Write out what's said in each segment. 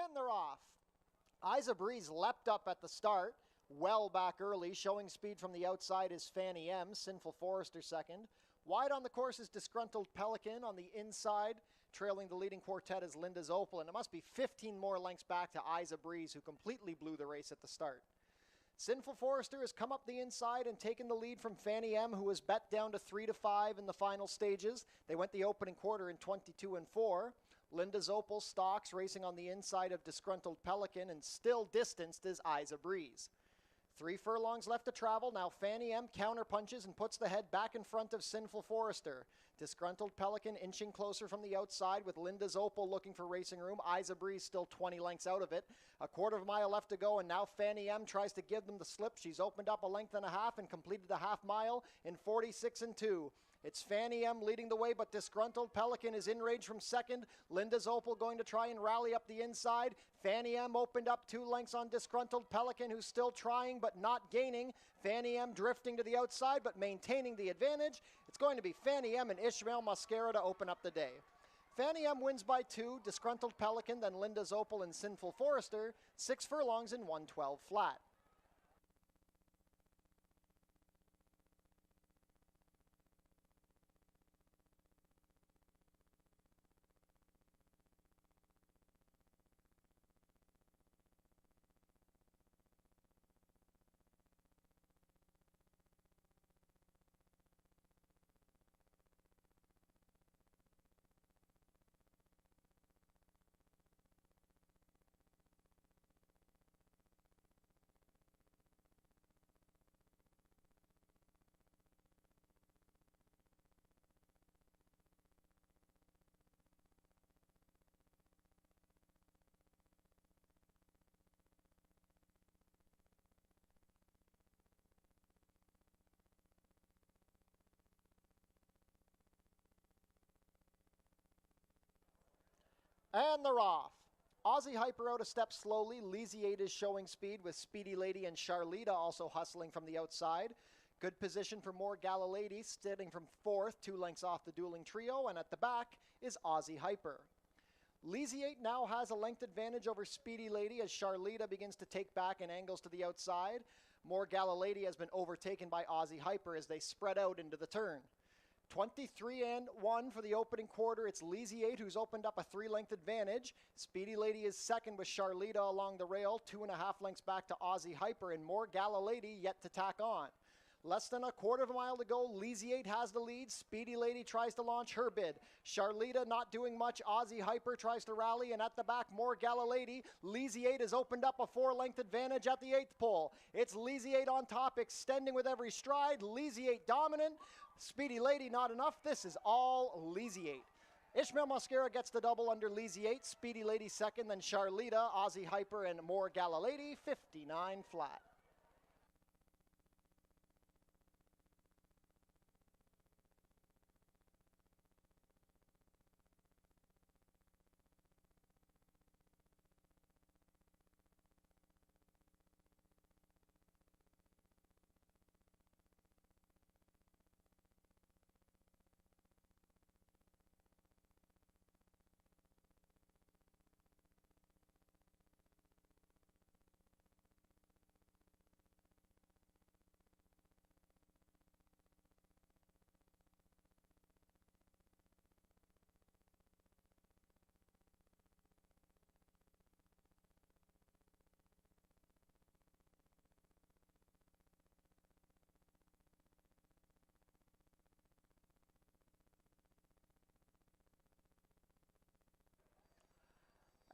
And they're off. Isa Breeze leapt up at the start, well back early, showing speed from the outside is Fanny M, Sinful Forester second. Wide on the course is Disgruntled Pelican. On the inside, trailing the leading quartet is Linda's Opal, and it must be 15 more lengths back to Isa Breeze, who completely blew the race at the start. Sinful Forester has come up the inside and taken the lead from Fanny M, who was bet down to 3-5 in the final stages. They went the opening quarter in 22-4. Linda's Opal stalks, racing on the inside of Disgruntled Pelican, and still distanced is Isa Breeze. 3 furlongs left to travel. Now Fanny M counterpunches and puts the head back in front of Sinful Forester. Disgruntled Pelican inching closer from the outside with Linda's Opal looking for racing room. Isa Breeze still 20 lengths out of it. A quarter of a mile left to go, and now Fanny M tries to give them the slip. She's opened up a length and a half and completed the half mile in 46-2. It's Fanny M leading the way, but Disgruntled Pelican is in range from second. Linda's Opal going to try and rally up the inside. Fanny M opened up 2 lengths on Disgruntled Pelican, who's still trying but not gaining. Fanny M drifting to the outside but maintaining the advantage. It's going to be Fanny M and Ishmael Mascara to open up the day. Fanny M wins by 2, Disgruntled Pelican, then Linda's Opal and Sinful Forester, 6 furlongs in 112 flat. And they're off. Aussie Hyper out a step slowly. Lisiade is showing speed with Speedy Lady and Charlita also hustling from the outside. Good position for More Galalady, sitting from 4th, 2 lengths off the dueling trio, and at the back is Aussie Hyper. Lisiade now has a length advantage over Speedy Lady as Charlita begins to take back and angles to the outside. More Galalady has been overtaken by Aussie Hyper as they spread out into the turn. 23-1 for the opening quarter. It's Lisiade who's opened up a 3-length advantage. Speedy Lady is second with Charlita along the rail, 2.5 lengths back to Aussie Hyper, and More Galalady yet to tack on. Less than a quarter of a mile to go. Lisiade has the lead. Speedy Lady tries to launch her bid. Charlita not doing much. Aussie Hyper tries to rally, and at the back, More Galalady. Lisiade has opened up a 4-length advantage at the 8th pole. It's Lisiade on top, extending with every stride. Lisiade dominant. Speedy Lady not enough. This is all Lisiade. Ishmael Mascara gets the double under Lisiade. Speedy Lady second, then Charlita, Aussie Hyper, and More Galalady, 59 flat.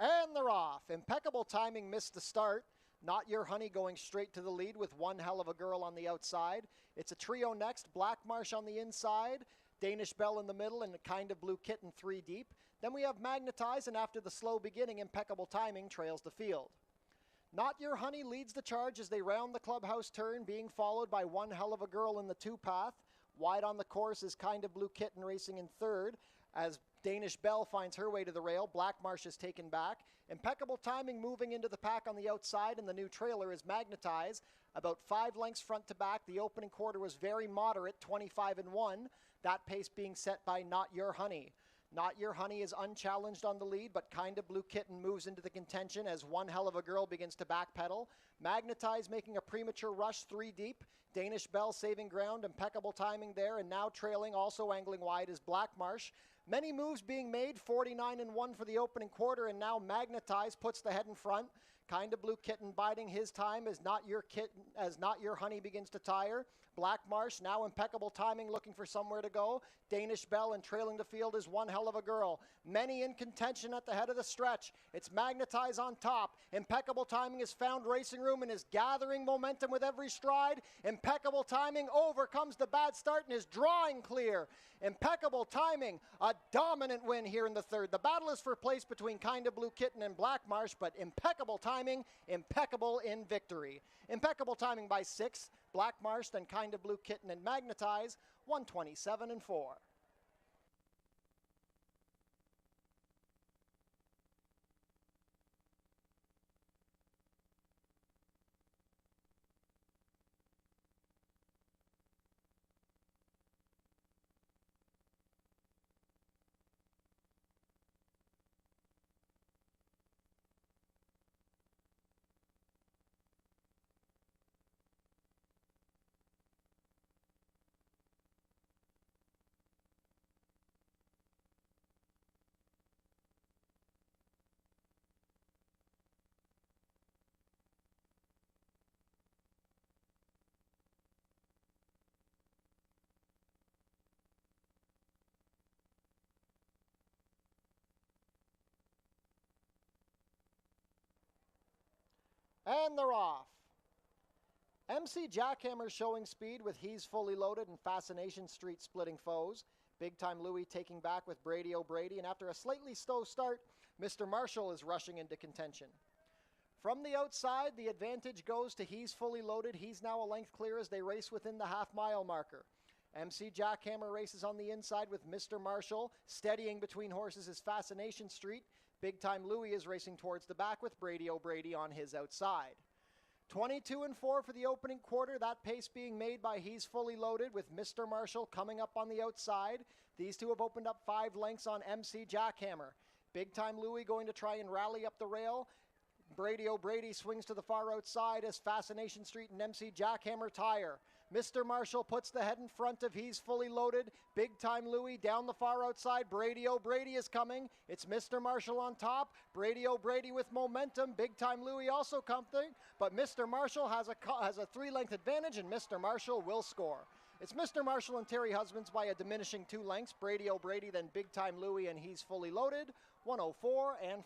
And they're off. Impeccable timing missed the start. Not Your Honey going straight to the lead with One Hell of a Girl on the outside. It's a trio next. Black Marsh on the inside. Danish Belle in the middle, and a Kind of Blue Kitten 3 deep. Then we have Magnetize, and after the slow beginning, Impeccable Timing trails the field. Not Your Honey leads the charge as they round the clubhouse turn, being followed by One Hell of a Girl in the 2-path. Wide on the course is Kind of Blue Kitten racing in 3rd. As Danish Belle finds her way to the rail, Black Marsh is taken back. Impeccable Timing moving into the pack on the outside, and the new trailer is Magnetize. About 5 lengths front to back. The opening quarter was very moderate, 25-1. That pace being set by Not Your Honey. Not Your Honey is unchallenged on the lead, but Kinda Blue Kitten moves into the contention as One Hell of a Girl begins to backpedal. Magnetize making a premature rush 3 deep. Danish Belle saving ground, impeccable timing there, and now trailing, also angling wide, is Black Marsh. Many moves being made, 49-1 for the opening quarter, and now Magnetize puts the head in front. Kinda Blue Kitten biding his time as Not Your Honey begins to tire. Black Marsh now impeccable timing, looking for somewhere to go. Danish Belle and trailing the field is One Hell of a Girl. Many in contention at the head of the stretch. It's Magnetize on top. Impeccable timing has found racing room and is gathering momentum with every stride. Impeccable timing overcomes the bad start and is drawing clear. Impeccable timing, a dominant win here in the third. The battle is for place between Kinda Blue Kitten and Black Marsh, but impeccable timing, impeccable in victory. Impeccable timing by 6. Black Marsh, then Kinda Blue Kitten and Magnetize, 127-4. And they're off. MC Jackhammer showing speed with He's Fully Loaded and Fascination Street splitting foes. Big Time Louie taking back with Brady O'Brady, and after a slightly slow start, Mr. Marshall is rushing into contention. From the outside, the advantage goes to He's Fully Loaded. He's now a length clear as they race within the half-mile marker. MC Jackhammer races on the inside with Mr. Marshall. Steadying between horses is Fascination Street. Big Time Louie is racing towards the back with Brady O'Brady on his outside. 22-4 for the opening quarter, that pace being made by He's Fully Loaded with Mr. Marshall coming up on the outside. These two have opened up 5 lengths on MC Jackhammer. Big Time Louie going to try and rally up the rail. Brady O'Brady swings to the far outside as Fascination Street and MC Jackhammer tire. Mr. Marshall puts the head in front of He's Fully Loaded. Big Time Louie down the far outside. Brady O'Brady is coming. It's Mr. Marshall on top. Brady O'Brady with momentum. Big Time Louie also coming. But Mr. Marshall has a 3-length advantage, and Mr. Marshall will score. It's Mr. Marshall and Terry Husbands by a diminishing 2 lengths. Brady O'Brady, then Big Time Louie, and He's Fully Loaded. 104-4.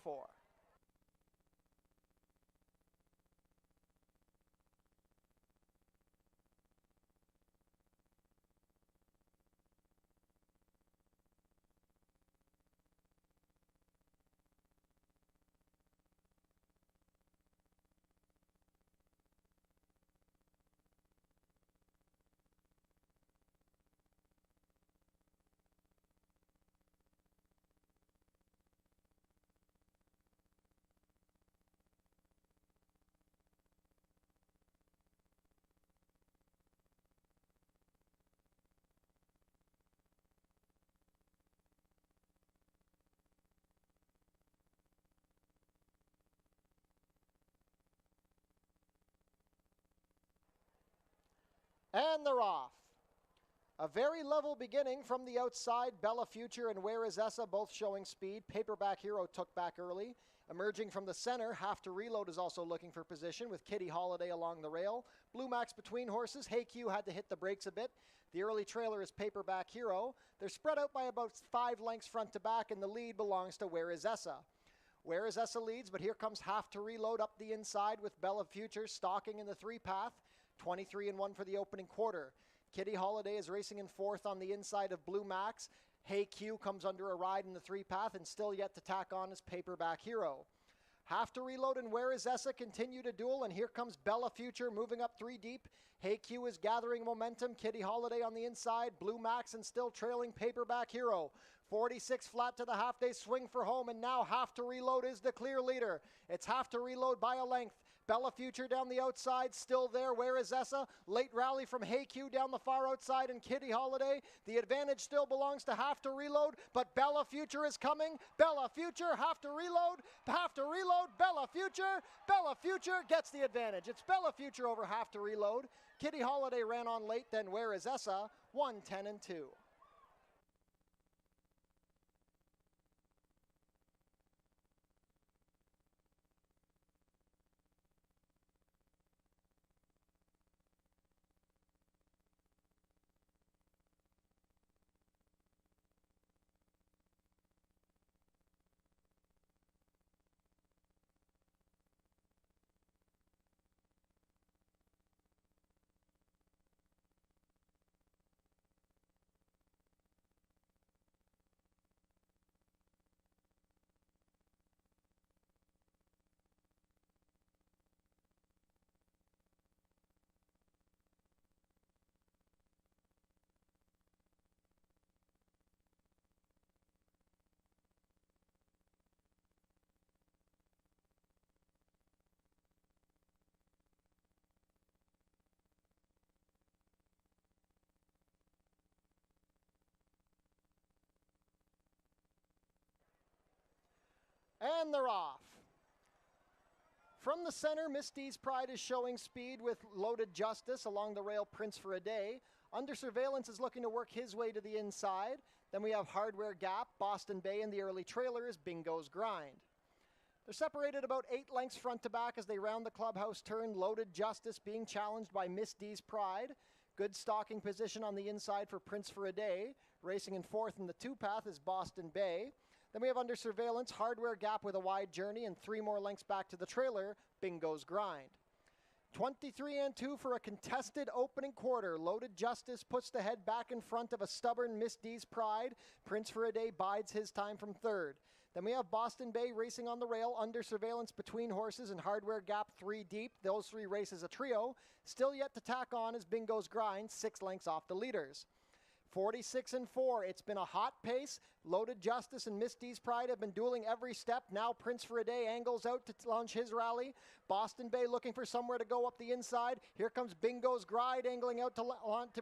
And they're off. A very level beginning from the outside. Bella Future and Where Is Essa both showing speed. Paperback Hero took back early. Emerging from the center, Have to Reload is also looking for position with Kitty Holiday along the rail. Blue Max between horses. Hey Q had to hit the brakes a bit. The early trailer is Paperback Hero. They're spread out by about 5 lengths front to back, and the lead belongs to Where Is Essa. Where Is Essa leads, but here comes Have to Reload up the inside with Bella Future stalking in the 3-path. 23-1 for the opening quarter. Kitty Holiday is racing in 4th on the inside of Blue Max. Hey Q comes under a ride in the 3-path and still yet to tack on his Paperback Hero. Have to Reload and Where Is Essa continue to duel, and here comes Bella Future moving up 3 deep. Hey Q is gathering momentum. Kitty Holiday on the inside. Blue Max and still trailing Paperback Hero. 46 flat to the half-day swing for home, and now Have to Reload is the clear leader. It's Have to Reload by a length. Bella Future down the outside, still there. Where is Essa? Late rally from Hayq down the far outside, and Kitty Holiday. The advantage still belongs to Have to Reload, but Bella Future is coming. Bella Future, Have to Reload, Bella Future. Bella Future gets the advantage. It's Bella Future over Have to Reload. Kitty Holiday ran on late, then Where is Essa? 1-10 and 2. And they're off. From the center, Miss D's Pride is showing speed with Loaded Justice along the rail, Prince for a Day. Under Surveillance is looking to work his way to the inside. Then we have Hardware Gap, Boston Bay, and the early trailer is Bingo's Grind. They're separated about 8 lengths front to back as they round the clubhouse turn. Loaded Justice being challenged by Miss D's Pride. Good stalking position on the inside for Prince for a Day. Racing in fourth in the 2-path is Boston Bay. Then we have Under Surveillance, Hardware Gap with a wide journey, and 3 more lengths back to the trailer, Bingo's Grind. 23 and 2 for a contested opening quarter. Loaded Justice puts the head back in front of a stubborn Miss D's Pride. Prince for a Day bides his time from third. Then we have Boston Bay racing on the rail, Under Surveillance between horses, and Hardware Gap 3 deep. Those 3 races a trio. Still yet to tack on is Bingo's Grind, 6 lengths off the leaders. 46 and 4. It's been a hot pace. Loaded Justice and Miss D's Pride have been dueling every step. Now Prince for a Day angles out to launch his rally. Boston Bay looking for somewhere to go up the inside. Here comes Bingo's Grind angling out to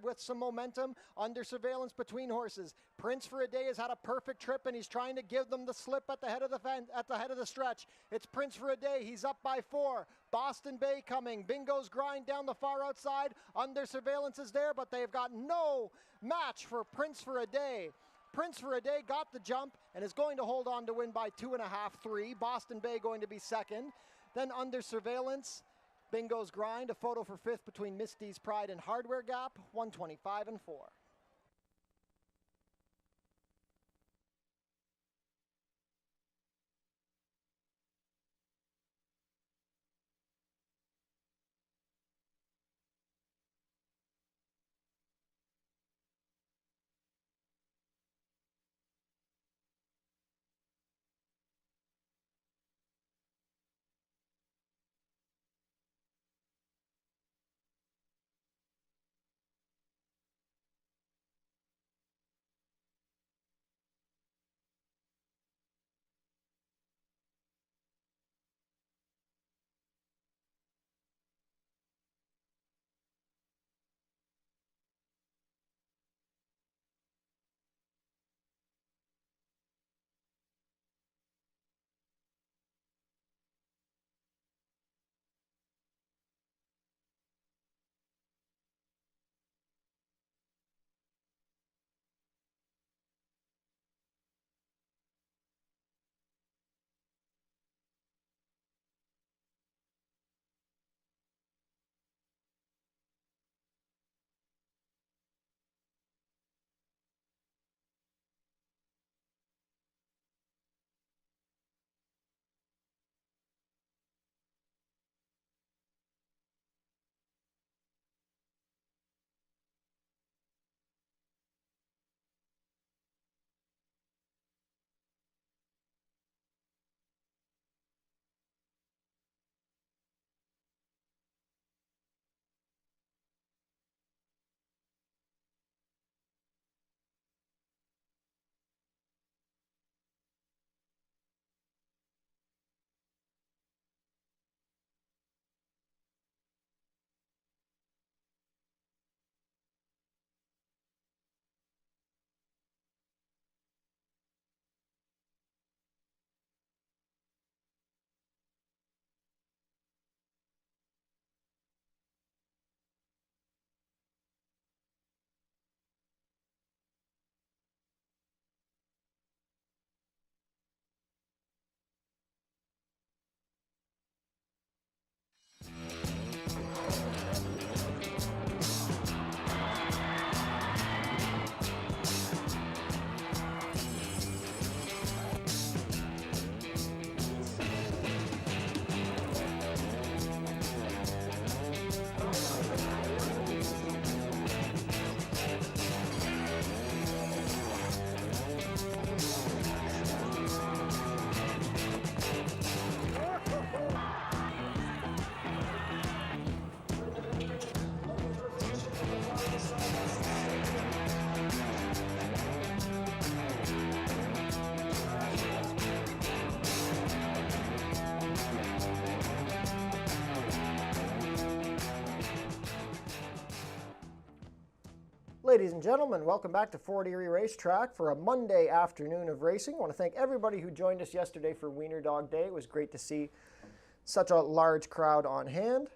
with some momentum. Under Surveillance between horses. Prince for a Day has had a perfect trip and he's trying to give them the slip at the head of the stretch. It's Prince for a Day. He's up by 4. Boston Bay coming. Bingo's Grind down the far outside. Under Surveillance is there, but they've got no match for Prince for a Day. Prince for a Day got the jump and is going to hold on to win by 2.5, 3. Boston Bay going to be second. Then Under Surveillance, Bingo's Grind, a photo for 5th between Miss D's Pride and Hardware Gap, 125 and 4. Ladies and gentlemen, welcome back to Fort Erie Racetrack for a Monday afternoon of racing. I want to thank everybody who joined us yesterday for Wiener Dog Day. It was great to see such a large crowd on hand.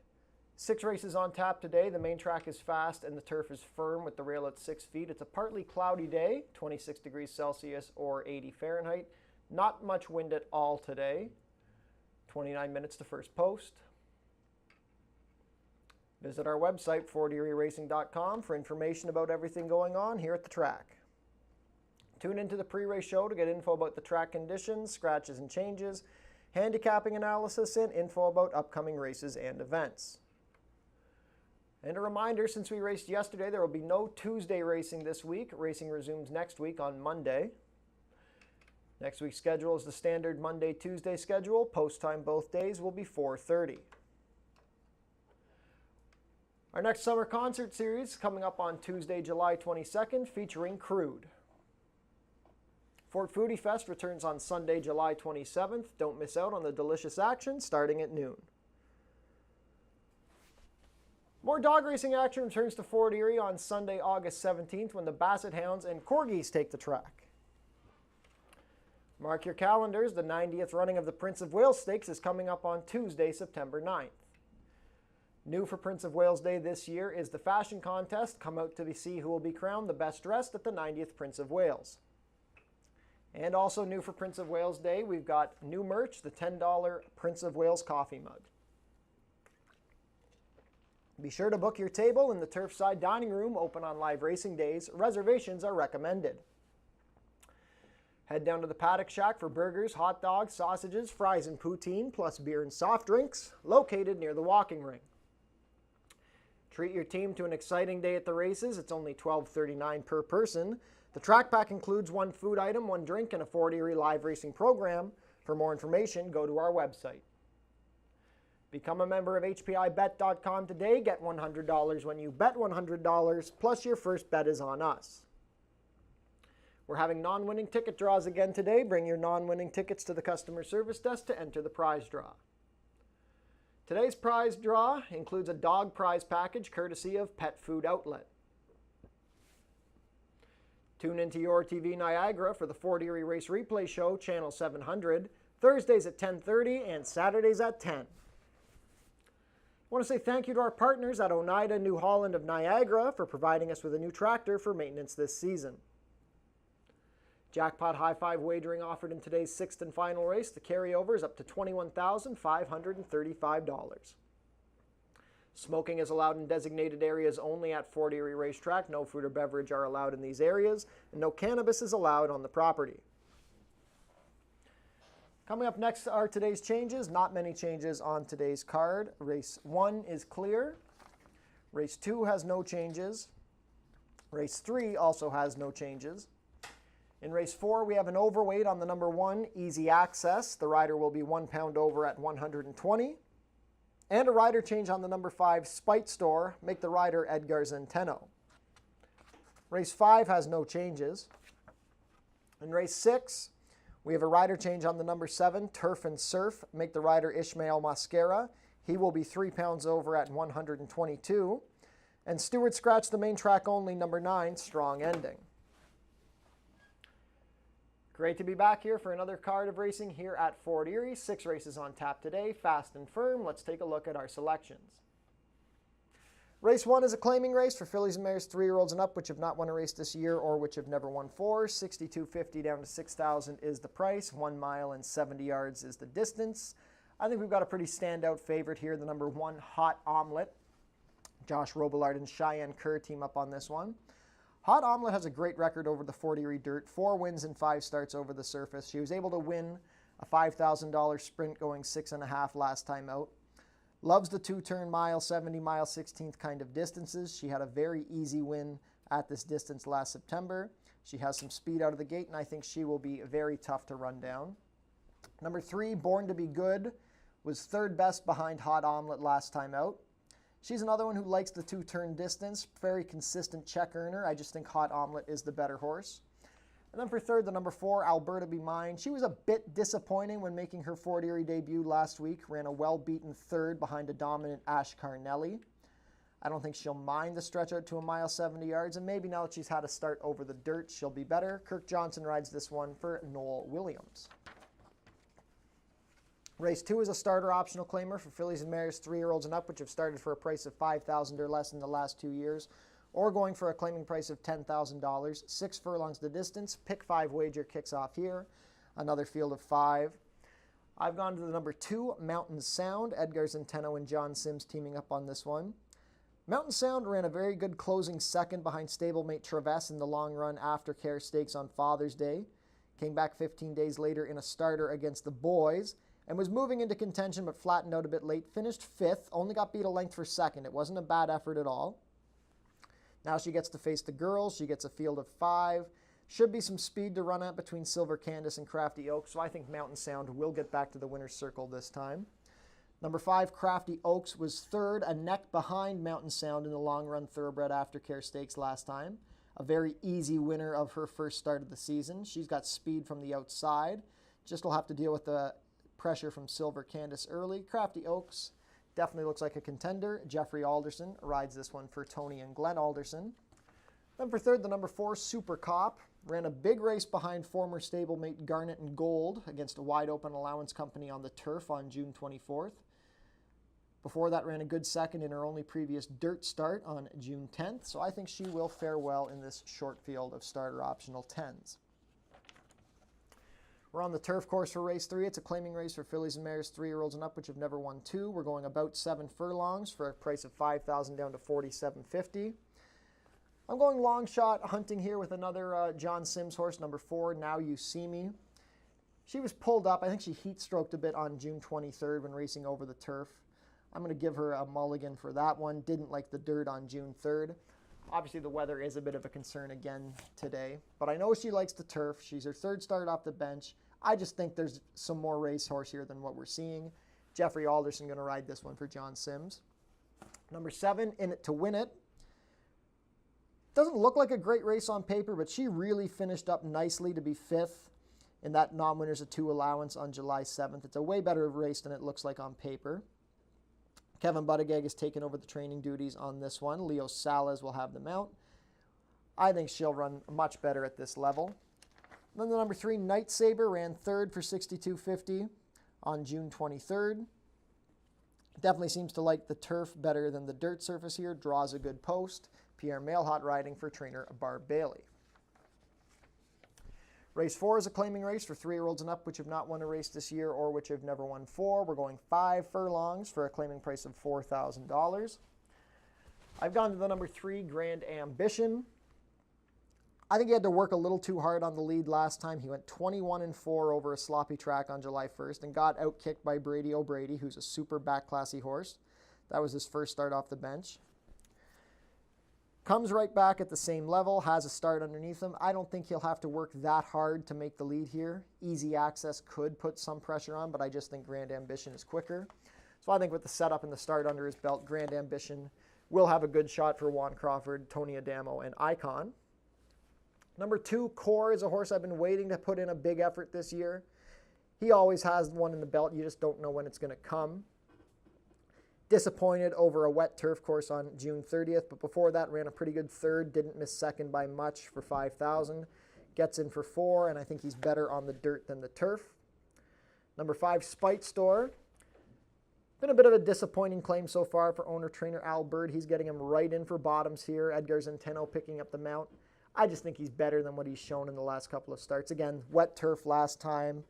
6 races on tap today. The main track is fast and the turf is firm with the rail at 6 feet. It's a partly cloudy day, 26 degrees Celsius or 80 Fahrenheit. Not much wind at all today. 29 minutes to first post. Visit our website, fortierieracing.com, for information about everything going on here at the track. Tune into the pre-race show to get info about the track conditions, scratches and changes, handicapping analysis, and info about upcoming races and events. And a reminder, since we raced yesterday, there will be no Tuesday racing this week. Racing resumes next week on Monday. Next week's schedule is the standard Monday-Tuesday schedule. Post time both days will be 4:30. Our next summer concert series coming up on Tuesday, July 22nd, featuring Crude. Fort Foodie Fest returns on Sunday, July 27th. Don't miss out on the delicious action starting at noon. More dog racing action returns to Fort Erie on Sunday, August 17th, when the Basset Hounds and Corgis take the track. Mark your calendars, the 90th running of the Prince of Wales Stakes is coming up on Tuesday, September 9th. New for Prince of Wales Day this year is the fashion contest. Come out to see who will be crowned the best dressed at the 90th Prince of Wales. And also new for Prince of Wales Day, we've got new merch, the $10 Prince of Wales coffee mug. Be sure to book your table in the Turfside Dining Room, open on live racing days. Reservations are recommended. Head down to the Paddock Shack for burgers, hot dogs, sausages, fries, and poutine, plus beer and soft drinks, located near the walking ring. Treat your team to an exciting day at the races. It's only $12.39 per person. The track pack includes 1 food item, 1 drink, and a Fort Erie live racing program. For more information, go to our website. Become a member of HPIBet.com today. Get $100 when you bet $100, plus your first bet is on us. We're having non-winning ticket draws again today. Bring your non-winning tickets to the customer service desk to enter the prize draw. Today's prize draw includes a dog prize package courtesy of Pet Food Outlet. Tune into Your TV Niagara for the Fort Erie Race Replay Show, Channel 700, Thursdays at 10:30 and Saturdays at 10. I want to say thank you to our partners at Oneida New Holland of Niagara for providing us with a new tractor for maintenance this season. Jackpot High Five wagering offered in today's 6th and final race. The carryover is up to $21,535. Smoking is allowed in designated areas only at Fort Erie Racetrack. No food or beverage are allowed in these areas, and no cannabis is allowed on the property. Coming up next are today's changes. Not many changes on today's card. Race 1 is clear. Race 2 has no changes. Race 3 also has no changes. In race 4, we have an overweight on the number 1, Easy Access. The rider will be 1 pound over at 120. And a rider change on the number 5, Spite Store. Make the rider Edgar Zenteno. Race 5 has no changes. In race 6, we have a rider change on the number 7, Turf and Surf. Make the rider Ishmael Mascara. He will be 3 pounds over at 122. And Stewart scratched the main track only, number 9, Strong Ending. Great to be back here for another card of racing here at Fort Erie. 6 races on tap today, fast and firm. Let's take a look at our selections. Race 1 is a claiming race for fillies and mares 3-year-olds and up, which have not won a race this year or which have never won 4. $62.50 down to $6,000 is the price. 1 mile and 70 yards is the distance. I think we've got a pretty standout favorite here, the number 1, Hot Omelette. Josh Robillard and Cheyenne Kerr team up on this one. Hot Omelette has a great record over the Fort Erie dirt, 4 wins and 5 starts over the surface. She was able to win a $5,000 sprint going 6.5 last time out. Loves the 2-turn mile, 70 mile, 16th kind of distances. She had a very easy win at this distance last September. She has some speed out of the gate, and I think she will be very tough to run down. Number 3, Born to Be Good, was 3rd best behind Hot Omelette last time out. She's another one who likes the 2-turn distance, very consistent check earner. I just think Hot Omelette is the better horse. And then for 3rd, the number 4, Alberta Be Mine. She was a bit disappointing when making her Fort Erie debut last week. Ran a well-beaten 3rd behind a dominant Ash Carnelli. I don't think she'll mind the stretch out to 1.70 miles, and maybe now that she's had a start over the dirt, she'll be better. Kirk Johnson rides this one for Noel Williams. Race 2 is a starter optional claimer for fillies and mares 3-year-olds and up, which have started for a price of $5,000 or less in the last 2 years, or going for a claiming price of $10,000. 6 furlongs the distance. Pick 5 wager kicks off here. Another field of 5. I've gone to the number 2, Mountain Sound. Edgar Centeno and John Sims teaming up on this one. Mountain Sound ran a very good closing second behind stablemate Traves in the long run Aftercare Stakes on Father's Day. Came back 15 days later in a starter against the boys and was moving into contention but flattened out a bit late. Finished 5th, only got beat a length for second. It wasn't a bad effort at all. Now she gets to face the girls. She gets a field of 5. Should be some speed to run at between Silver Candace and Crafty Oaks, so I think Mountain Sound will get back to the winner's circle this time. Number 5, Crafty Oaks was 3rd, a neck behind Mountain Sound in the long-run Thoroughbred Aftercare Stakes last time. A very easy winner of her first start of the season. She's got speed from the outside. Just will have to deal with the pressure from Silver Candace early. Crafty Oaks definitely looks like a contender. Jeffrey Alderson rides this one for Tony and Glenn Alderson. Then for 3rd, the number 4, Super Cop. Ran a big race behind former stablemate Garnet and Gold against a wide-open allowance company on the turf on June 24th. Before that, ran a good second in her only previous dirt start on June 10th, so I think she will fare well in this short field of starter optional 10s. We're on the turf course for race 3. It's a claiming race for fillies and mares 3-year-olds and up, which have never won 2. We're going about 7 furlongs for a price of $5,000 down to $4,750. I'm going long shot hunting here with another John Sims horse, number 4, Now You See Me. She was pulled up. I think she heat stroked a bit on June 23rd when racing over the turf. I'm going to give her a mulligan for that one. Didn't like the dirt on June 3rd. Obviously, the weather is a bit of a concern again today, but I know she likes the turf. She's her 3rd start off the bench. I just think there's some more racehorse here than what we're seeing. Jeffrey Alderson going to ride this one for John Sims. Number 7, In It to Win It. Doesn't look like a great race on paper, but she really finished up nicely to be 5th in that non-winners of 2 allowance on July 7th. It's a way better race than it looks like on paper. Kevin Buttigieg has taken over the training duties on this one. Leo Salas will have the mount. I think she'll run much better at this level. Then the number 3, Night Saber, ran 3rd for $62.50 on June 23rd. Definitely seems to like the turf better than the dirt surface here. Draws a good post. Pierre Mailhot riding for trainer Barb Bailey. Race 4 is a claiming race for 3-year-olds and up, which have not won a race this year or which have never won 4. We're going 5 furlongs for a claiming price of $4,000. I've gone to the number 3, Grand Ambition. I think he had to work a little too hard on the lead last time. He went 21-4 over a sloppy track on July 1st and got outkicked by Brady O'Brady, who's a super back-classy horse. That was his first start off the bench. Comes right back at the same level, has a start underneath him. I don't think he'll have to work that hard to make the lead here. Easy Access could put some pressure on, but I just think Grand Ambition is quicker. So I think with the setup and the start under his belt, Grand Ambition will have a good shot for Juan Crawford, Tony Adamo, and Icon. Number 2, Core, is a horse I've been waiting to put in a big effort this year. He always has one in the belt. You just don't know when it's going to come. Disappointed over a wet turf course on June 30th, but before that ran a pretty good 3rd, didn't miss 2nd by much for $5,000. Gets in for 4, and I think he's better on the dirt than the turf. Number 5, Spite Store. Been a bit of a disappointing claim so far for owner-trainer Al Bird. He's getting him right in for bottoms here. Edgar Centeno picking up the mount. I just think he's better than what he's shown in the last couple of starts. Again, wet turf last time.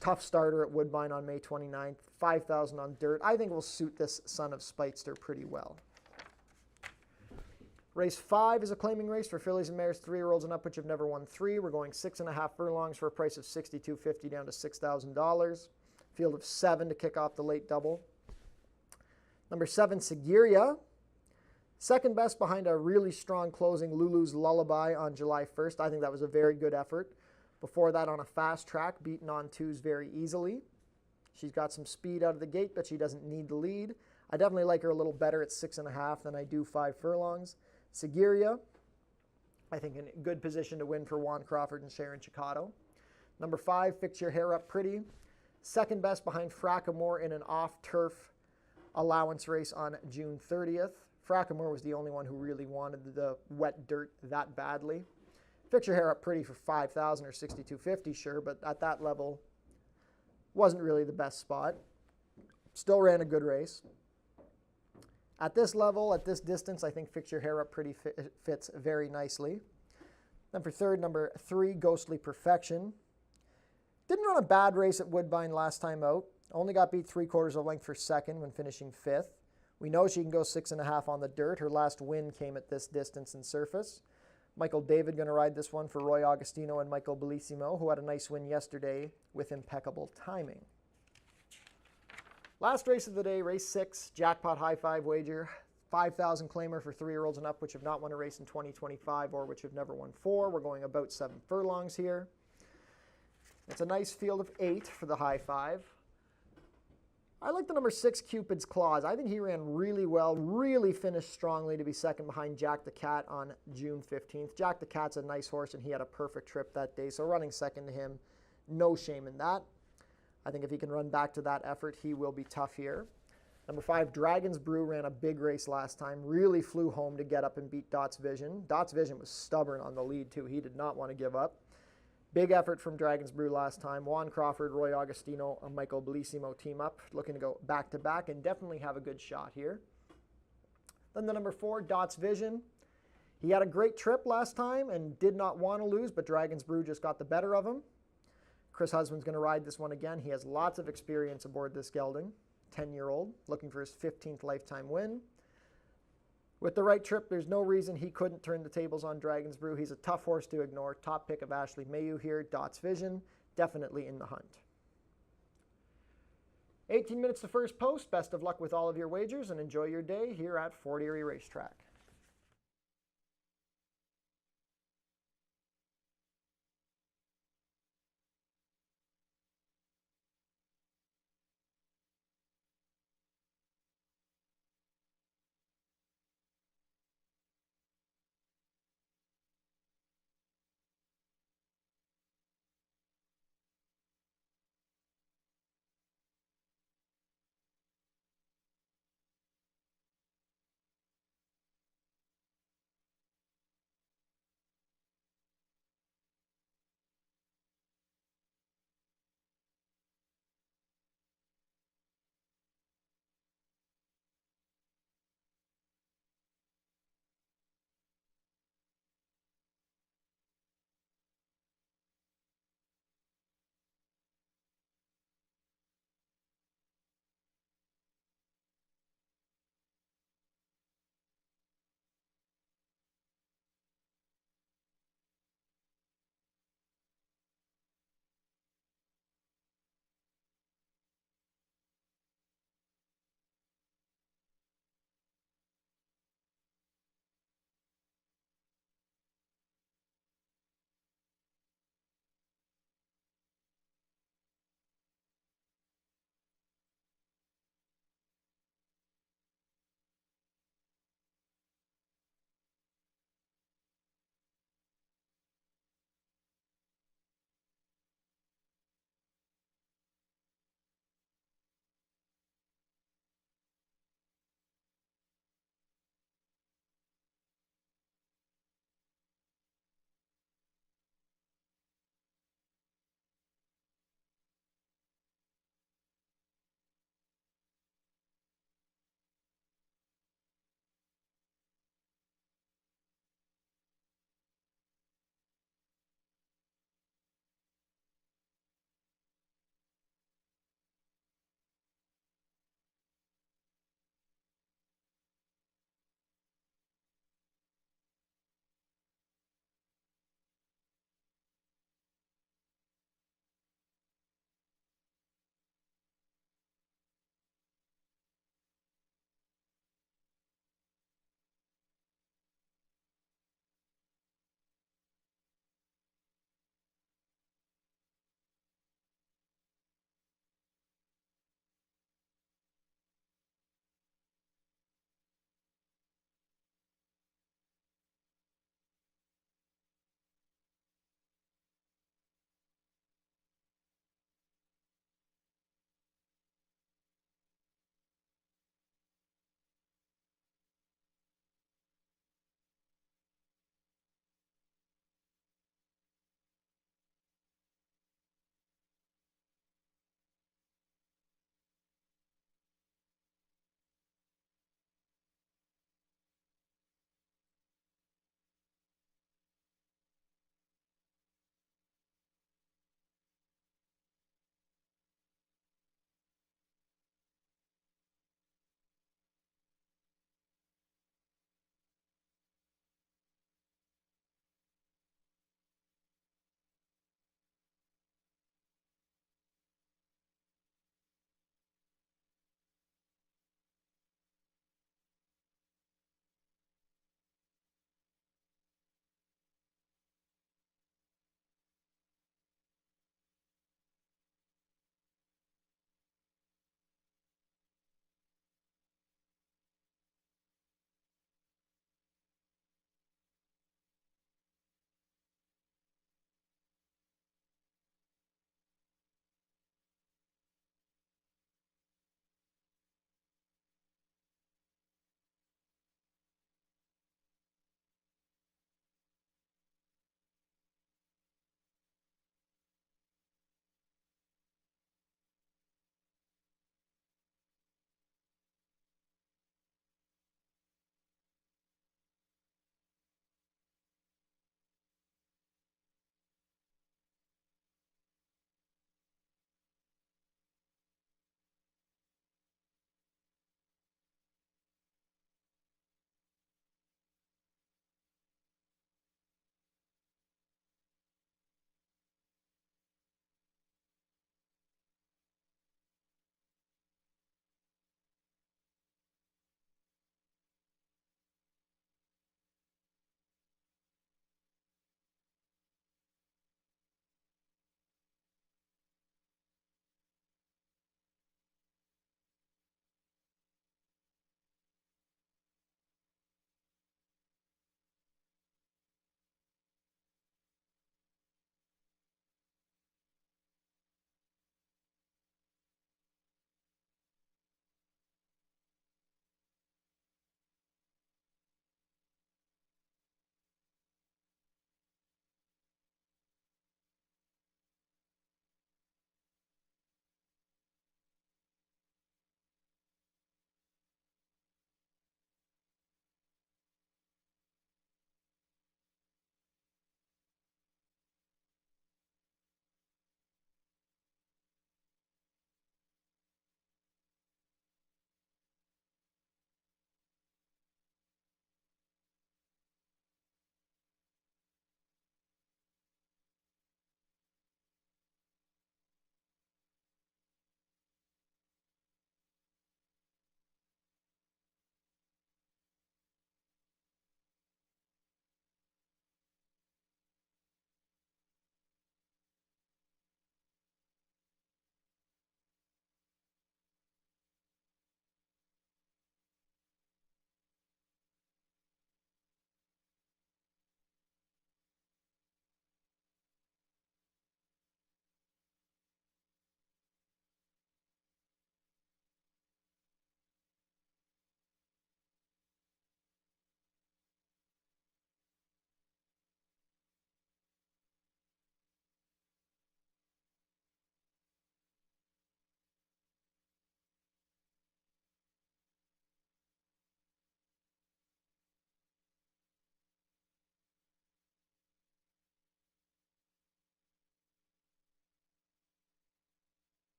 Tough starter at Woodbine on May 29th. $5,000 on dirt. I think will suit this son of Spitester pretty well. Race 5 is a claiming race for fillies and mares 3-year-olds and up, which have never won 3. We're going 6.5 furlongs for a price of $62.50 down to $6,000. Field of 7 to kick off the late double. Number 7, Seguiria. Second best behind a really strong closing Lulu's Lullaby on July 1st. I think that was a very good effort. Before that on a fast track, beaten on 2s very easily. She's got some speed out of the gate, but she doesn't need the lead. I definitely like her a little better at 6.5 than I do 5 furlongs. Seguiria, I think in good position to win for Juan Crawford and Sharon Chicotto. Number 5, Fix Your Hair Up Pretty. Second best behind Frackamore in an off-turf allowance race on June 30th. Frackamore was the only one who really wanted the wet dirt that badly. Fix your hair up pretty for 5,000 or 6,250, sure, but at that level, wasn't really the best spot. Still ran a good race. At this level, at this distance, I think Fix Your Hair Up Pretty fits very nicely. Then for third, number 3, Ghostly Perfection. Didn't run a bad race at Woodbine last time out. Only got beat 3/4 of a length for second when finishing 5th. We know she can go 6.5 on the dirt. Her last win came at this distance and surface. Michael David going to ride this one for Roy Augustino and Michael Bellissimo, who had a nice win yesterday with impeccable timing. Last race of the day, race 6, jackpot high five wager, 5,000 claimer for 3-year-olds and up, which have not won a race in 2025 or which have never won 4. We're going about 7 furlongs here. It's a nice field of 8 for the high five. I like the number 6, Cupid's Claws. I think he ran really well, really finished strongly to be second behind Jack the Cat on June 15th. Jack the Cat's a nice horse, and he had a perfect trip that day, so running second to him, no shame in that. I think if he can run back to that effort, he will be tough here. Number 5, Dragon's Brew ran a big race last time, really flew home to get up and beat Dot's Vision. Dot's Vision was stubborn on the lead, too. He did not want to give up. Big effort from Dragon's Brew last time. Juan Crawford, Roy Augustino, and Michael Bellissimo team up, looking to go back-to-back and definitely have a good shot here. Then the number 4, Dot's Vision. He had a great trip last time and did not want to lose, but Dragon's Brew just got the better of him. Chris Husband's going to ride this one again. He has lots of experience aboard this gelding. 10-year-old, looking for his 15th lifetime win. With the right trip, there's no reason he couldn't turn the tables on Dragon's Brew. He's a tough horse to ignore. Top pick of Ashley Mayu here. Dot's Vision, definitely in the hunt. 18 minutes to first post. Best of luck with all of your wagers and enjoy your day here at Fort Erie Racetrack.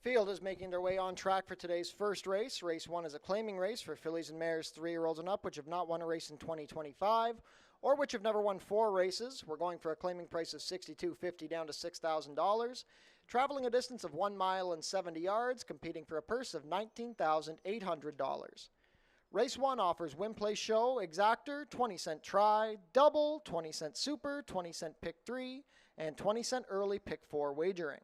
Field is making their way on track for today's first race. Race 1 is a claiming race for fillies and mares 3-year-olds and up, which have not won a race in 2025, or which have never won 4 races. We're going for a claiming price of $62.50 down to $6,000. Traveling a distance of 1 mile and 70 yards, competing for a purse of $19,800. Race 1 offers win, play, show, exactor, 20-cent try, double, 20-cent super, 20-cent pick 3, and 20-cent early pick 4 wagering.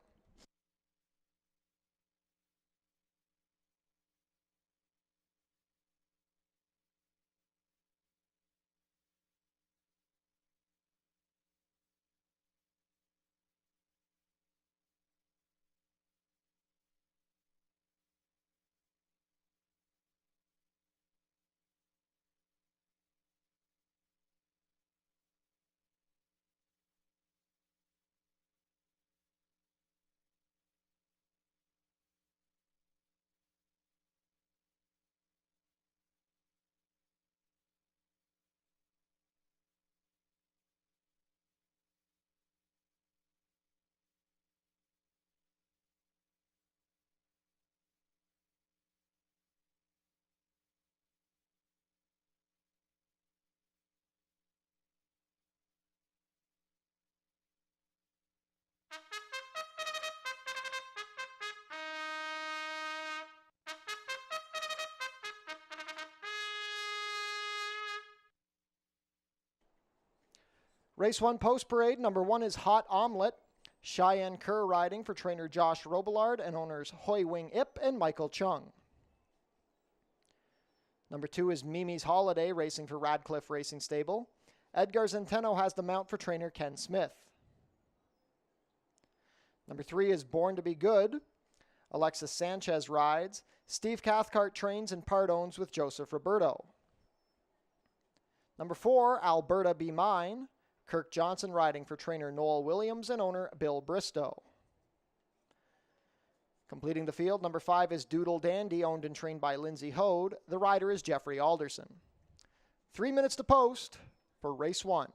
Race 1 post parade. Number 1 is Hot Omelette. Cheyenne Kerr riding for trainer Josh Robillard and owners Hoi Wing Ip and Michael Chung. Number 2 is Mimi's Holiday racing for Radcliffe Racing Stable. Edgar Zenteno has the mount for trainer Ken Smith. Number 3 is Born to Be Good. Alexis Sanchez rides. Steve Cathcart trains and part owns with Joseph Roberto. Number 4, Alberta Be Mine. Kirk Johnson riding for trainer Noel Williams and owner Bill Bristow. Completing the field, number 5 is Doodle Dandy, owned and trained by Lindsay Hode. The rider is Jeffrey Alderson. 3 minutes to post for race 1.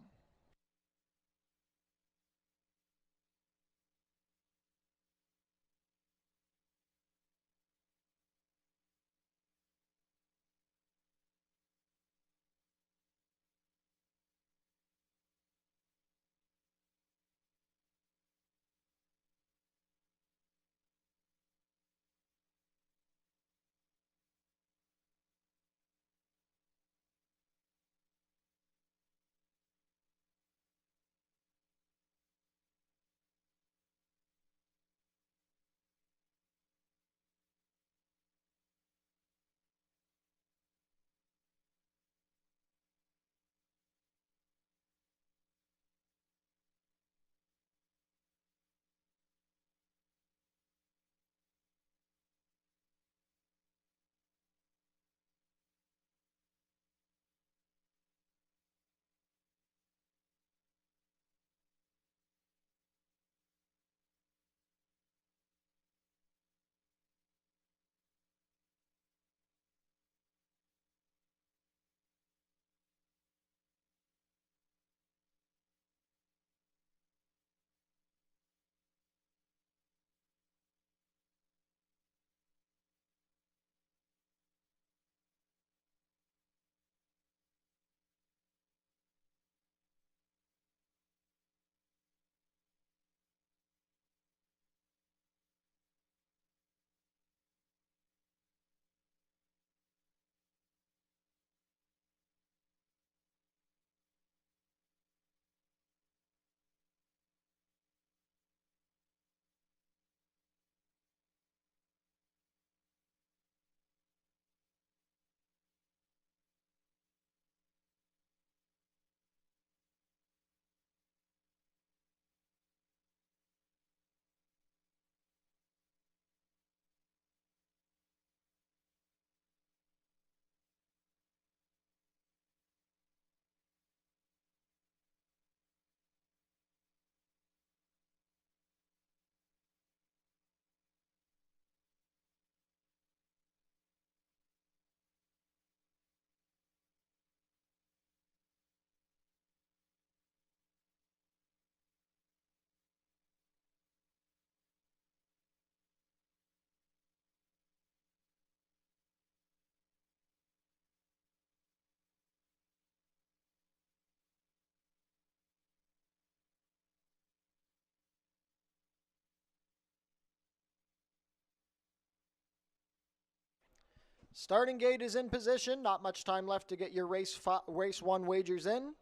Starting gate is in position. Not much time left to get your race 1 wagers in.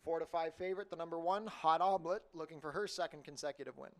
4 to 5 favorite, the number 1, Hot Omelet, looking for her second consecutive win.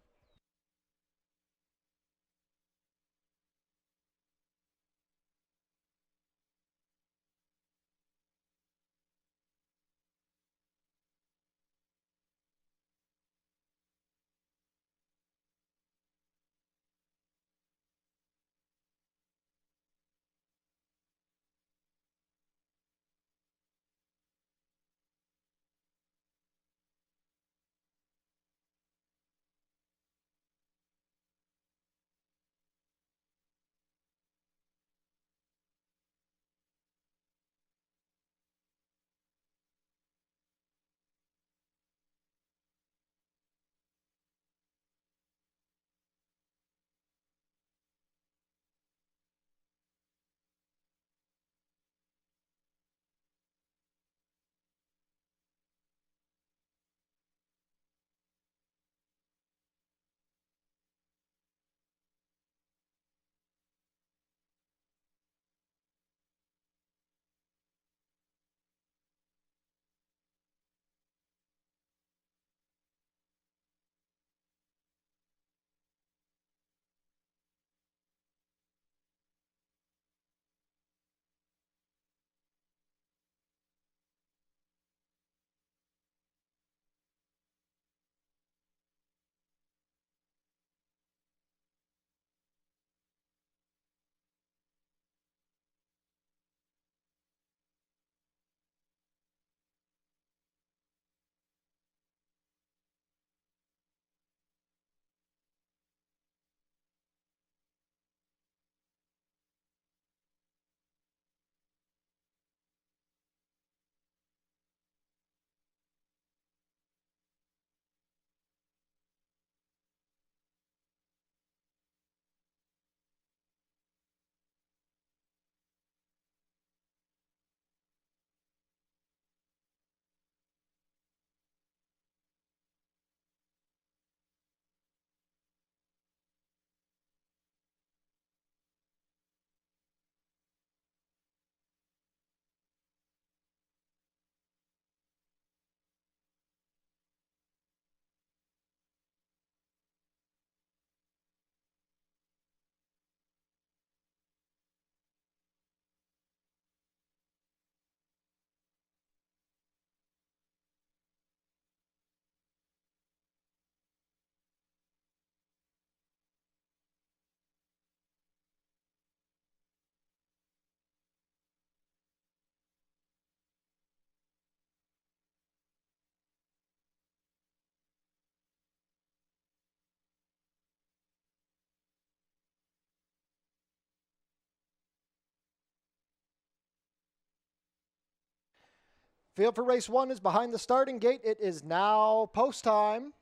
Field for race 1 is behind the starting gate. It is now post time.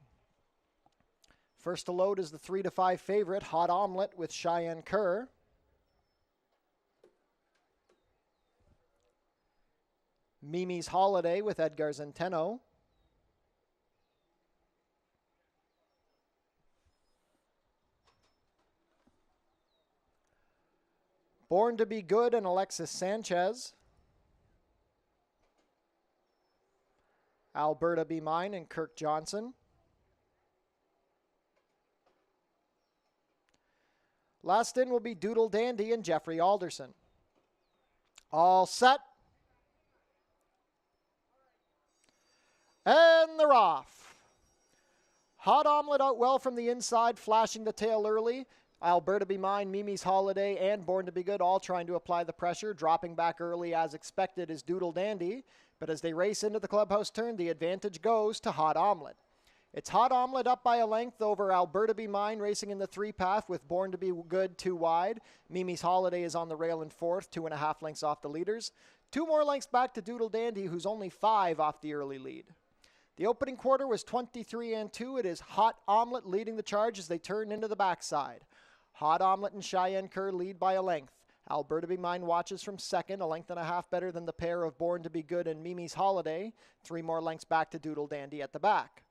First to load is the 3 to 5 favorite, Hot Omelet with Cheyenne Kerr. Mimi's Holiday with Edgar Zenteno. Born to Be Good and Alexis Sanchez. Alberta Be Mine and Kirk Johnson. Last in will be Doodle Dandy and Jeffrey Alderson. All set. And they're off. Hot Omelet out well from the inside, flashing the tail early. Alberta Be Mine, Mimi's Holiday, and Born to Be Good all trying to apply the pressure. Dropping back early as expected is Doodle Dandy. But as they race into the clubhouse turn, the advantage goes to Hot Omelet. It's Hot Omelet up by a length over Alberta Be Mine, racing in the 3-path with Born to Be Good 2 wide. Mimi's Holiday is on the rail in 4th, 2.5 lengths off the leaders. 2 more lengths back to Doodle Dandy, who's only 5 off the early lead. The opening quarter was 23-2. It is Hot Omelet leading the charge as they turn into the backside. Hot Omelet and Cheyenne Kerr lead by a length. Alberta Be Mine watches from second, a length and a half better than the pair of Born to Be Good and Mimi's Holiday. 3 more lengths back to Doodle Dandy at the back.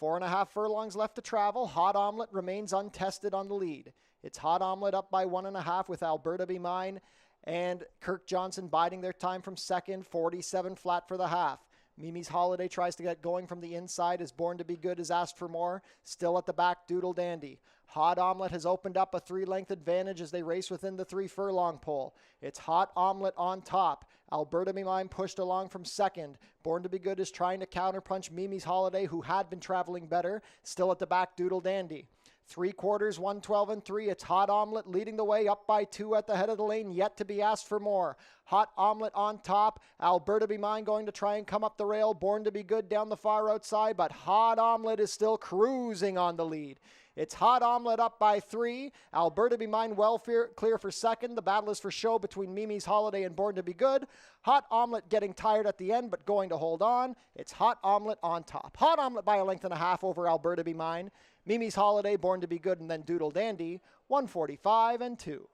4.5 furlongs left to travel. Hot Omelet remains untested on the lead. It's Hot Omelet up by 1.5 with Alberta Be Mine And Kirk Johnson biding their time from second, 47 flat for the half. Mimi's Holiday tries to get going from the inside, is Born to Be Good, has asked for more. Still at the back, Doodle Dandy. Hot Omelet has opened up a 3-length advantage as they race within the 3 furlong pole. It's Hot Omelet on top. Alberta Me Mine pushed along from second. Born to Be Good is trying to counterpunch Mimi's Holiday, who had been traveling better. Still at the back, Doodle Dandy. 3/4, 112 and 3. It's Hot Omelet leading the way up by 2 at the head of the lane, yet to be asked for more. Hot Omelet on top. Alberta Be Mine going to try and come up the rail. Born to Be Good down the far outside, but Hot Omelet is still cruising on the lead. It's Hot Omelet up by 3. Alberta Be Mine well clear for second. The battle is for show between Mimi's Holiday and Born to Be Good. Hot Omelet getting tired at the end, but going to hold on. It's Hot Omelet on top. Hot Omelet by a length and a half over Alberta Be Mine. Mimi's Holiday, Born to Be Good, and then Doodle Dandy, 145 and 2.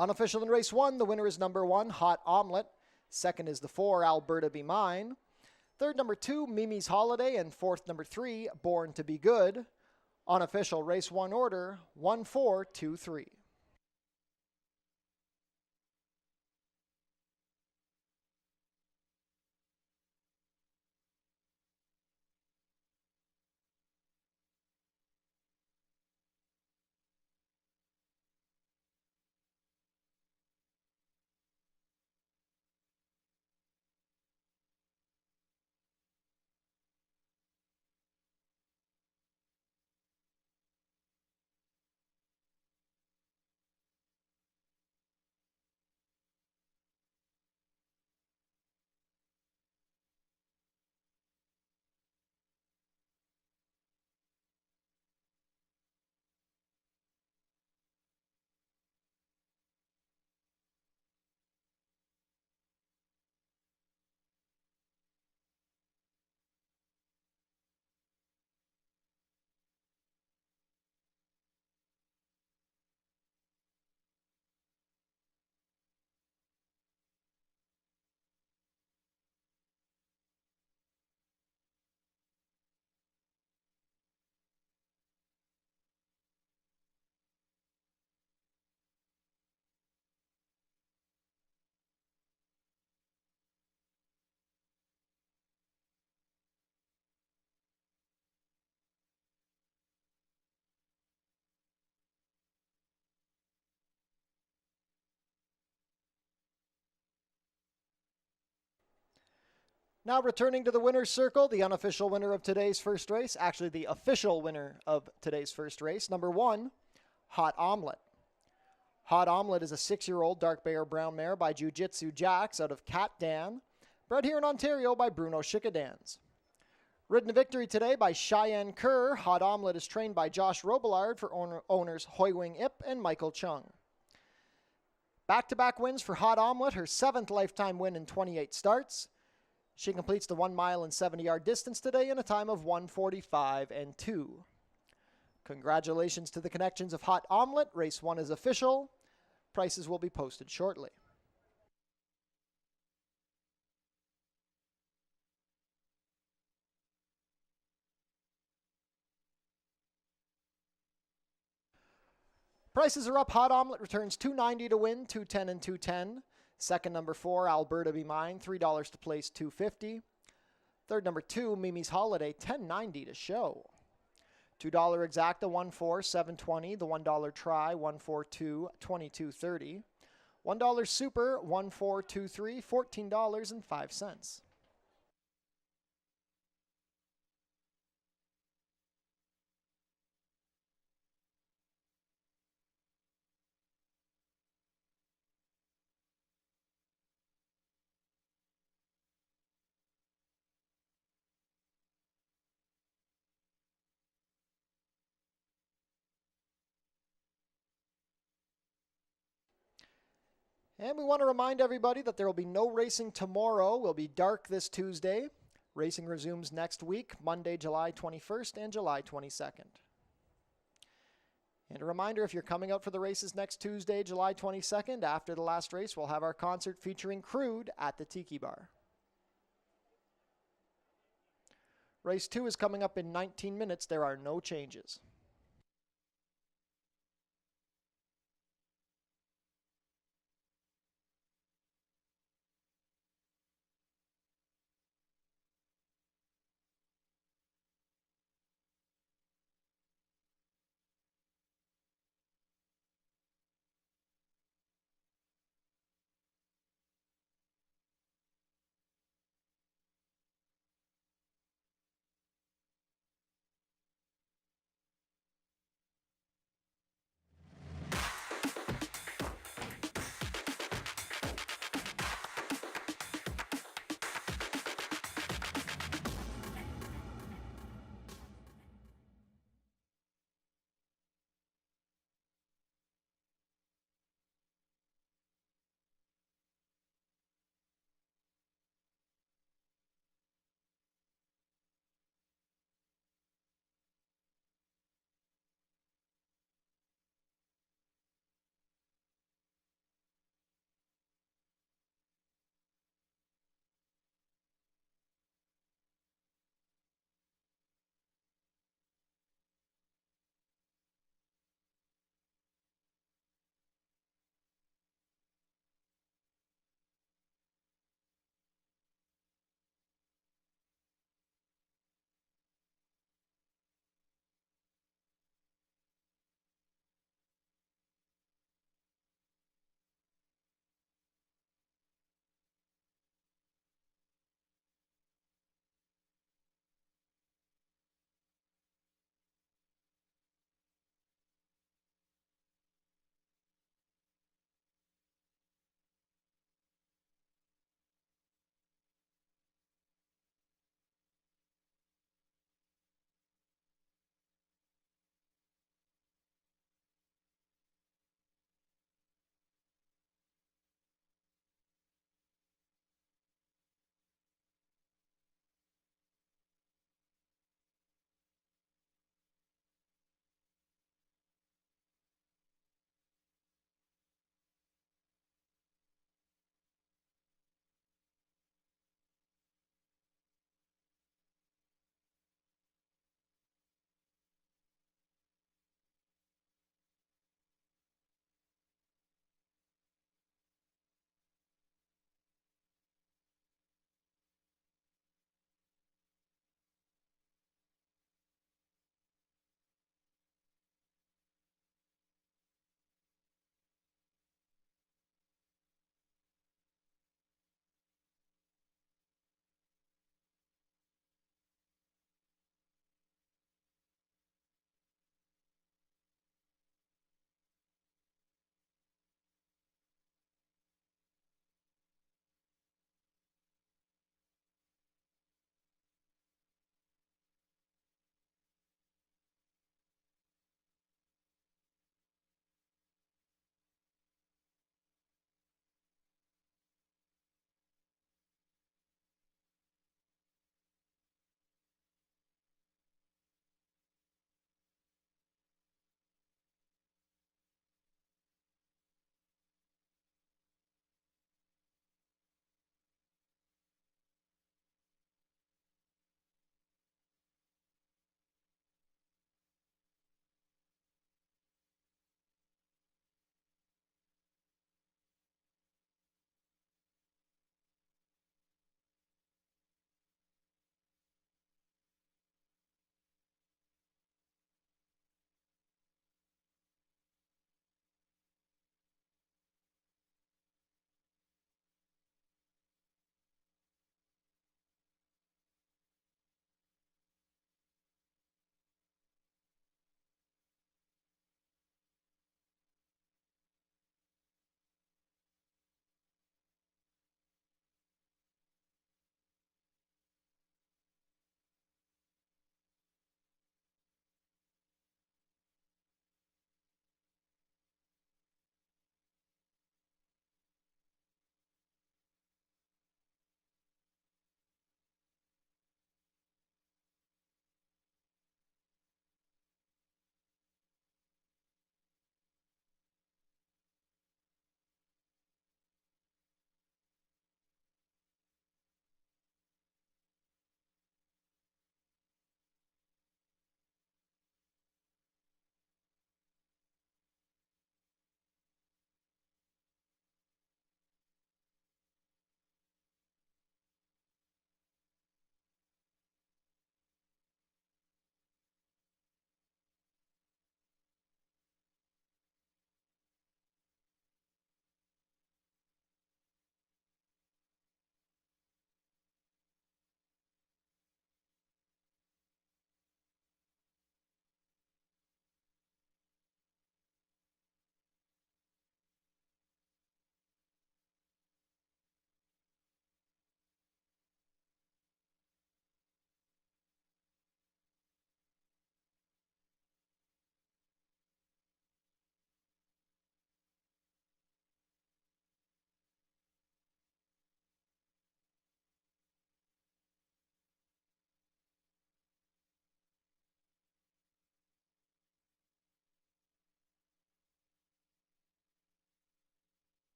Unofficial in race 1, the winner is number 1, Hot Omelet. Second is the 4, Alberta Be Mine. Third, number 2, Mimi's Holiday. And fourth, number 3, Born to Be Good. Unofficial race 1 order, 1, 4, 2, 3. Now returning to the winner's circle, the unofficial winner of today's first race, actually the official winner of today's first race, number 1, Hot Omelet. Hot Omelet is a 6-year-old dark bay or brown mare by Jiu Jitsu Jacks out of Cat Dan, bred here in Ontario by Bruno Chickadans. Ridden to victory today by Cheyenne Kerr, Hot Omelet is trained by Josh Robillard for owners Hoiwing Ip and Michael Chung. Back-to-back wins for Hot Omelet, her 7th lifetime win in 28 starts. She completes the 1 mile and 70-yard distance today in a time of 1:45 and 2. Congratulations to the connections of Hot Omelet. Race 1 is official. Prices will be posted shortly. Prices are up. Hot Omelet returns $2.90 to win, $2.10 and $2.10. Second, number 4, Alberta Be Mine, $3 to place, $2.50. Third, number 2, Mimi's Holiday, $10.90 to show. $2 exacta, 1-4, $7.20. The $1 try, 1-4-2, $22.30. $1 super, 1-4-2-3, $14.05. And we want to remind everybody that there will be no racing tomorrow. We'll be dark this Tuesday. Racing resumes next week, Monday, July 21st and July 22nd. And a reminder, if you're coming out for the races next Tuesday, July 22nd, after the last race, we'll have our concert featuring Crude at the Tiki Bar. Race 2 is coming up in 19 minutes. There are no changes.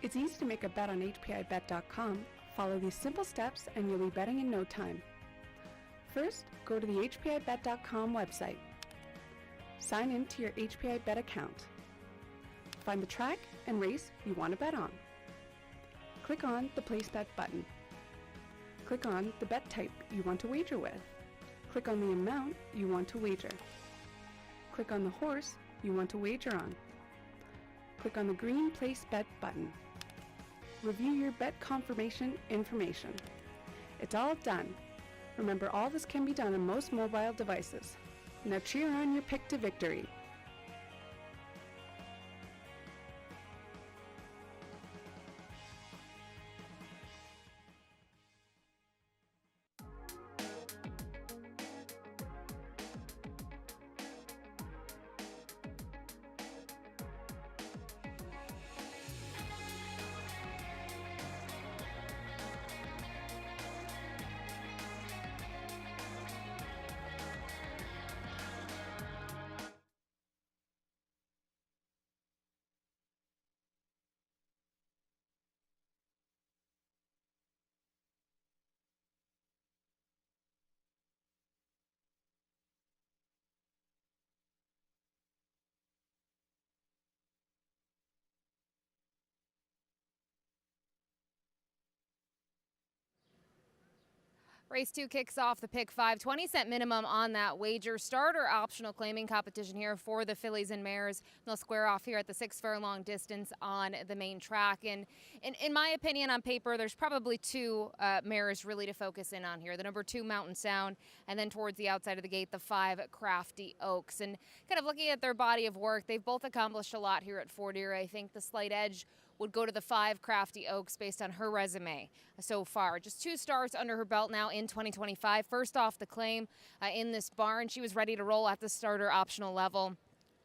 It's easy to make a bet on HPIBet.com. Follow these simple steps and you'll be betting in no time. First, go to the HPIBet.com website. Sign in to your HPIBet account. Find the track and race you want to bet on. Click on the Place Bet button. Click on the bet type you want to wager with. Click on the amount you want to wager. Click on the horse you want to wager on. Click on the green Place Bet button. Review your bet confirmation information. It's all done. Remember, all this can be done on most mobile devices. Now cheer on your pick to victory. Race 2 kicks off the pick 5, 20-cent minimum on that wager. Starter optional claiming competition here for the fillies and mares. They'll square off here at the 6 furlong distance on the main track. And in my opinion, on paper, there's probably two mares really to focus in on here. The number 2, Mountain Sound, and then towards the outside of the gate, the 5, Crafty Oaks. And kind of looking at their body of work, they've both accomplished a lot here at Fort Erie. I think the slight edge would go to the 5, Crafty Oaks, based on her resume so far. Just 2 starts under her belt now in 2025. First off the claim in this barn. She was ready to roll at the starter optional level.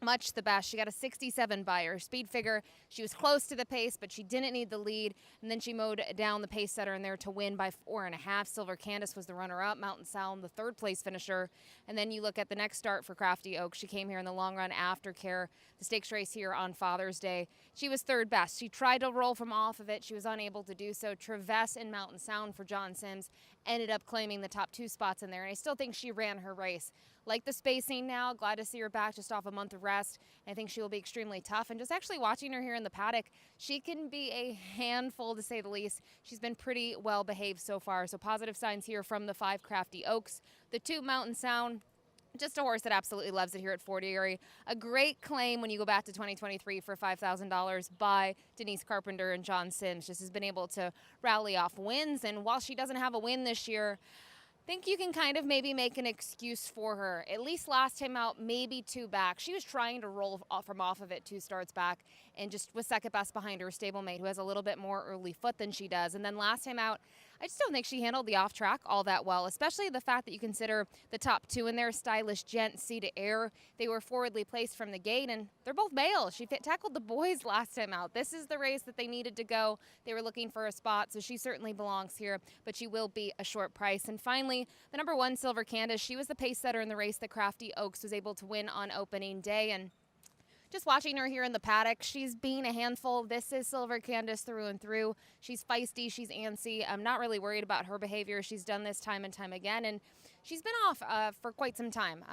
Much the best. She got a 67 by her speed figure. She was close to the pace, but she didn't need the lead. And then she mowed down the pace setter in there to win by 4.5. Silver Candace was the runner-up. Mountain Sound, the 3rd place finisher. And then you look at the next start for Crafty Oak. She came here in the long run aftercare, the stakes race here on Father's Day. She was 3rd best. She tried to roll from off of it. She was unable to do so. Traverse and Mountain Sound for John Sims ended up claiming the top 2 spots in there. And I still think she ran her race. Like the spacing now, glad to see her back just off a month of rest. I think she will be extremely tough. And just actually watching her here in the paddock, she can be a handful to say the least. She's been pretty well behaved so far. So positive signs here from the 5, Crafty Oaks. The 2, Mountain Sound, just a horse that absolutely loves it here at Fort Erie. A great claim when you go back to 2023 for $5,000 by Denise Carpenter and John Sims. Just has been able to rally off wins. And while she doesn't have a win this year, I think you can kind of maybe make an excuse for her. At least last time out, maybe 2 back. She was trying to roll from off of it 2 starts back and just was 2nd best behind her stablemate, who has a little bit more early foot than she does. And then last time out, I just don't think she handled the off track all that well, especially the fact that you consider the top 2 in there, Stylish Gent, Sea to Air. They were forwardly placed from the gate, and they're both male. She tackled the boys last time out. This is the race that they needed to go. They were looking for a spot, so she certainly belongs here, but she will be a short price. And finally, the number 1, Silver Candace. She was the pace setter in the race that Crafty Oaks was able to win on opening day, and just watching her here in the paddock, she's being a handful. This is Silver Candace through and through. She's feisty, she's antsy. I'm not really worried about her behavior. She's done this time and time again, and she's been off for quite some time.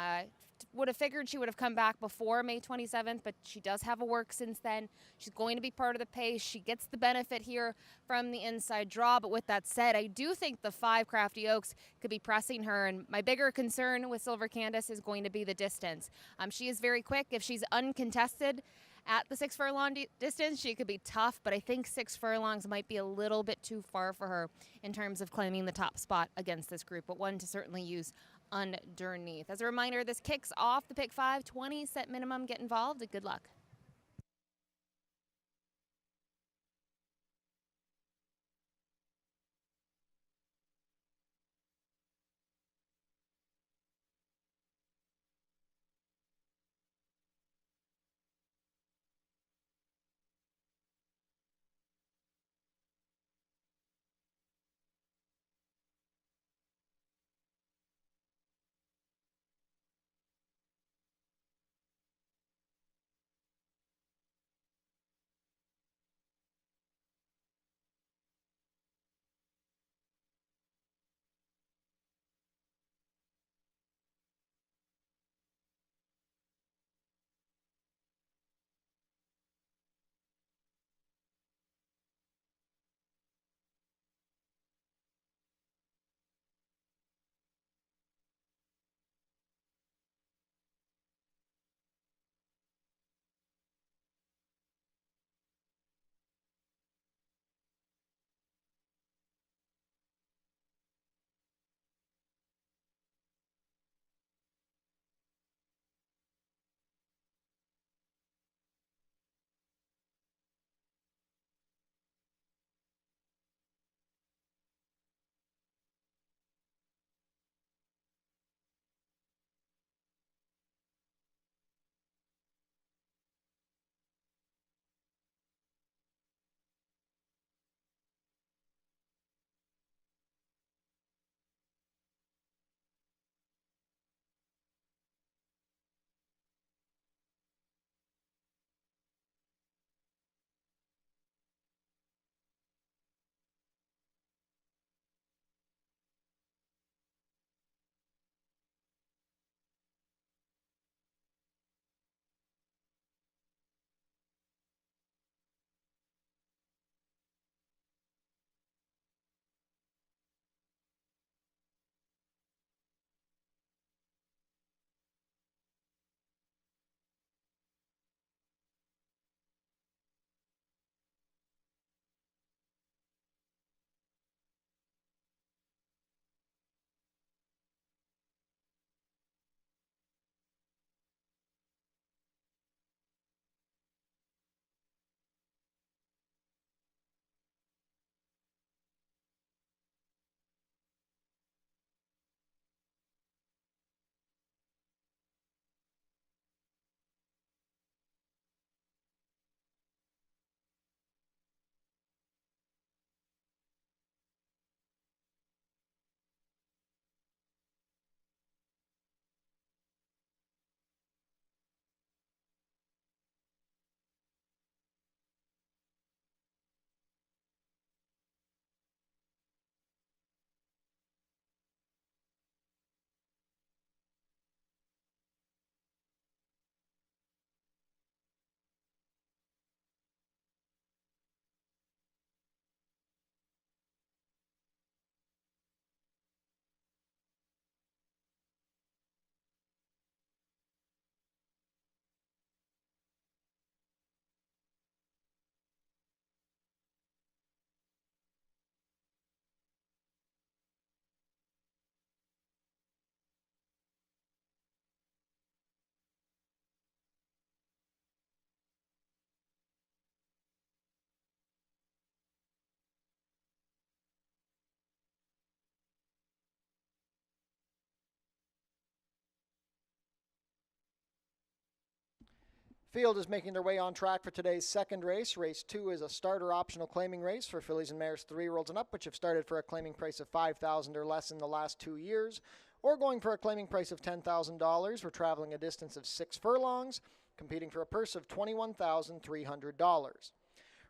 Would have figured she would have come back before May 27th, but she does have a work since then. She's going to be part of the pace. She gets the benefit here from the inside draw, but with that said, I do think the 5, Crafty Oaks, could be pressing her, and my bigger concern with Silver Candace is going to be the distance. She is very quick. If she's uncontested at the 6 furlong distance, she could be tough, but I think 6 furlongs might be a little bit too far for her in terms of claiming the top spot against this group, but one to certainly use underneath. As a reminder, this kicks off the pick 5, 20-cent minimum. Get involved. Good luck. Field is making their way on track for today's second race. Race 2 is a starter optional claiming race for fillies and mares 3-year-olds and up, which have started for a claiming price of $5,000 or less in the last 2 years, or going for a claiming price of $10,000. We're traveling a distance of 6 furlongs, competing for a purse of $21,300.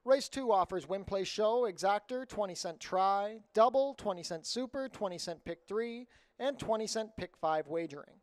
Race 2 offers win, play, show, exactor, 20-cent try, double, 20-cent super, 20-cent pick 3, and 20-cent pick 5 wagering.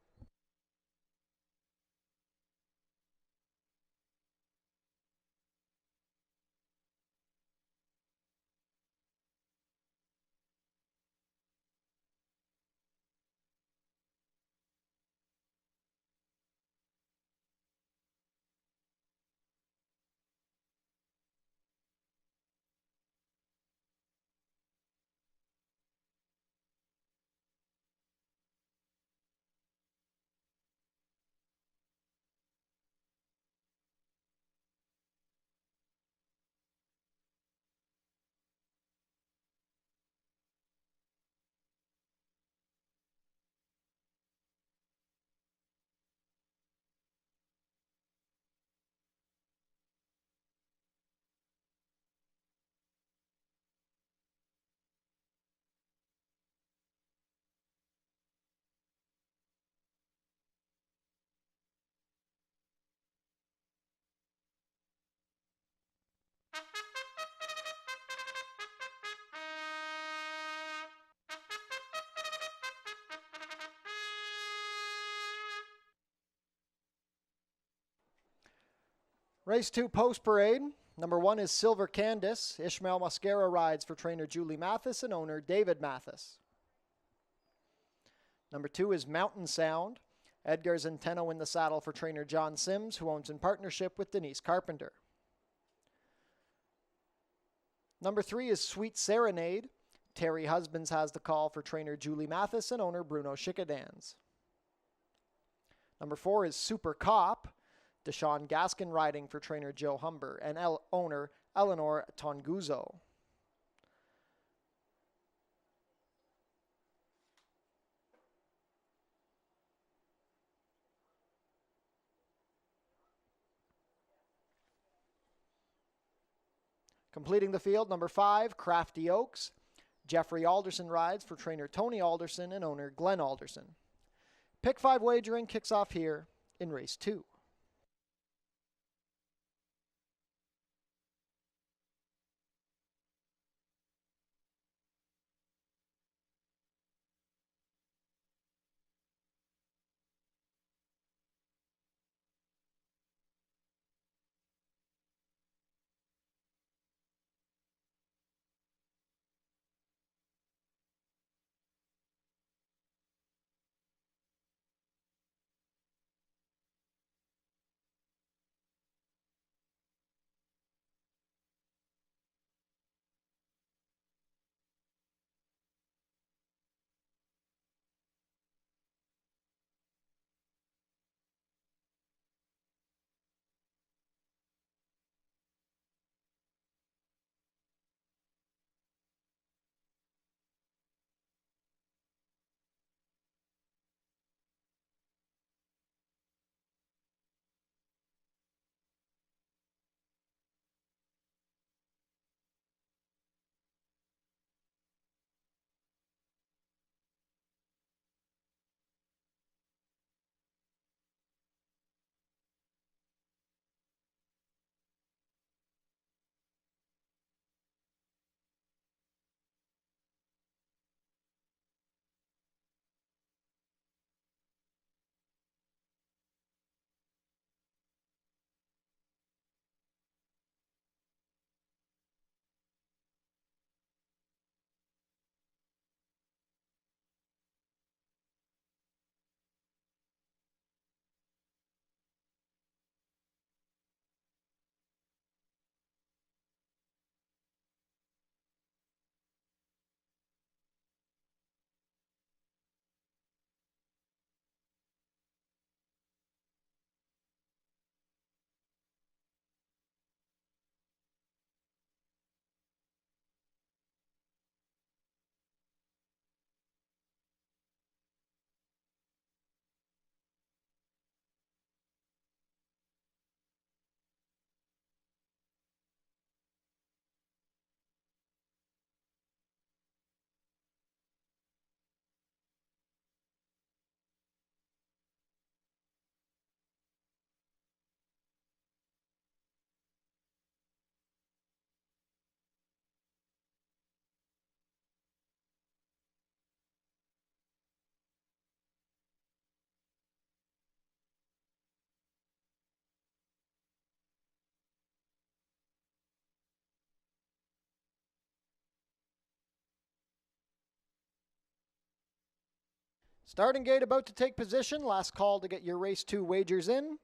Race 2 post parade. Number 1 is Silver Candace. Ishmael Mascara rides for trainer Julie Mathis and owner David Mathis. Number 2 is Mountain Sound. Edgar Zenteno in the saddle for trainer John Sims, who owns in partnership with Denise Carpenter. Number 3 is Sweet Serenade. Terry Husbands has the call for trainer Julie Mathis and owner Bruno Chickadans. Number 4 is Super Cop. Deshaun Gaskin riding for trainer Joe Humber and owner Eleanor Tonguzo. Completing the field, number 5, Crafty Oaks. Jeffrey Alderson rides for trainer Tony Alderson and owner Glenn Alderson. Pick 5 wagering kicks off here in race 2. Starting gate about to take position. Last call to get your race 2 wagers in.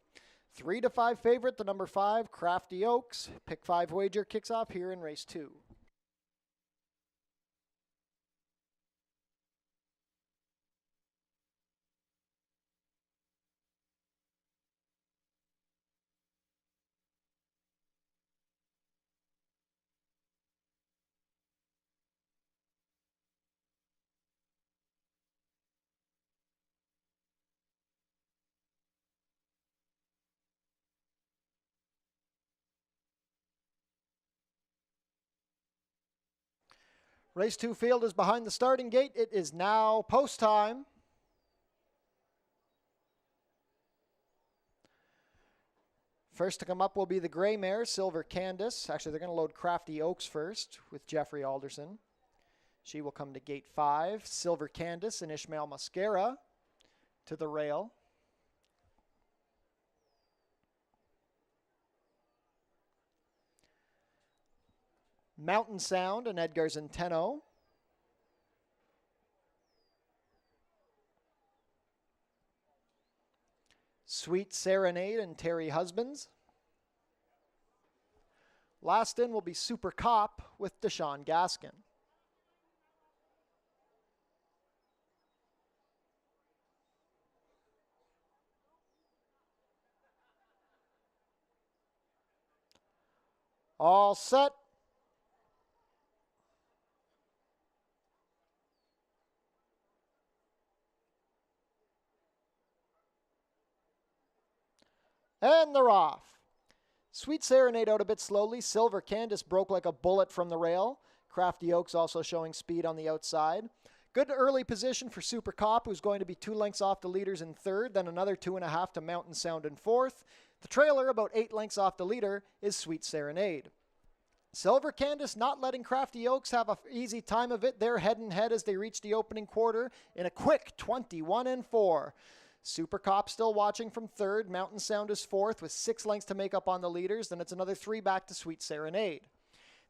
3 to 5 favorite, the number 5, Crafty Oaks. Pick 5 wager kicks off here in race 2. Race 2 field is behind the starting gate. It is now post time. First to come up will be the gray mare, Silver Candace. Actually, they're going to load Crafty Oaks first with Jeffrey Alderson. She will come to gate 5. Silver Candace and Ishmael Mascara to the rail. Mountain Sound and Edgar Zenteno. Sweet Serenade and Terry Husbands. Last in will be Super Cop with Deshaun Gaskin. All set. And they're off. Sweet Serenade out a bit slowly. Silver Candace broke like a bullet from the rail. Crafty Oaks also showing speed on the outside. Good early position for Super Cop, who's going to be 2 lengths off the leaders in third, then another 2.5 to Mountain Sound in fourth. The trailer, about 8 lengths off the leader, is Sweet Serenade. Silver Candace not letting Crafty Oaks have an easy time of it. They're head and head as they reach the opening quarter in a quick 21-4. Super Cop still watching from third. Mountain Sound is fourth with 6 lengths to make up on the leaders. Then it's another 3 back to Sweet Serenade.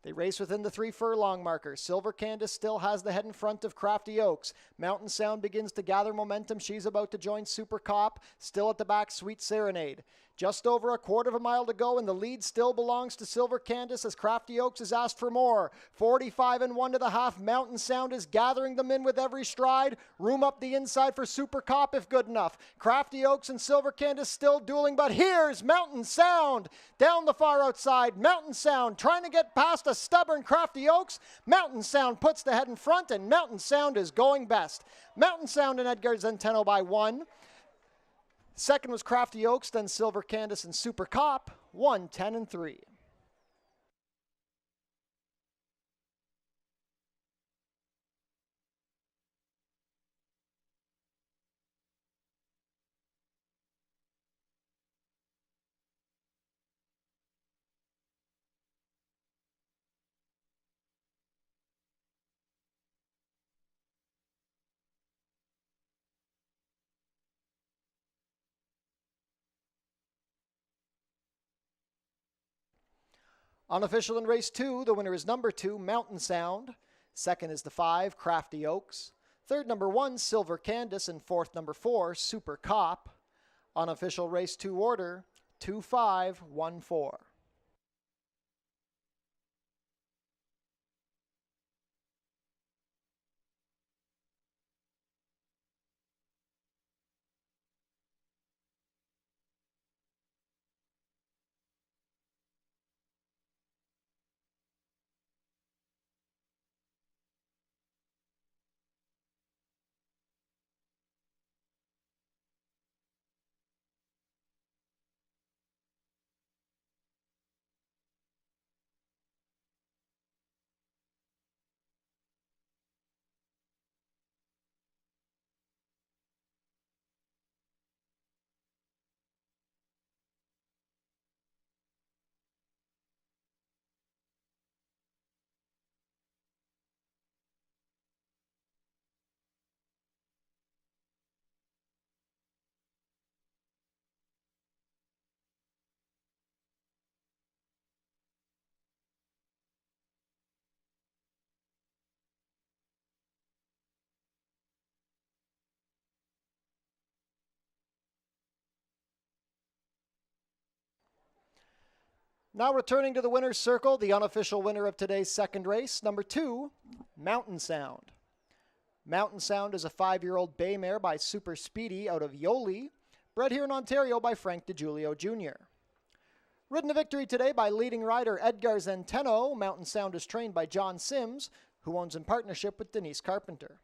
They race within the 3 furlong marker. Silver Candace still has the head in front of Crafty Oaks. Mountain Sound begins to gather momentum. She's about to join Super Cop. Still at the back, Sweet Serenade. Just over a quarter of a mile to go, and the lead still belongs to Silver Candace as Crafty Oaks has asked for more. 45-1 to the half. Mountain Sound is gathering them in with every stride. Room up the inside for Super Cop if good enough. Crafty Oaks and Silver Candace still dueling, but here's Mountain Sound down the far outside. Mountain Sound trying to get past a stubborn Crafty Oaks. Mountain Sound puts the head in front, and Mountain Sound is going best. Mountain Sound and Edgar Zenteno by 1. Second was Crafty Oaks, then Silver Candace and Super Cop, 1-10-3. Unofficial in race 2, the winner is number 2, Mountain Sound. Second is the 5, Crafty Oaks. Third, number 1, Silver Candace. And fourth, number 4, Super Cop. Unofficial race 2 order, 2-5-1-4. Now returning to the winner's circle, the unofficial winner of today's second race, number 2, Mountain Sound. Mountain Sound is a 5-year-old bay mare by Super Speedy out of Yoli, bred here in Ontario by Frank DiGiulio Jr. Ridden to victory today by leading rider Edgar Zenteno, Mountain Sound is trained by John Sims, who owns in partnership with Denise Carpenter.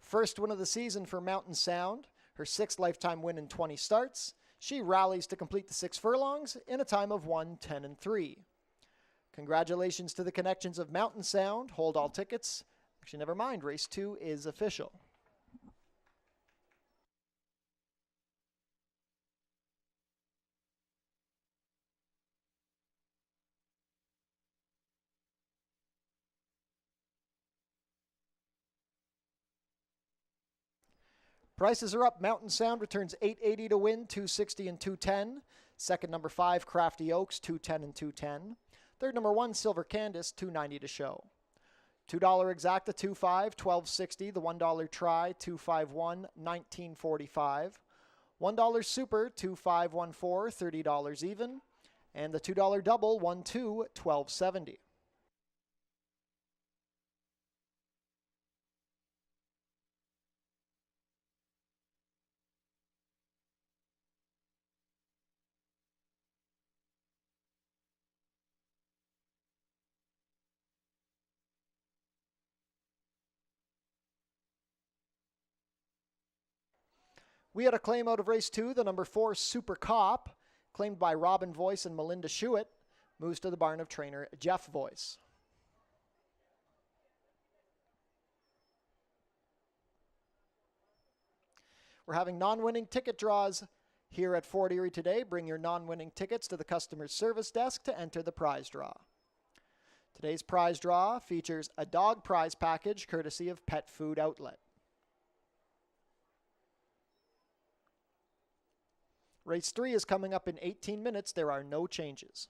First win of the season for Mountain Sound, her 6th lifetime win in 20 starts. She rallies to complete the 6 furlongs in a time of 1:10:3. Congratulations to the connections of Mountain Sound. Hold all tickets. Actually, never mind. Race 2 is official. Prices are up. Mountain Sound returns $8.80 to win, $2.60 and $2.10. Second, number 5, Crafty Oaks, $2.10 and $2.10. Third, number 1, Silver Candace, $2.90 to show. $2 exacta, $2.5, $12.60. The $1 try, $2.51, $19.45. $1 super, $2.514, $30 even. And the $2 double, $1.2, $12.70. We had a claim out of race 2, the number 4, Super Cop, claimed by Robin Voice and Melinda Schuett, moves to the barn of trainer Jeff Voice. We're having non-winning ticket draws here at Fort Erie today. Bring your non-winning tickets to the customer service desk to enter the prize draw. Today's prize draw features a dog prize package courtesy of Pet Food Outlet. Race 3 is coming up in 18 minutes. There are no changes.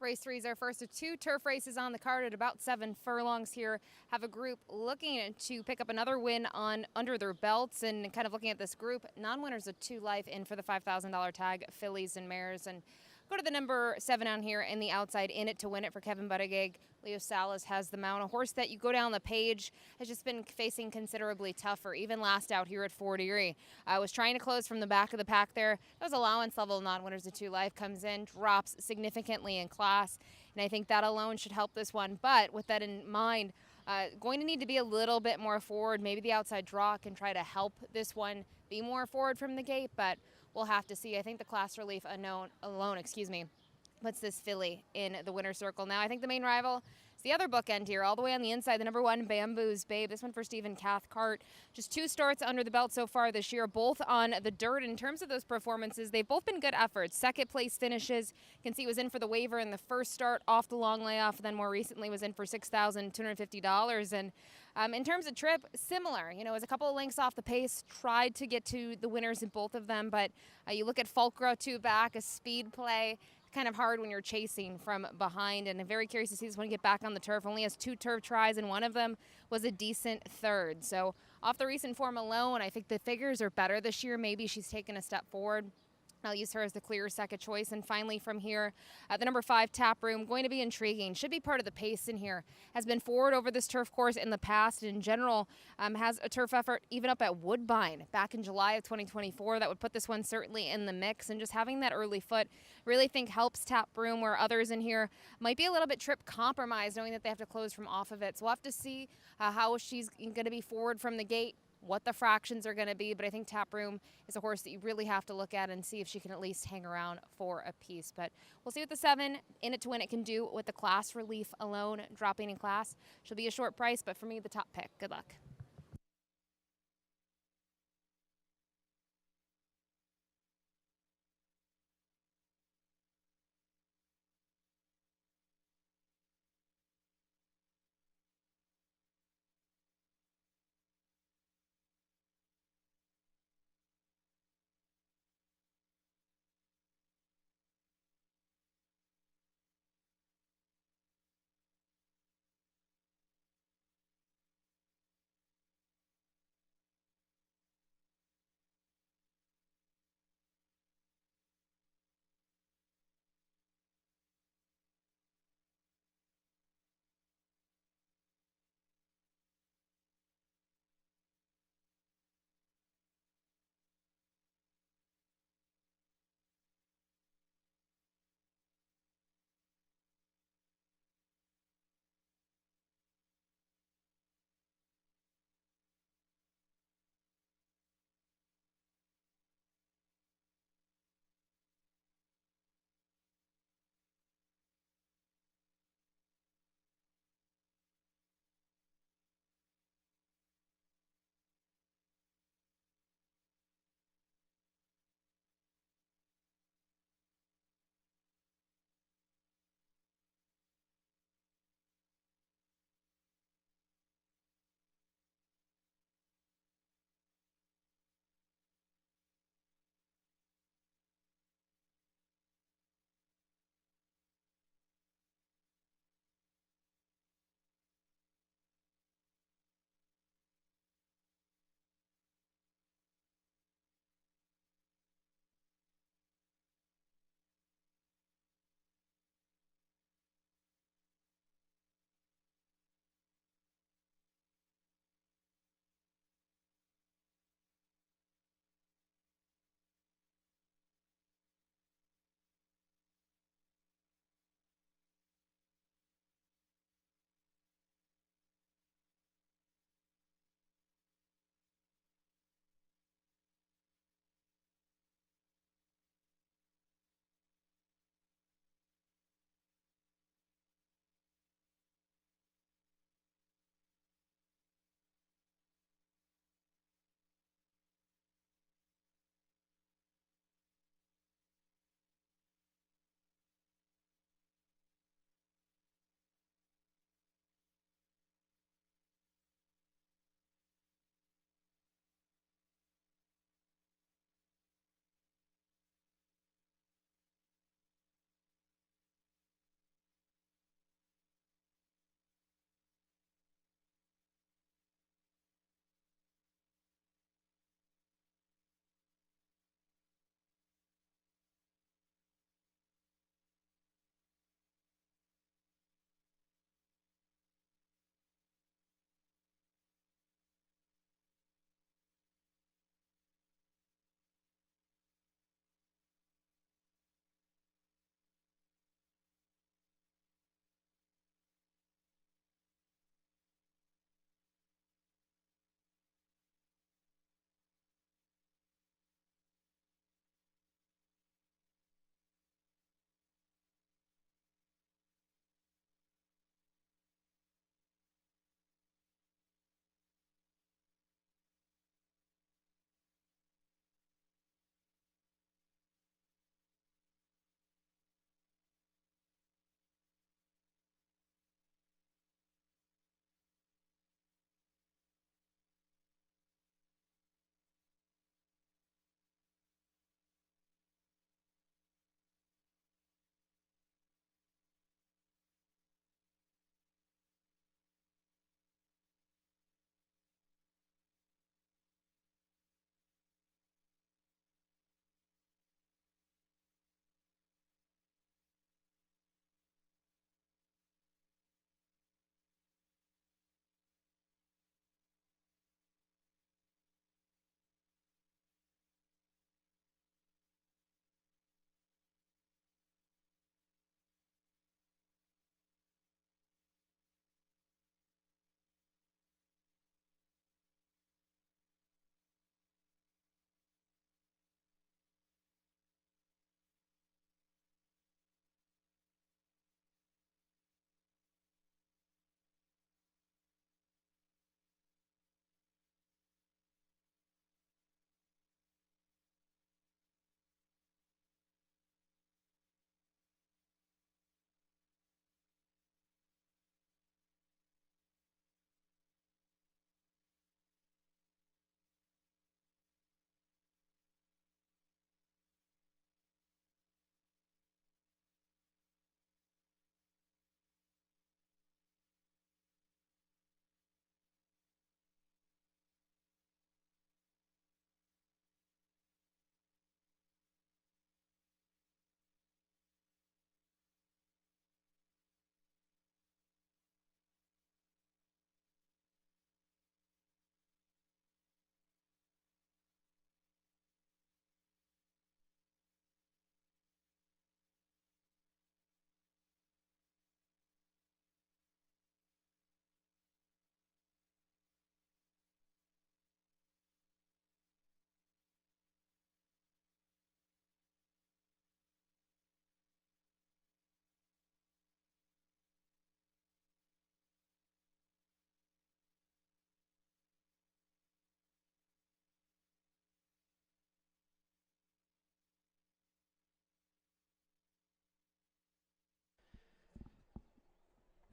Race 3 is our first of 2 turf races on the card at about 7 furlongs here. Have a group looking to pick up another win on under their belts, and kind of looking at this group, non-winners of 2 life in for the $5,000 tag, fillies and mares. And go to the number 7 on here in the outside, In It to Win It for Kevin Buttigieg. Leo Salas has the mount, a horse that you go down the page has just been facing considerably tougher, even last out here at Fort Erie. Was trying to close from the back of the pack there. Those allowance level non-winners of 2 life comes in, drops significantly in class, and I think that alone should help this one. But with that in mind, going to need to be a little bit more forward. Maybe the outside draw can try to help this one be more forward from the gate, but we'll have to see. I think the class relief alone, puts this filly in the winner's circle. Now, I think the main rival is the other bookend here, all the way on the inside, the number 1, Bamboo's Babe. This one for Stephen Cathcart. Just 2 starts under the belt so far this year, both on the dirt. In terms of those performances, they've both been good efforts. Second place finishes. You can see was in for the waiver in the first start off the long layoff, then more recently was in for $6,250. And in terms of trip, similar. Was a couple of lengths off the pace, tried to get to the winners in both of them, but you look at Fulcro 2 back, a speed play. Kind of hard when you're chasing from behind, and I'm very curious to see this one get back on the turf. Only has 2 turf tries, and one of them was a decent third. So off the recent form alone, I think the figures are better this year. Maybe she's taken a step forward. I'll use her as the clear second choice. And finally from here, the number 5, Tap Room, going to be intriguing. Should be part of the pace in here. Has been forward over this turf course in the past. In general, has a turf effort even up at Woodbine back in July of 2024. That would put this one certainly in the mix. And just having that early foot, really think helps Tap Room, where others in here might be a little bit trip compromised, knowing that they have to close from off of it. So we'll have to see how she's going to be forward from the gate, what the fractions are going to be, but I think Tap Room is a horse that you really have to look at and see if she can at least hang around for a piece. But we'll see what the 7, In It to Win It, can do with the class relief alone, dropping in class. She'll be a short price, but for me, the top pick. Good luck.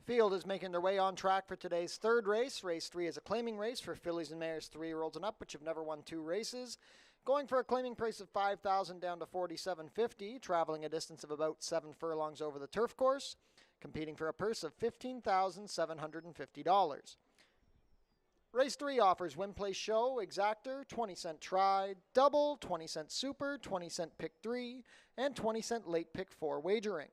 Field is making their way on track for today's third race. Race 3 is a claiming race for fillies and mares 3-year-olds and up, which have never won 2 races. Going for a claiming price of $5,000 down to $4,750, traveling a distance of about 7 furlongs over the turf course, competing for a purse of $15,750. Race 3 offers win, place, show, exactor, 20-cent try, double, 20-cent super, 20-cent pick 3, and 20-cent late pick 4 wagering.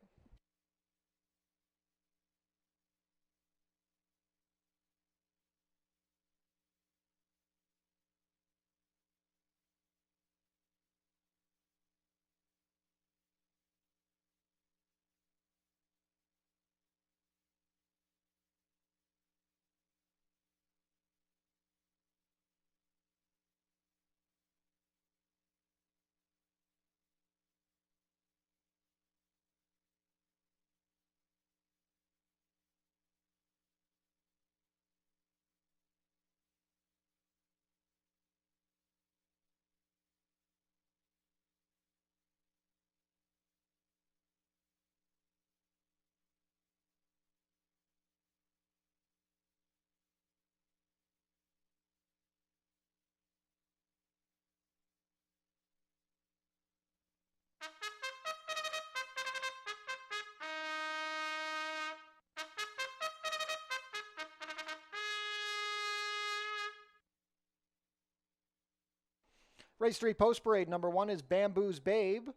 Race 3 post parade number 1 is Bamboo's Babe.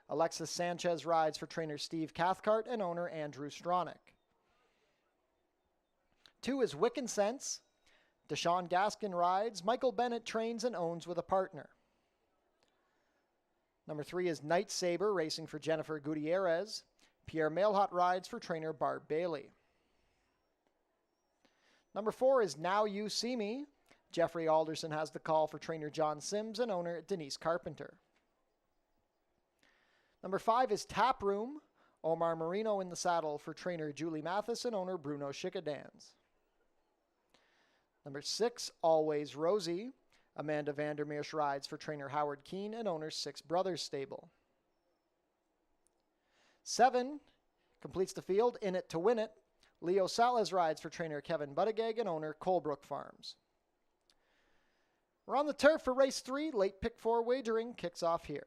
Alexis Sanchez rides for trainer Steve Cathcart and owner Andrew Stronach. 2 is Wiccan Sense. Deshaun Gaskin rides. Michael Bennett trains and owns with a partner. Number 3 is Night Saber, racing for Jennifer Gutierrez. Pierre Mailhot rides for trainer Barb Bailey. Number 4 is Now You See Me. Jeffrey Alderson has the call for trainer John Sims and owner Denise Carpenter. Number 5 is Tap Room. Omar Marino in the saddle for trainer Julie Mathis and owner Bruno Schickadans. Number 6, Always Rosie. Amanda Vandermeersch rides for trainer Howard Keane and owner Six Brothers Stable. 7 completes the field, In It to Win It. Leo Salas rides for trainer Kevin Buttigieg and owner Colebrook Farms. We're on the turf for race 3. Late pick 4 wagering kicks off here.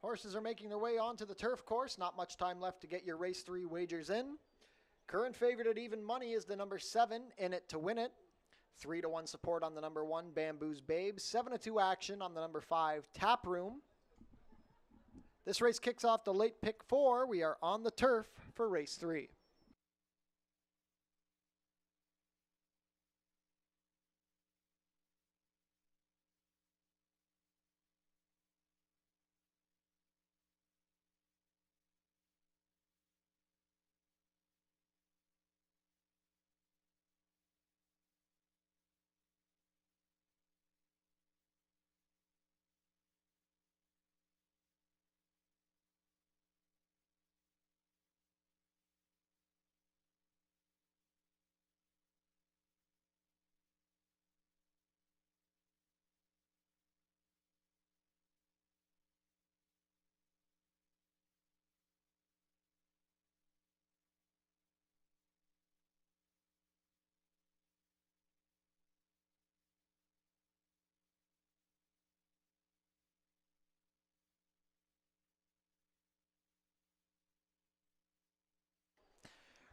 Horses are making their way onto the turf course. Not much time left to get your race 3 wagers in. Current favorite at even money is the number 7, In It to Win It. 3-1 support on the number 1, Bamboo's Babe. 7-2 action on the number 5, Tap Room. This race kicks off the late pick 4. We are on the turf for race 3.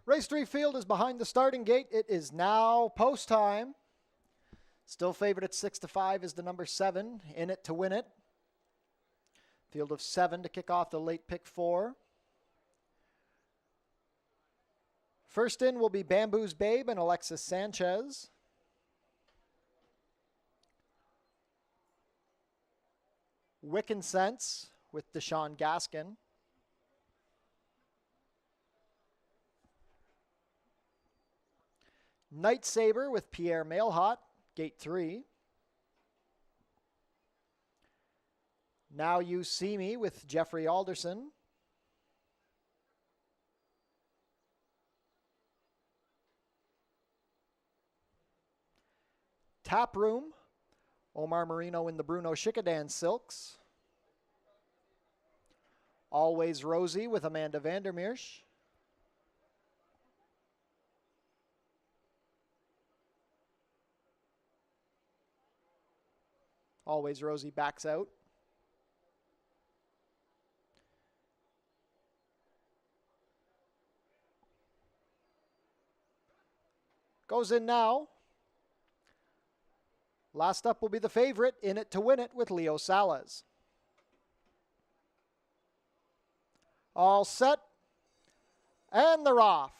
Race 3 field is behind the starting gate. It is now post time. Still favored at 6-5 is the number 7, In It to Win It. Field of 7 to kick off the late pick 4. First in will be Bamboo's Babe and Alexis Sanchez. Wiccan Sense with Deshaun Gaskin. Night Saber with Pierre Mailhot, gate 3. Now You See Me with Jeffrey Alderson. Tap Room, Omar Marino in the Bruno Schickadan Silks. Always Rosie with Amanda Vandermeersch. Always Rosie backs out. Goes in now. Last up will be the favorite, In It to Win It with Leo Salas. All set. And they're off.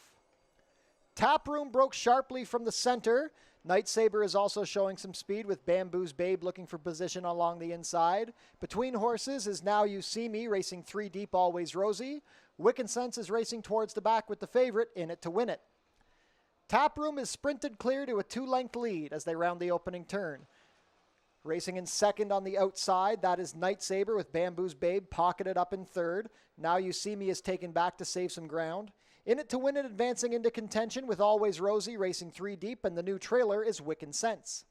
Tap Room broke sharply from the center. Night Saber is also showing some speed with Bamboo's Babe looking for position along the inside. Between horses is Now You See Me racing 3 deep, Always Rosie. Wiccan Sense is racing towards the back with the favorite, In It to Win It. Tap Room is sprinted clear to a 2-length lead as they round the opening turn. Racing in second on the outside, that is Night Saber with Bamboo's Babe pocketed up in third. Now You See Me is taken back to save some ground. In It to Win It advancing into contention with Always Rosie racing 3 deep, and the new trailer is Wiccan Sense.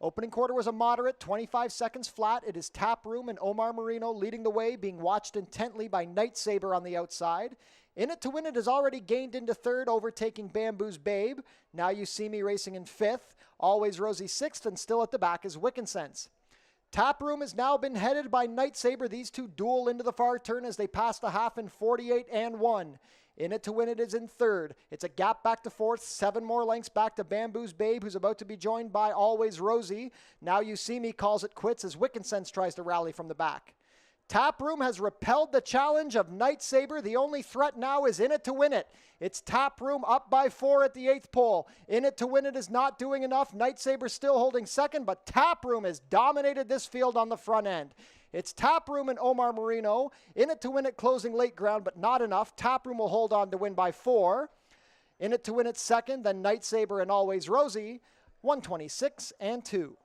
Opening quarter was a moderate 25 seconds flat. It is Tap Room and Omar Marino leading the way, being watched intently by Night Saber on the outside. In It to Win It has already gained into third, overtaking Bamboo's Babe. Now You See Me racing in fifth. Always Rosie sixth, and still at the back is Wiccan Sense. Tap Room has now been headed by Night Saber. These two duel into the far turn as they pass the half in 48 and 1. In It to Win It is in third. It's a gap back to fourth, 7 more lengths back to Bamboo's Babe, who's about to be joined by Always Rosie. Now You See Me calls it quits as Wiccan Sense tries to rally from the back. Tap Room has repelled the challenge of Night Saber. The only threat now is In It to Win It. It's Tap Room up by 4 at the 8th pole. In It to Win It is not doing enough. Night Saber still holding second, but Tap Room has dominated this field on the front end. It's Tap Room and Omar Marino. In It to Win It closing late ground, but not enough. Tap Room will hold on to win by 4. In It to Win It second, then Night Saber and Always Rosie, 126 and 2.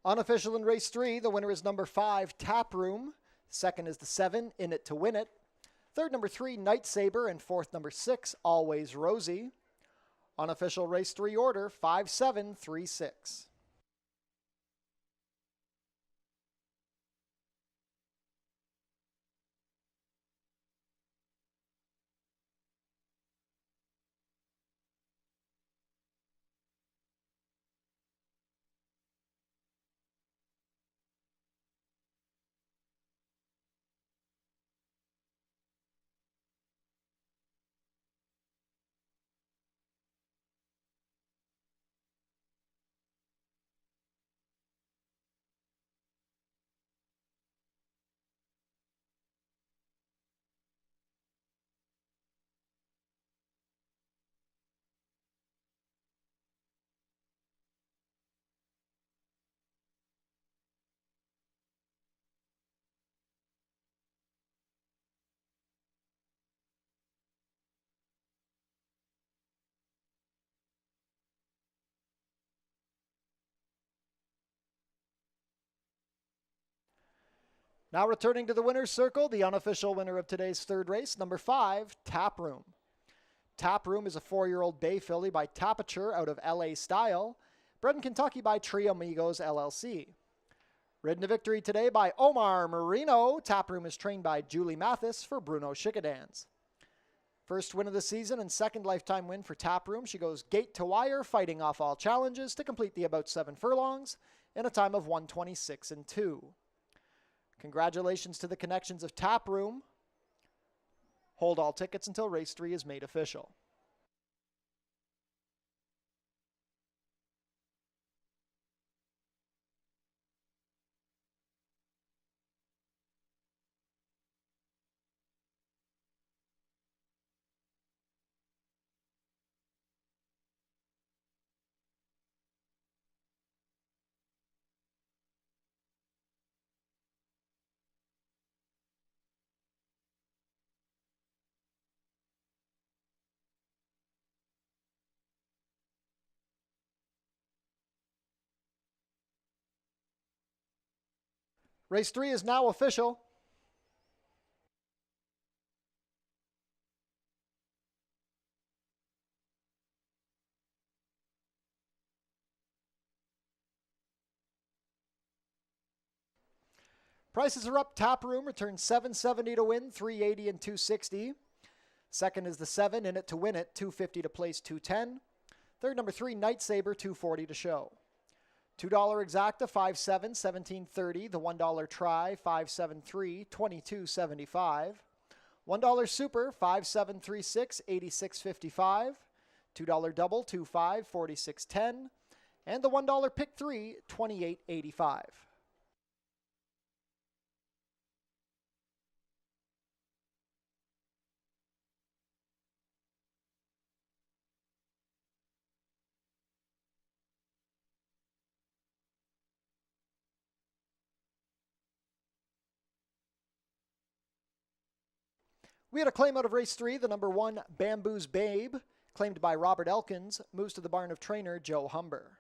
Unofficial in race 3, the winner is number 5, Tap Room. Second is the 7, In It to Win It. Third, number 3, Night Saber. And fourth, number 6, Always Rosie. Unofficial race 3 order, 5-7-3-6. Now returning to the winner's circle, the unofficial winner of today's third race, number 5, Tap Room. Tap Room is a 4-year-old bay filly by Tapature out of LA Style, bred in Kentucky by Trio Amigos LLC. Ridden to victory today by Omar Marino, Tap Room is trained by Julie Mathis for Bruno Chickadans. First win of the season and second lifetime win for Tap Room. She goes gate to wire, fighting off all challenges to complete the about 7 furlongs in a time of 1:26.2. Congratulations to the connections of Tap Room. Hold all tickets until race 3 is made official. Race 3 is now official. Prices are up. Tap Room returns $770 to win, $380 and $260. Second is the 7, In It to Win It, $250 to place, $210. Third, number 3, Night Saber, $240 to show. $2 exacta, 5-7, $17.30. The $1 try, 5-7-3, $22.75. $1 super, 5-7-3-6, $86.55. $2 double, 2-5, $46.10. And the $1 pick 3, $28.85. We had a claim out of race 3, the number 1, Bamboo's Babe, claimed by Robert Elkins, moves to the barn of trainer Joe Humber.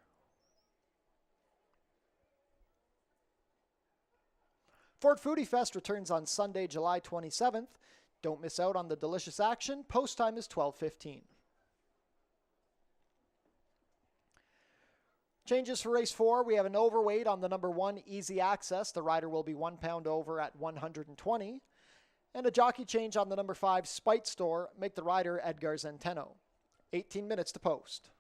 Ford Foodie Fest returns on Sunday, July 27th. Don't miss out on the delicious action. Post time is 12:15. Changes for race 4. We have an overweight on the number 1, Easy Access. The rider will be 1 pound over at 120. And a jockey change on the number 5, Spite Store. Make the rider Edgar Zenteno. 18 minutes to post.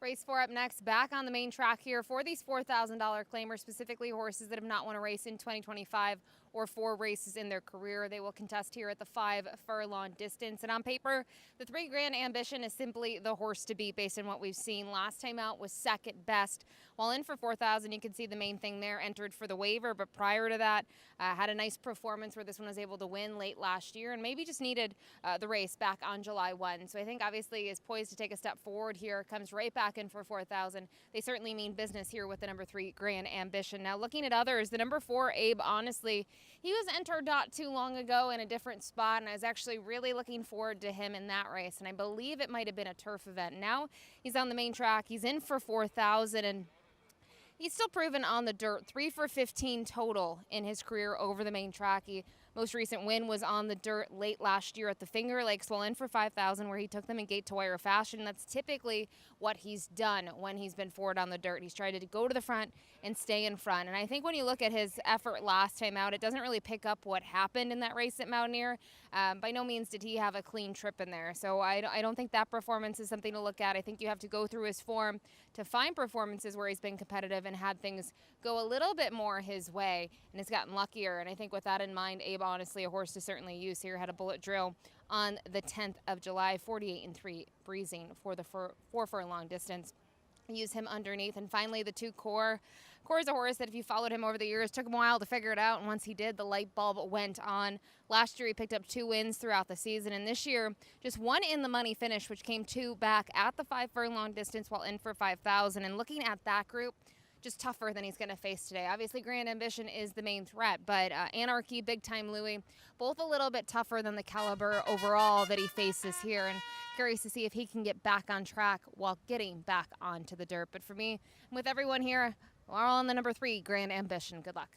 Race 4 up next, back on the main track here for these $4,000 claimers, specifically horses that have not won a race in 2025 or 4 races in their career. They will contest here at the 5 furlong distance. And on paper, the $3 grand ambition is simply the horse to beat based on what we've seen. Last time out was second best. While in for 4,000, you can see the main thing there, entered for the waiver, but prior to that, had a nice performance where this one was able to win late last year and maybe just needed the race back on July 1. So I think obviously is poised to take a step forward here, comes right back in for 4,000. They certainly mean business here with the number 3 grand ambition. Now looking at others, the number 4 Abe, honestly, he was entered not too long ago in a different spot, and I was actually really looking forward to him in that race, and I believe it might have been a turf event. Now he's on the main track, he's in for 4,000, and he's still proven on the dirt, 3 for 15 total in his career over the main track. Most recent win was on the dirt late last year at the Finger Lakes, while in for 5,000, where he took them in gate-to-wire fashion. That's typically what he's done when he's been forward on the dirt. He's tried to go to the front and stay in front. And I think when you look at his effort last time out, it doesn't really pick up what happened in that race at Mountaineer. By no means did he have a clean trip in there. So I don't think that performance is something to look at. I think you have to go through his form to find performances where he's been competitive and had things go a little bit more his way, and has gotten luckier. And I think with that in mind, Abe, honestly, a horse to certainly use here. Had a bullet drill on the 10th of July, 48-3 breezing for the 4 furlong distance. Use him underneath. And finally, the 2 Core. Core is a horse that if you followed him over the years, took him a while to figure it out, and once he did, the light bulb went on. Last year, he picked up 2 wins throughout the season, and this year, just 1 in the money finish, which came 2 back at the 5 furlong distance while in for 5,000. And looking at that group, just tougher than he's going to face today. Obviously, Grand Ambition is the main threat, but Anarchy, Big Time Louie, both a little bit tougher than the caliber overall that he faces here. And curious to see if he can get back on track while getting back onto the dirt. But for me, and with everyone here, we're all on the number 3, Grand Ambition. Good luck.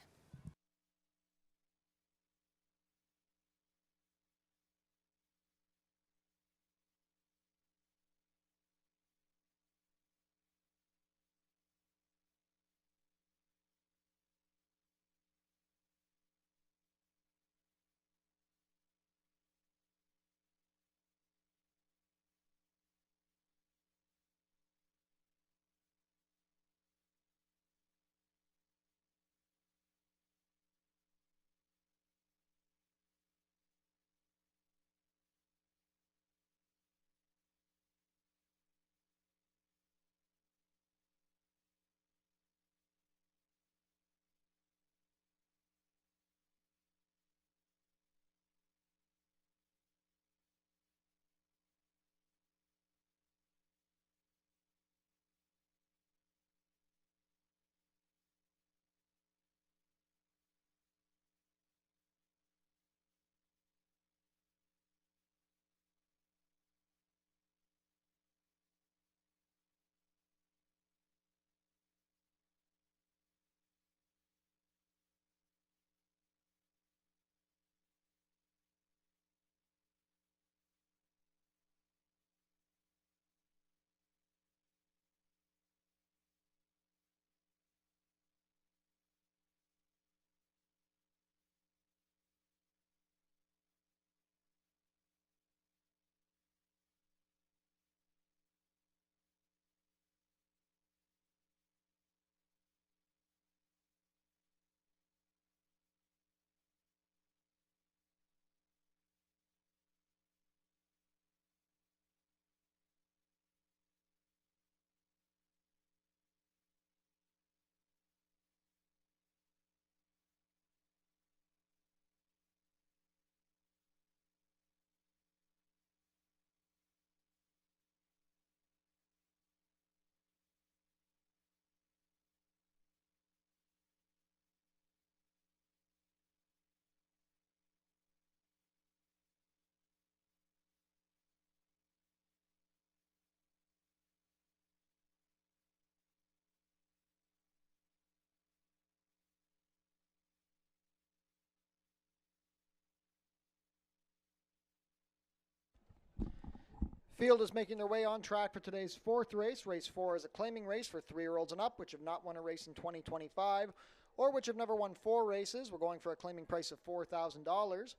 Field is making their way on track for today's 4th race. Race 4 is a claiming race for 3-year-olds and up, which have not won a race in 2025 or which have never won 4 races. We're going for a claiming price of $4,000.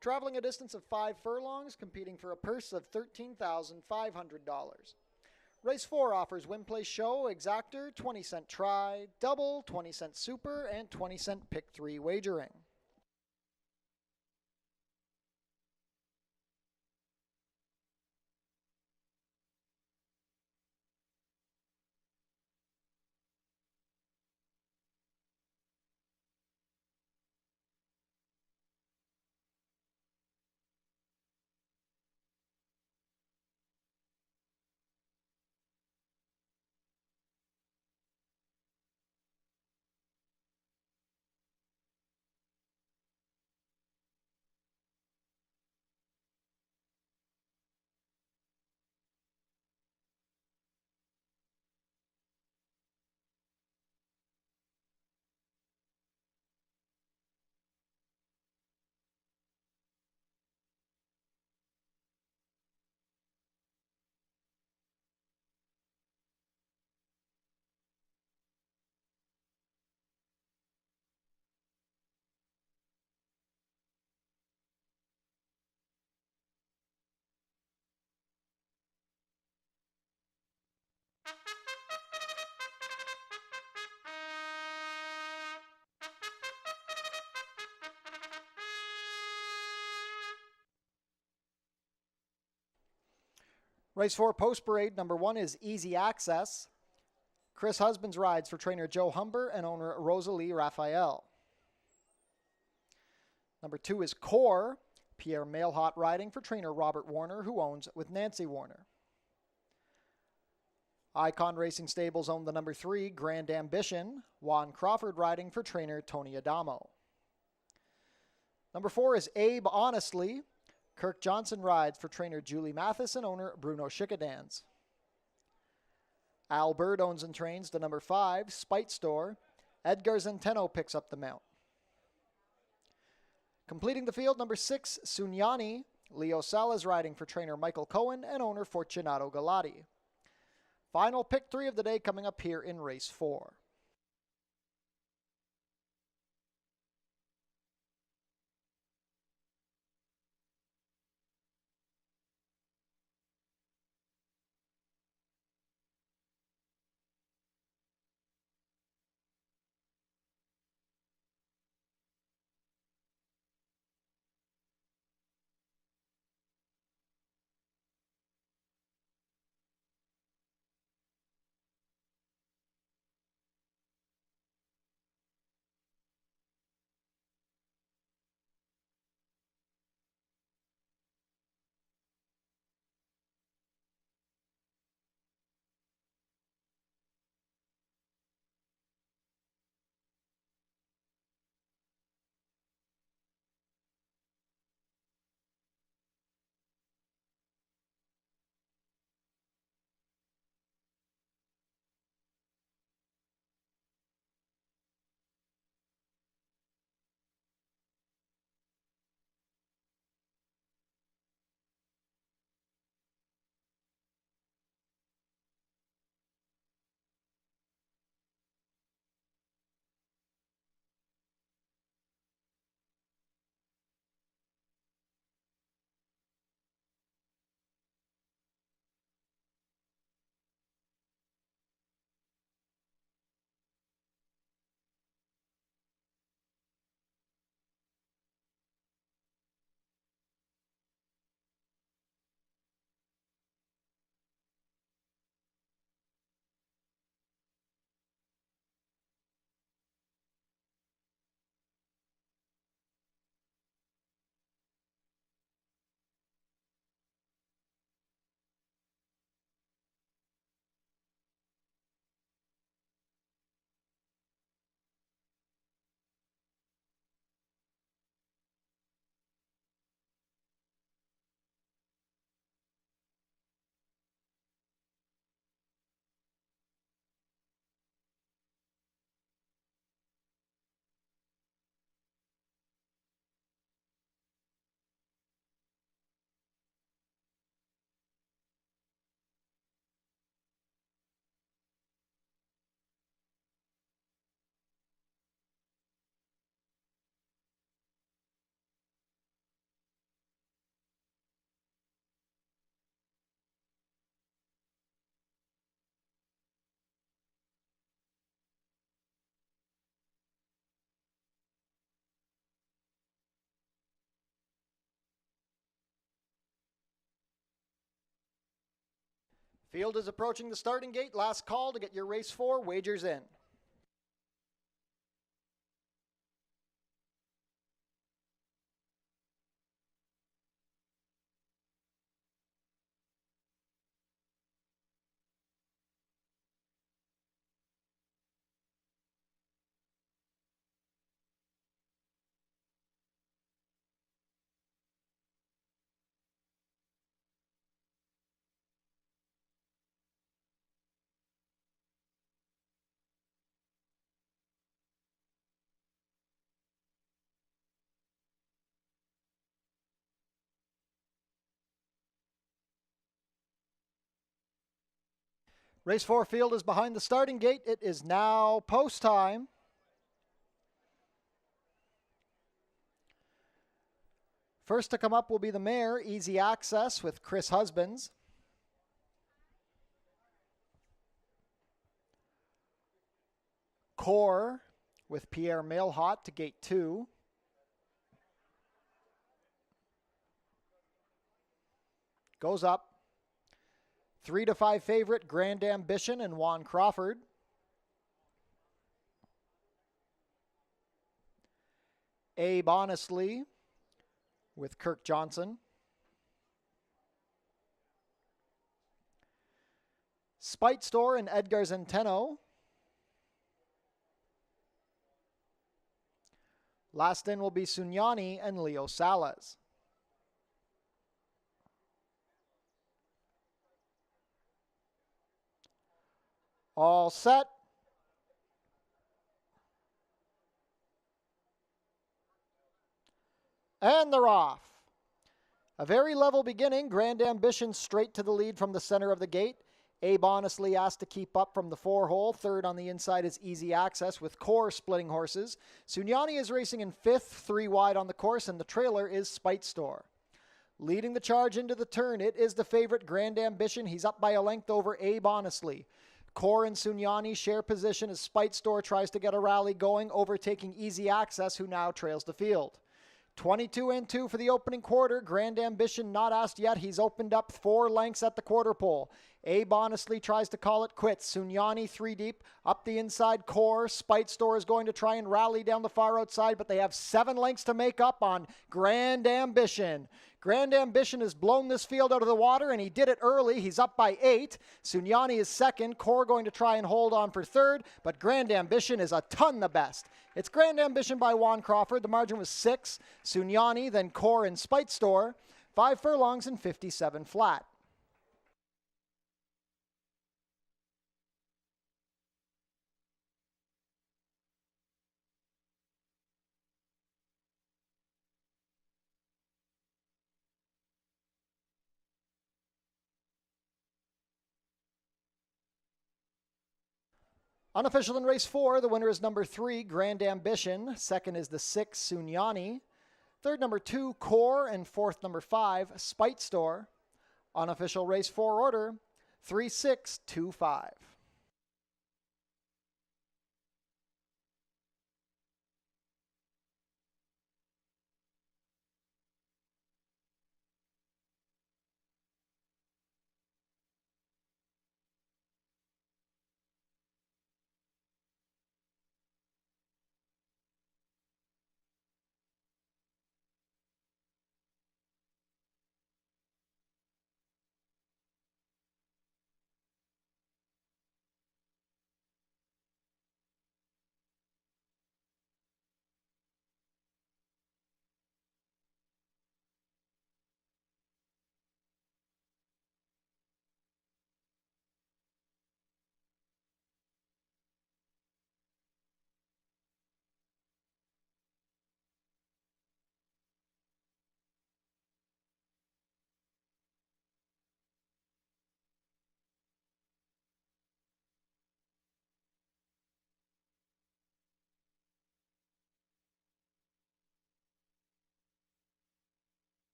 Traveling a distance of 5 furlongs, competing for a purse of $13,500. Race 4 offers win, place, show, exactor, 20-cent try, double, 20-cent super, and 20-cent pick 3 wagering. Race 4 post parade, number 1 is Easy Access. Chris Husbands rides for trainer Joe Humber and owner Rosalie Raphael. Number 2 is Core, Pierre Mailhot riding for trainer Robert Warner, who owns with Nancy Warner. Icon Racing Stables own the number 3, Grand Ambition, Juan Crawford riding for trainer Tony Adamo. Number 4 is Abe Honestly. Kirk Johnson rides for trainer Julie Mathis and owner Bruno Schickadans. Al Bird owns and trains the number 5, Spite Store. Edgar Zenteno picks up the mount. Completing the field, number 6, Sunyani. Leo Salas riding for trainer Michael Cohen and owner Fortunato Galati. Final pick 3 of the day coming up here in race 4. Field is approaching the starting gate. Last call to get your race 4 wagers in. Race 4 field is behind the starting gate. It is now post time. First to come up will be the mare, Easy Access, with Chris Husbands. Core with Pierre Mailhot to gate 2. Goes up. 3 to 5 favorite, Grand Ambition and Juan Crawford. Abe Honestly with Kirk Johnson. Spite Store and Edgar Zenteno. Last in will be Sunyani and Leo Salas. All set. And they're off. A very level beginning. Grand Ambition straight to the lead from the center of the gate. Abe Honestly asked to keep up from the 4-hole. Third on the inside is Easy Access with Core splitting horses. Sunyani is racing in 5th, 3 wide on the course, and the trailer is Spite Store. Leading the charge into the turn, it is the favorite Grand Ambition. He's up by a length over Abe Honestly. Core and Sunyani share position as Spite Store tries to get a rally going, overtaking Easy Access, who now trails the field. 22 and 2 for the opening quarter. Grand Ambition not asked yet. He's opened up 4 lengths at the quarter pole. Abe Honestly tries to call it quits. Sunyani 3 deep. Up the inside, Core. Spite Store is going to try and rally down the far outside, but they have 7 lengths to make up on Grand Ambition. Grand Ambition has blown this field out of the water, and he did it early. He's up by 8. Sunyani is second. Core going to try and hold on for third, but Grand Ambition is a ton the best. It's Grand Ambition by Juan Crawford. The margin was 6. Sunyani, then Core and Spite Store. 5 furlongs and 57 flat. Unofficial in race 4, the winner is number 3, Grand Ambition. Second is the 6, Sunyani. Third, number 2, Core. And fourth, number 5, Spite Store. Unofficial race 4 order, 3-6-2-5.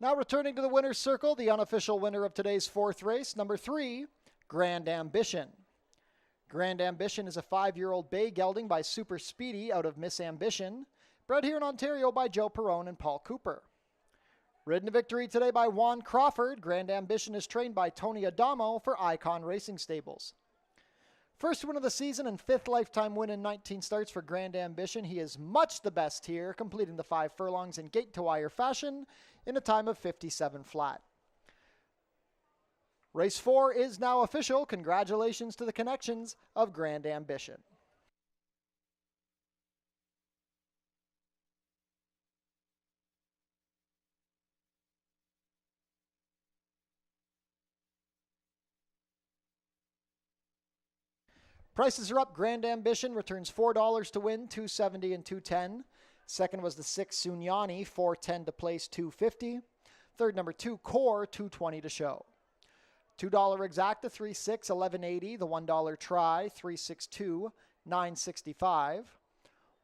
Now returning to the winner's circle, the unofficial winner of today's fourth race, number 3, Grand Ambition. Grand Ambition is a 5-year-old bay gelding by Super Speedy out of Miss Ambition, bred here in Ontario by Joe Perrone and Paul Cooper. Ridden to victory today by Juan Crawford, Grand Ambition is trained by Tony Adamo for Icon Racing Stables. First win of the season and 5th lifetime win in 19 starts for Grand Ambition. He is much the best here, completing the 5 furlongs in gate-to-wire fashion in a time of 57 flat. Race 4 is now official. Congratulations to the connections of Grand Ambition. Prices are up. Grand Ambition returns $4 to win, $2.70 and $2.10. Second was the 6 Sunyani, $4.10 to place, $2.50. Third, number 2 Core, $2.20 to show. $2 Exacta, 3.6, $11.80. The $1 Try, 3.62, $9.65.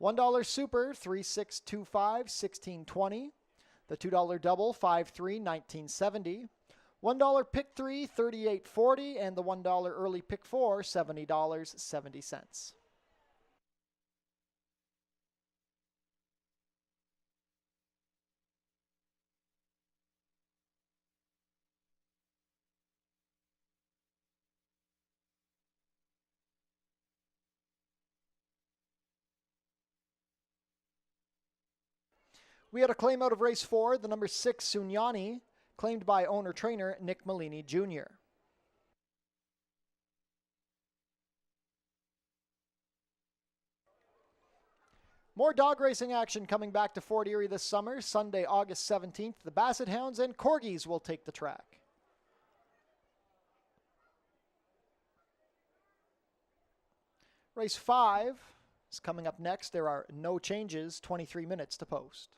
$1 Super, 3.625, $16.20. The $2 Double, 5.3, $19.70. $1 Pick 3, $38.40, and the $1 Early Pick 4, $70.70. We had a claim out of race 4, the number 6 Sunyani, claimed by owner-trainer Nick Malini Jr. More dog racing action coming back to Fort Erie this summer. Sunday, August 17th, the Basset Hounds and Corgis will take the track. Race 5 is coming up next. There are no changes, 23 minutes to post.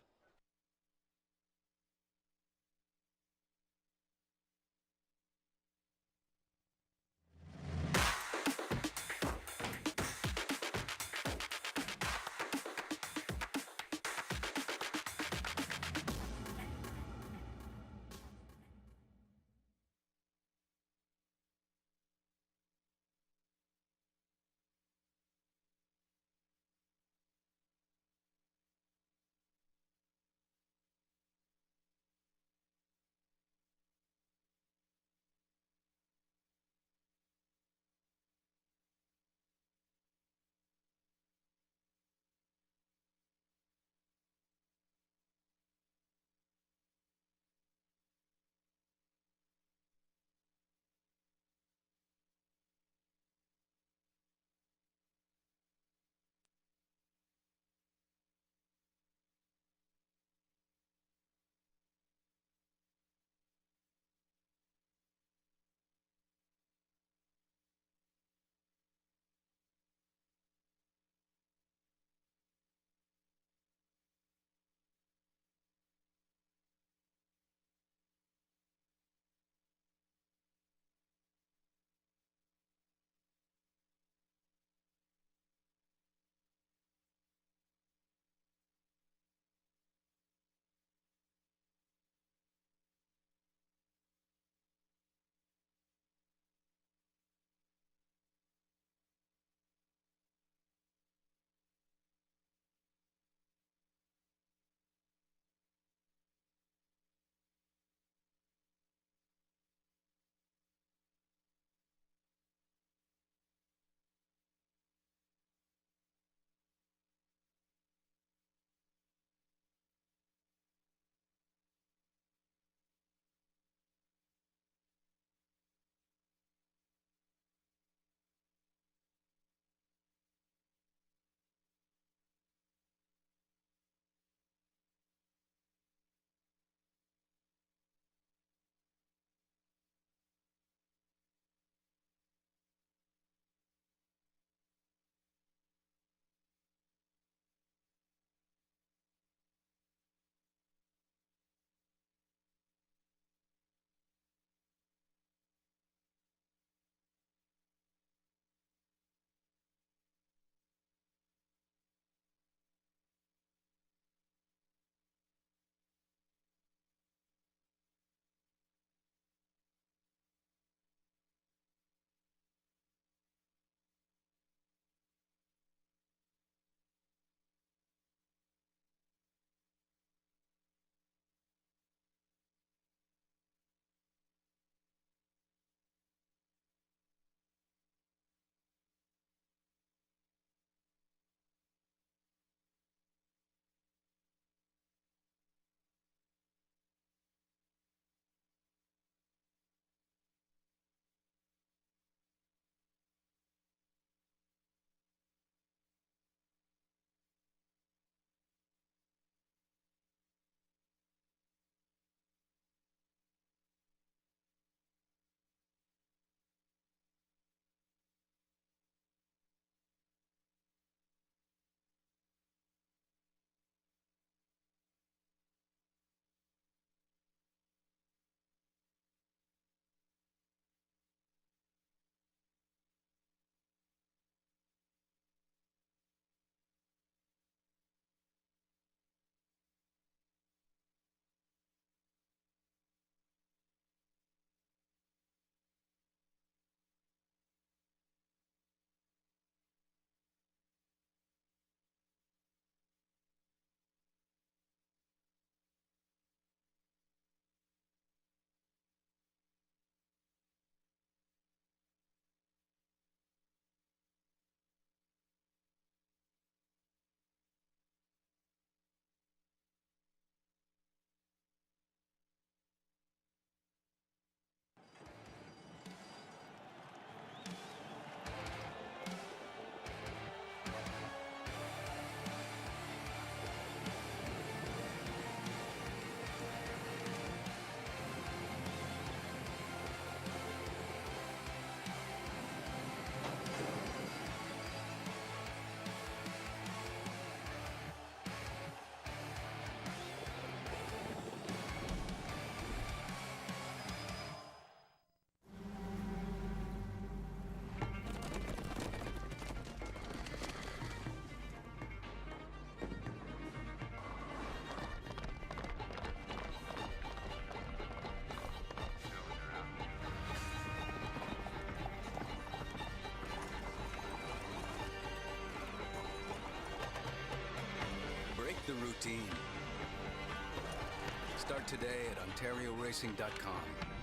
routine. Start today at OntarioRacing.com.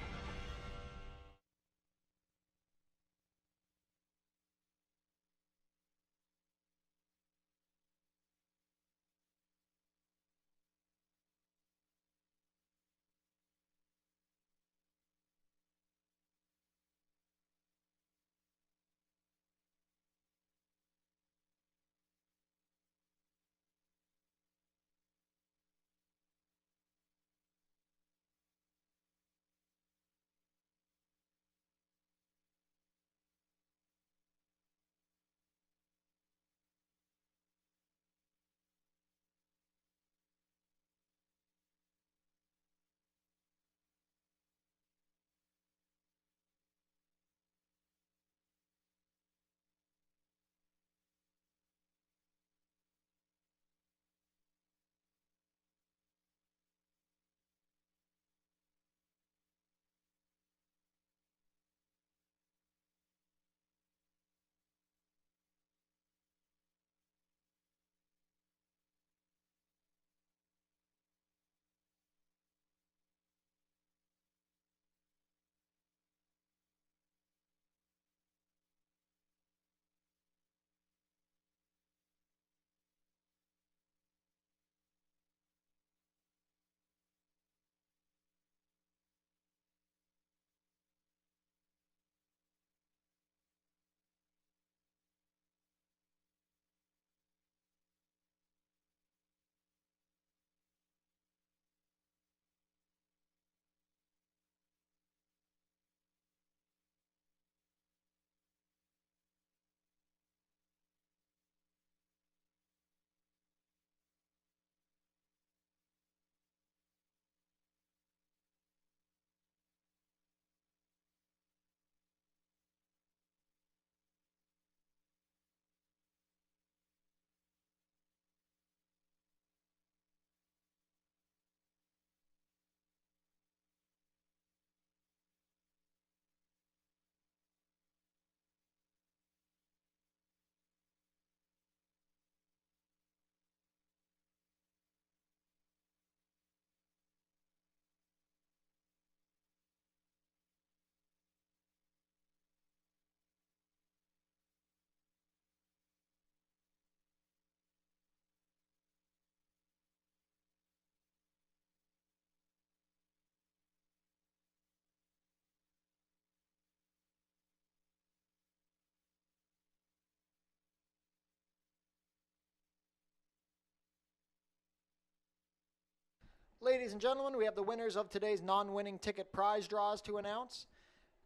Ladies and gentlemen, we have the winners of today's non-winning ticket prize draws to announce.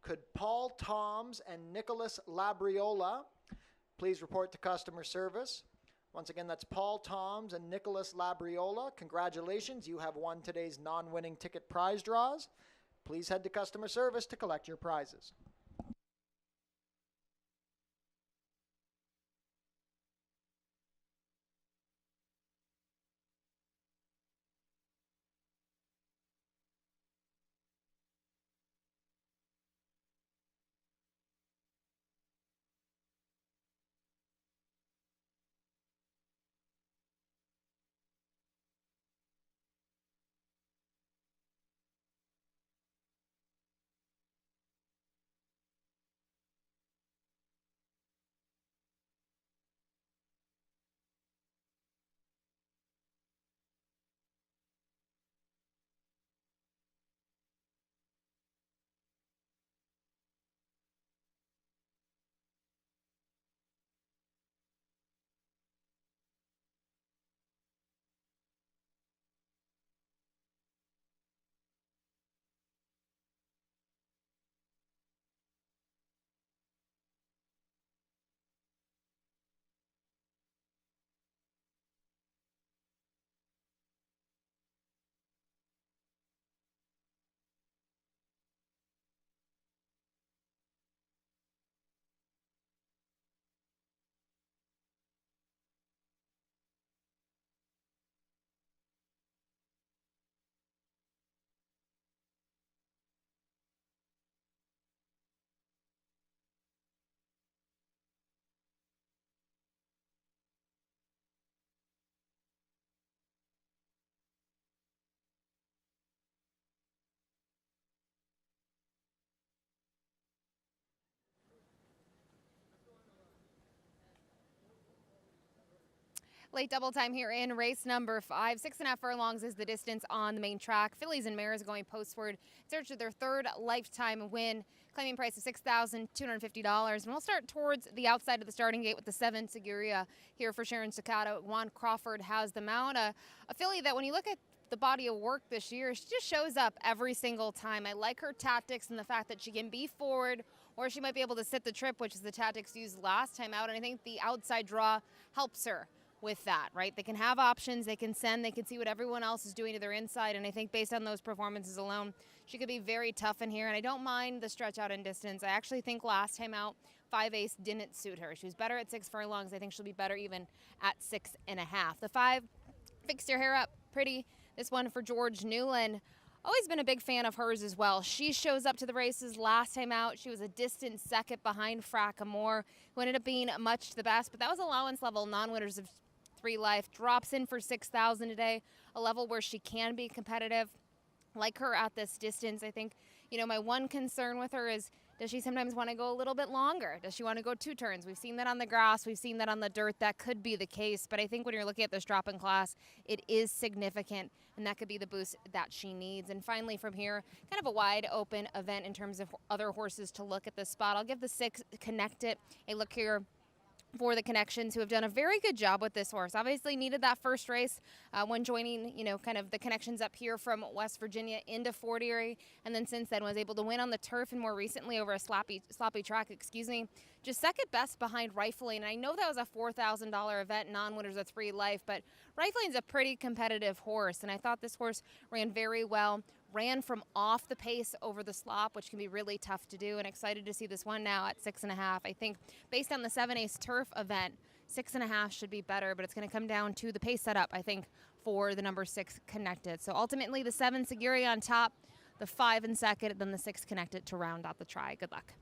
Could Paul Toms and Nicholas Labriola please report to customer service? Once again, that's Paul Toms and Nicholas Labriola. Congratulations, you have won today's non-winning ticket prize draws. Please head to customer service to collect your prizes. Late double time here in race number 5. 6.5 furlongs is the distance on the main track. Fillies and Mares going postward in search of their third lifetime win. Claiming price of $6,250. And we'll start towards the outside of the starting gate with the 7 Seguria here for Sharon Staccato. Juan Crawford has the mount. A filly that when you look at the body of work this year, she just shows up every single time. I like her tactics and the fact that she can be forward, or she might be able to sit the trip, which is the tactics used last time out. And I think the outside draw helps her with that, right? They can have options, they can send, they can see what everyone else is doing to their inside, and I think based on those performances alone, she could be very tough in here, and I don't mind the stretch out in distance. I actually think last time out, 5 Ace didn't suit her. She was better at 6 furlongs. I think she'll be better even at 6.5. The 5, Fix Your Hair Up, pretty. This one for George Newland. Always been a big fan of hers as well. She shows up to the races. Last time out, she was a distant second behind Frackamore, who ended up being much the best, but that was allowance level non-winners of 3 life. Drops in for 6,000 today, a level where she can be competitive. Like her at this distance, I think, my one concern with her is, does she sometimes want to go a little bit longer? Does she want to go 2 turns? We've seen that on the grass. We've seen that on the dirt. That could be the case. But I think when you're looking at this drop in class, it is significant, and that could be the boost that she needs. And finally from here, kind of a wide open event in terms of other horses to look at this spot. I'll give the 6 Connect It a look here for the Connections, who have done a very good job with this horse. Obviously needed that first race when joining, kind of the Connections up here from West Virginia into Fort Erie, and then since then was able to win on the turf and more recently over a sloppy track, just second best behind Rifling. And I know that was a $4,000 event, non-winners of 3 life, but Rifling's a pretty competitive horse, and I thought this horse ran very well. Ran from off the pace over the slop, which can be really tough to do, and excited to see this one now at 6.5. I think based on the 7 Ace turf event, 6.5 should be better, but it's going to come down to the pace setup, I think, for the number 6 Connected. So ultimately the 7 Seguri on top, the 5 in second, then the 6 Connected to round out the try. Good luck.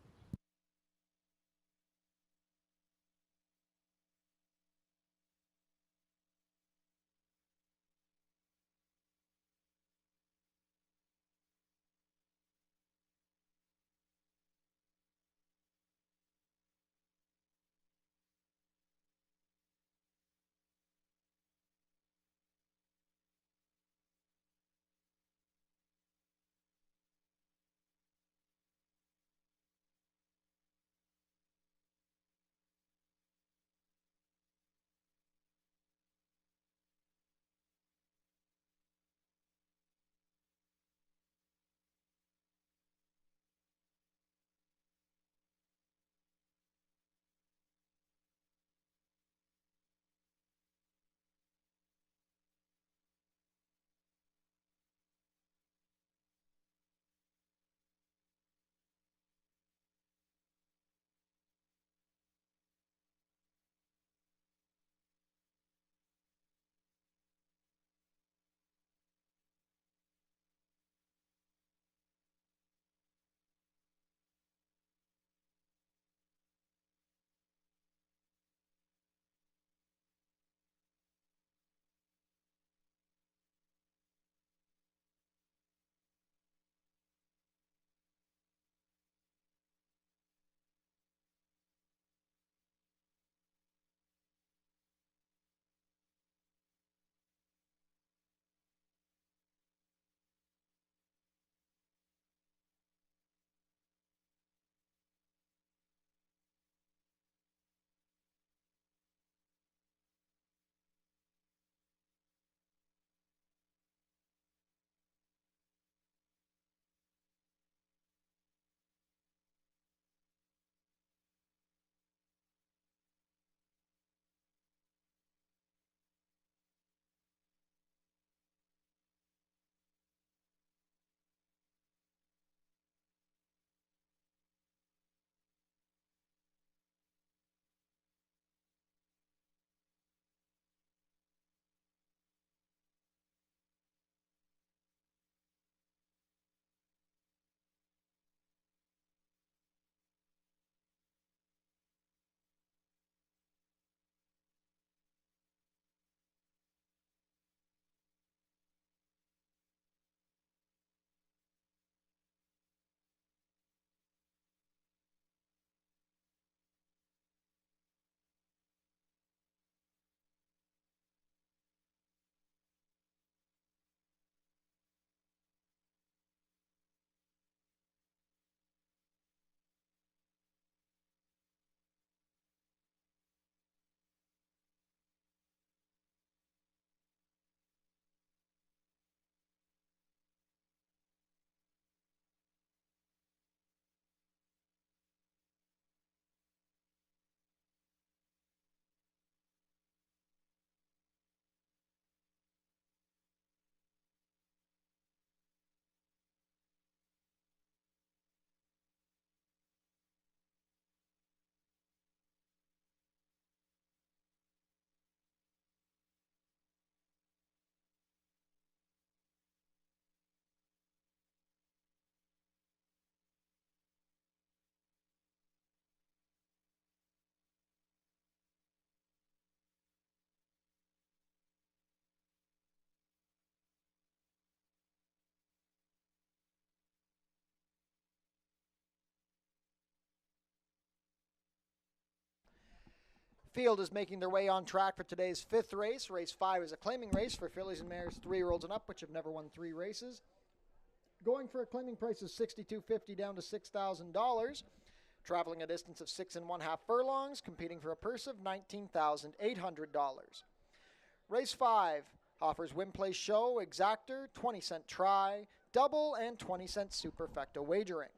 field is making their way on track for today's fifth race. Race 5 is a claiming race for fillies and mares 3-year-olds and up, which have never won 3 races. Going for a claiming price of $62.50 down to $6,000. Traveling a distance of 6 1/2 furlongs, competing for a purse of $19,800. Race 5 offers win, place, show, exactor, 20-cent try, double, and 20-cent superfecta wagering.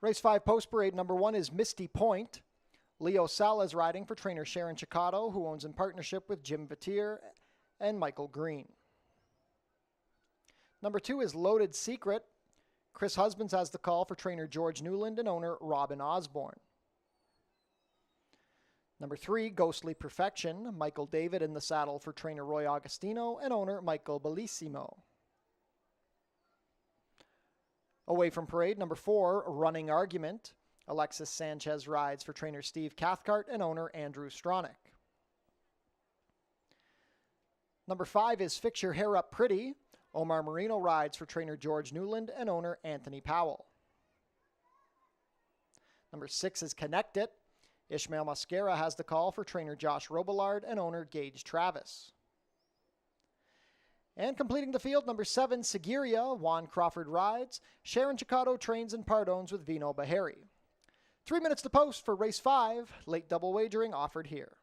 Race 5 post parade number 1 is Misty Point. Leo Salas riding for trainer Sharon Chicotto, who owns in partnership with Jim Vatier and Michael Green. Number 2 is Loaded Secret. Chris Husbands has the call for trainer George Newland and owner Robin Osborne. Number 3, Ghostly Perfection. Michael David in the saddle for trainer Roy Augustino and owner Michael Bellissimo. Away from parade, number 4, Running Argument. Alexis Sanchez rides for trainer Steve Cathcart and owner Andrew Stronach. Number 5 is Fix Your Hair Up Pretty. Omar Marino rides for trainer George Newland and owner Anthony Powell. Number 6 is Connect It. Ishmael Mascara has the call for trainer Josh Robillard and owner Gage Travis. And completing the field, number 7, Seguiria, Juan Crawford rides. Sharon Chicotto trains and part-owns with Vino Bahari. 3 minutes to post for race 5. Late double wagering offered here.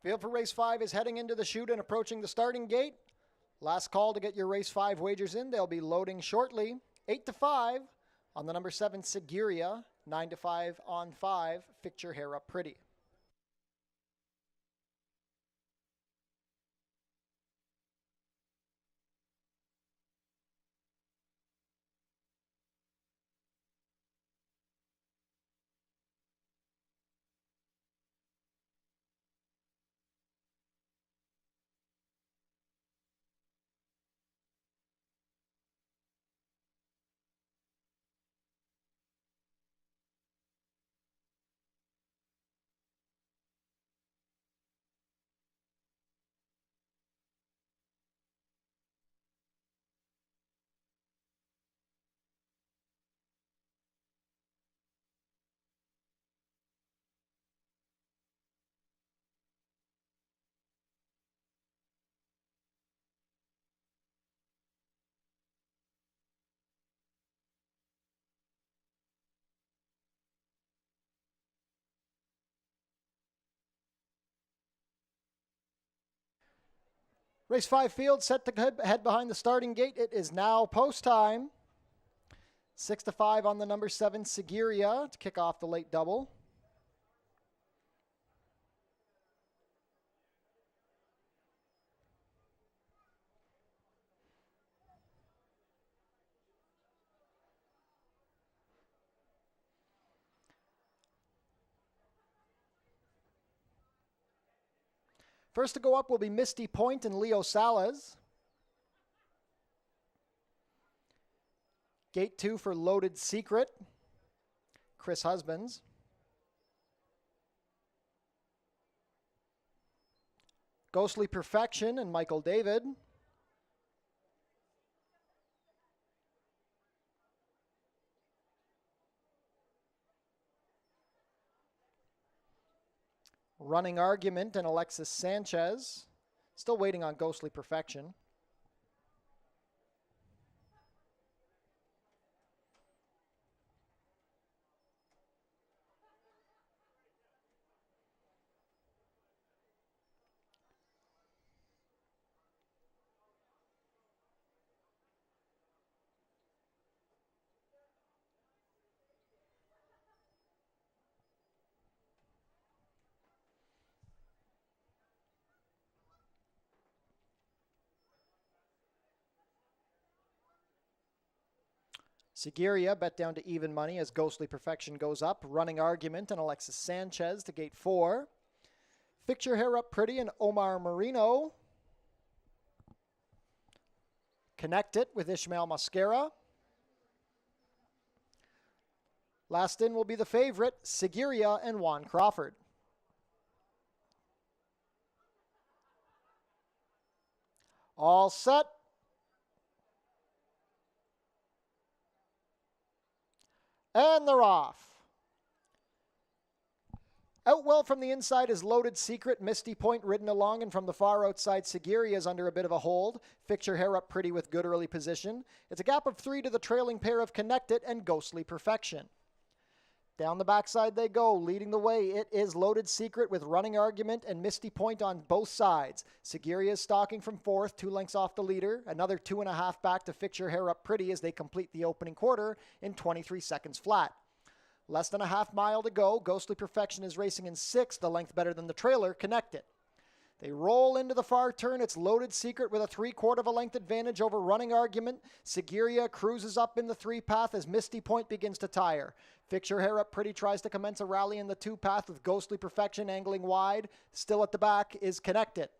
Field for race 5 is heading into the chute and approaching the starting gate. Last call to get your race 5 wagers in. They'll be loading shortly. 8 to 5 on the number 7 Sigiriya. 9 to 5 on 5. Fix Your Hair Up Pretty. Race 5 field set to head behind the starting gate. It is now post time. 6 to 5 on the number 7 Sigiriya to kick off the late double. First to go up will be Misty Point and Leo Salas. Gate 2 for Loaded Secret, Chris Husbands. Ghostly Perfection and Michael David. Running Argument and Alexis Sanchez. Still waiting on Ghostly Perfection. Sigiriya bet down to even money as Ghostly Perfection goes up. Running Argument and Alexis Sanchez to gate 4. Fix Your Hair Up Pretty and Omar Marino. Connect It with Ishmael Mascara. Last in will be the favorite, Sigiriya and Juan Crawford. All set. And they're off. Out well from the inside is Loaded Secret, Misty Point ridden along, and from the far outside, Sigiriya is under a bit of a hold. Fix Your Hair Up Pretty with good early position. It's a gap of 3 to the trailing pair of Connect It and Ghostly Perfection. Down the backside they go, leading the way. It is Loaded Secret with Running Argument and Misty Point on both sides. Sigiriya is stalking from 4th, 2 lengths off the leader. Another 2.5 back to Fix Your Hair Up Pretty as they complete the opening quarter in 23 seconds flat. Less than a half mile to go. Ghostly Perfection is racing in 6th, the length better than the trailer. Connect It. They roll into the far turn. It's Loaded Secret with a 3/4 of a length advantage over Running Argument. Sigiriya cruises up in the 3 path as Misty Point begins to tire. Fix Your Hair Up Pretty tries to commence a rally in the 2 path with Ghostly Perfection angling wide. Still at the back is Connect It.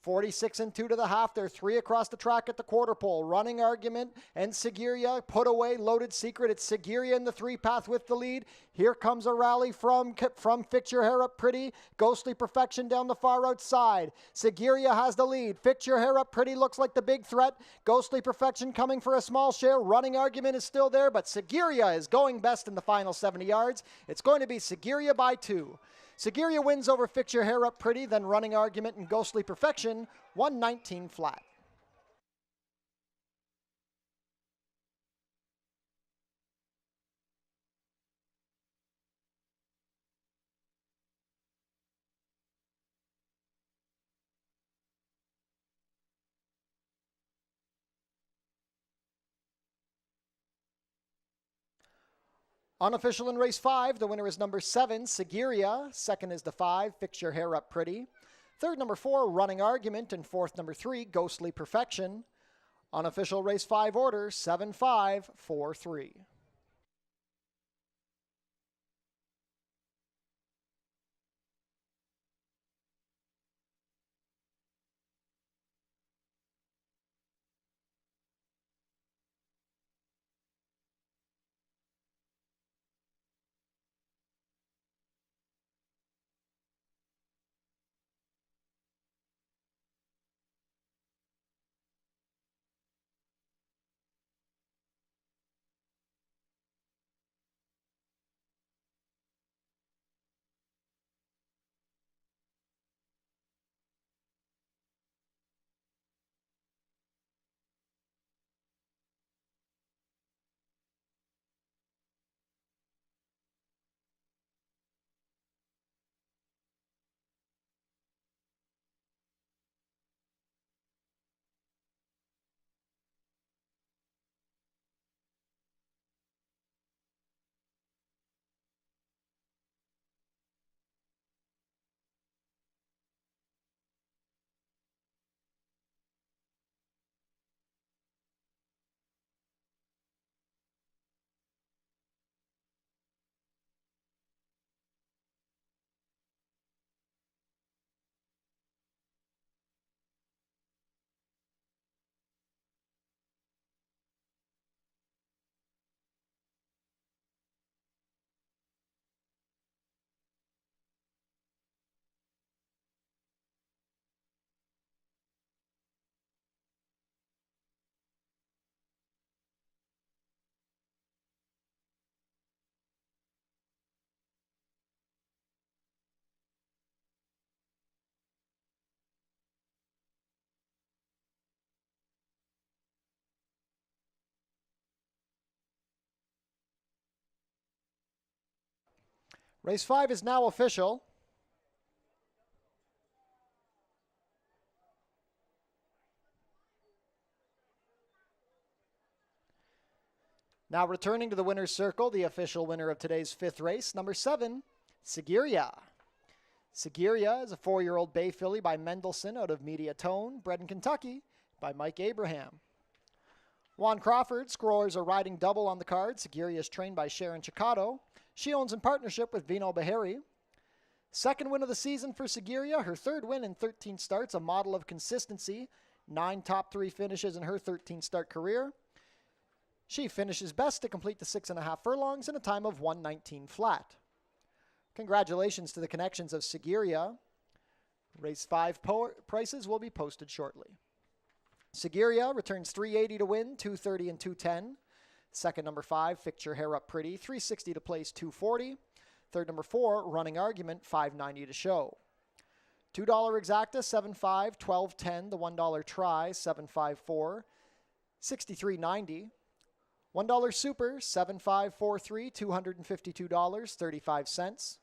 46 and 2 to the half. They're 3 across the track at the quarter pole. Running Argument and Sigiriya put away Loaded Secret. It's Sigiriya in the 3 path with the lead. Here comes a rally from Fix Your Hair Up Pretty. Ghostly Perfection down the far outside. Sigiriya has the lead. Fix Your Hair Up Pretty looks like the big threat. Ghostly Perfection coming for a small share. Running Argument is still there, but Sigiriya is going best in the final 70 yards. It's going to be Sigiriya by 2. Sigiriya wins over Fix Your Hair Up Pretty, then Running Argument and Ghostly Perfection, 119 flat. Unofficial in race 5, the winner is number 7, Sigiriya. Second is the 5, Fix Your Hair Up Pretty. Third, number 4, Running Argument. And fourth, number 3, Ghostly Perfection. Unofficial race 5 order, 7-5-4-3. Race 5 is now official. Now returning to the winner's circle, the official winner of today's 5th race, number 7, Sigiriya. Sigiriya is a 4-year-old bay filly by Mendelssohn out of Media Tone, bred in Kentucky by Mike Abraham. Juan Crawford scores a riding double on the card. Sigiriya is trained by Sharon Chicotto. She owns in partnership with Vino Bahari. Second win of the season for Sigiriya, her 3rd win in 13 starts, a model of consistency. 9 top 3 finishes in her 13-start career. She finishes best to complete the 6.5 furlongs in a time of 1:19 flat. Congratulations to the connections of Sigiriya. Race 5 prices will be posted shortly. Sigiriya returns $380 to win, $230 and $210. Second, number 5, Fix Your Hair Up Pretty, $360 to place, $240. Third, number 4, Running Argument, $590 to show. $2 exacta, 7.5, 12.10. The $1 try, 7.54, 63.90. $1 super, 7.543, $252, 35 cents.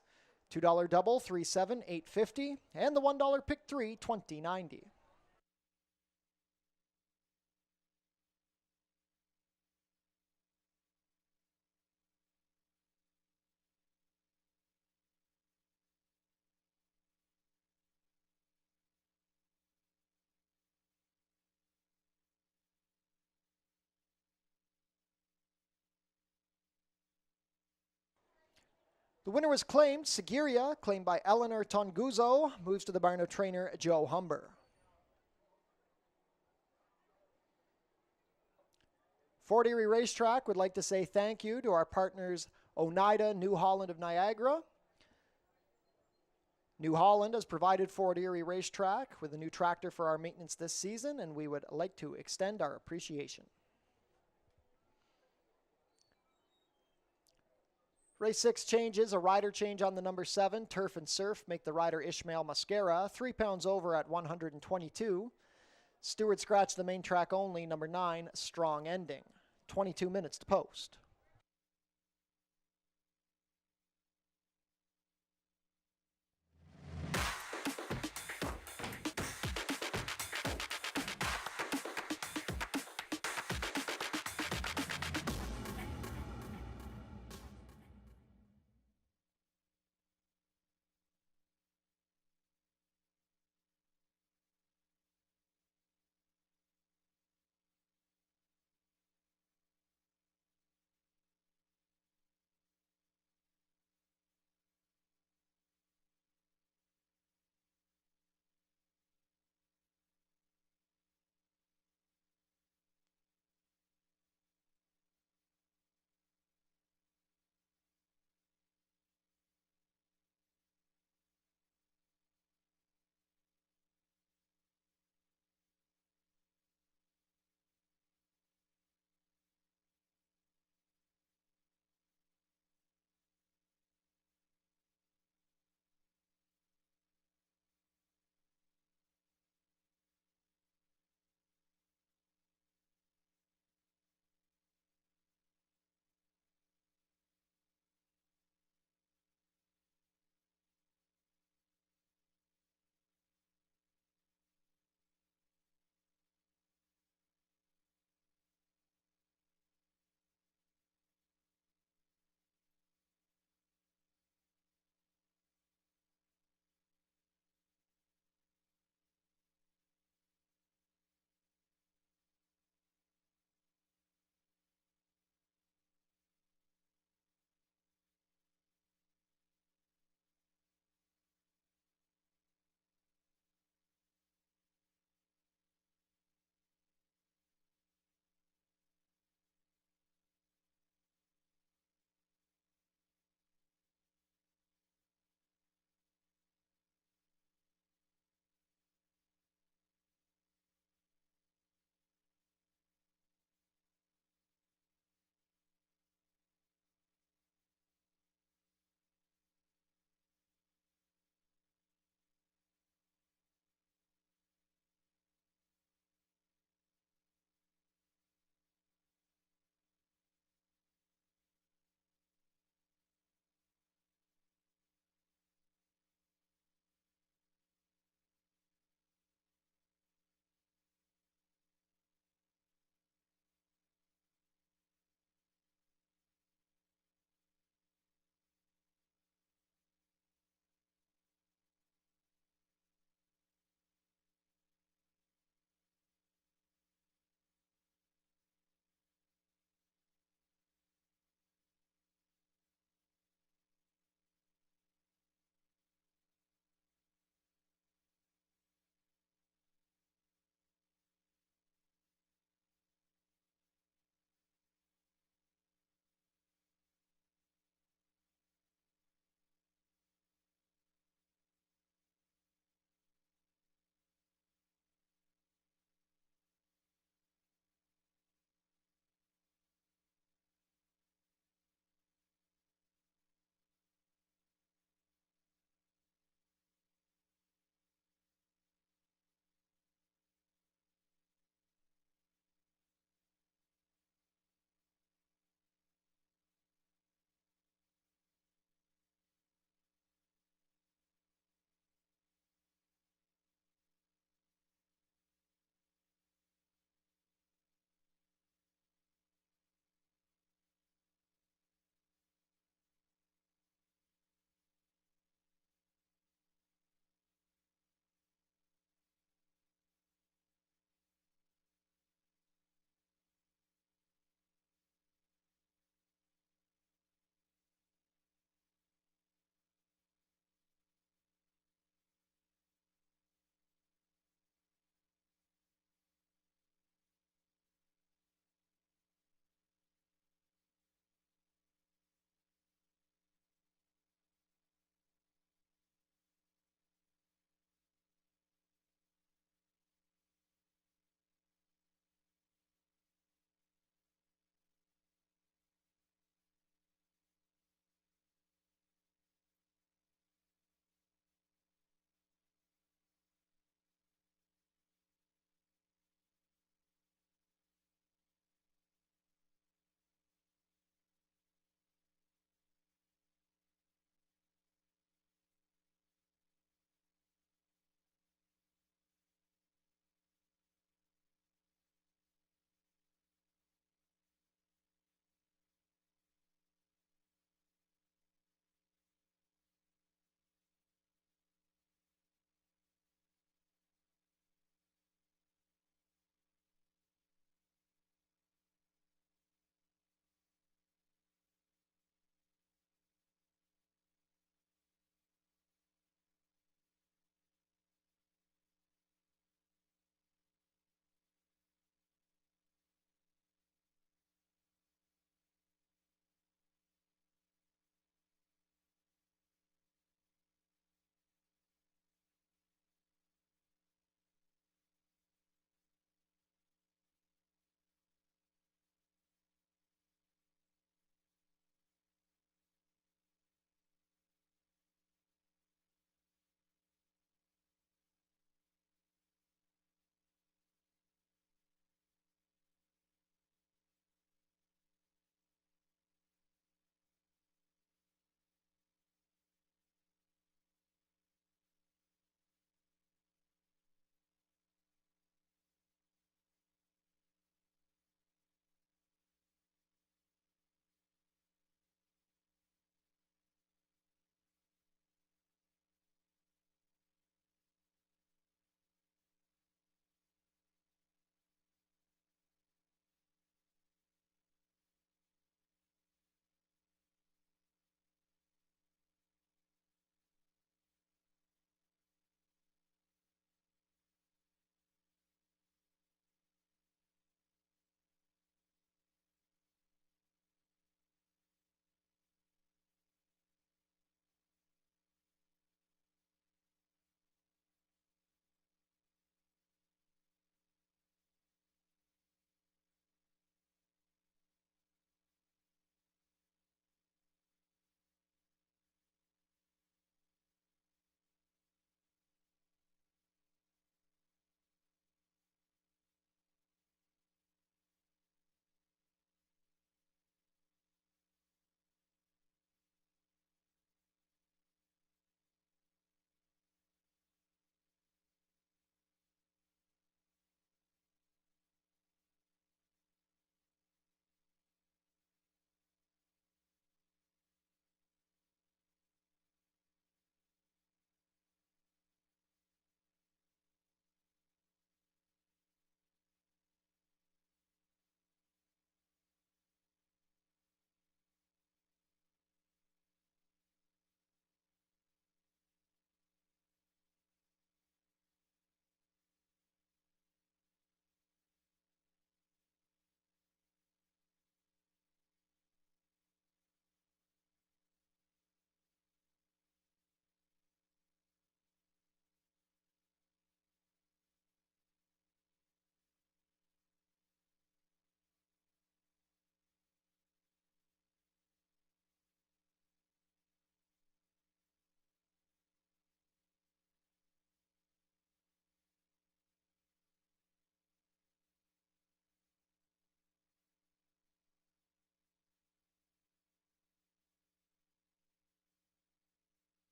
$2 double, 3.7, 8.50. And the $1 pick 3, 20.90. The winner was claimed. Sigiriya, claimed by Eleanor Tonguzo, moves to the barn of trainer Joe Humber. Fort Erie Racetrack would like to say thank you to our partners Oneida New Holland of Niagara. New Holland has provided Fort Erie Racetrack with a new tractor for our maintenance this season, and we would like to extend our appreciation. Race 6 changes, a rider change on the number 7, Turf and Surf, make the rider Ishmael Mascara, 3 pounds over at 122. Stewart scratch the main track only, number 9, Strong Ending. 22 minutes to post.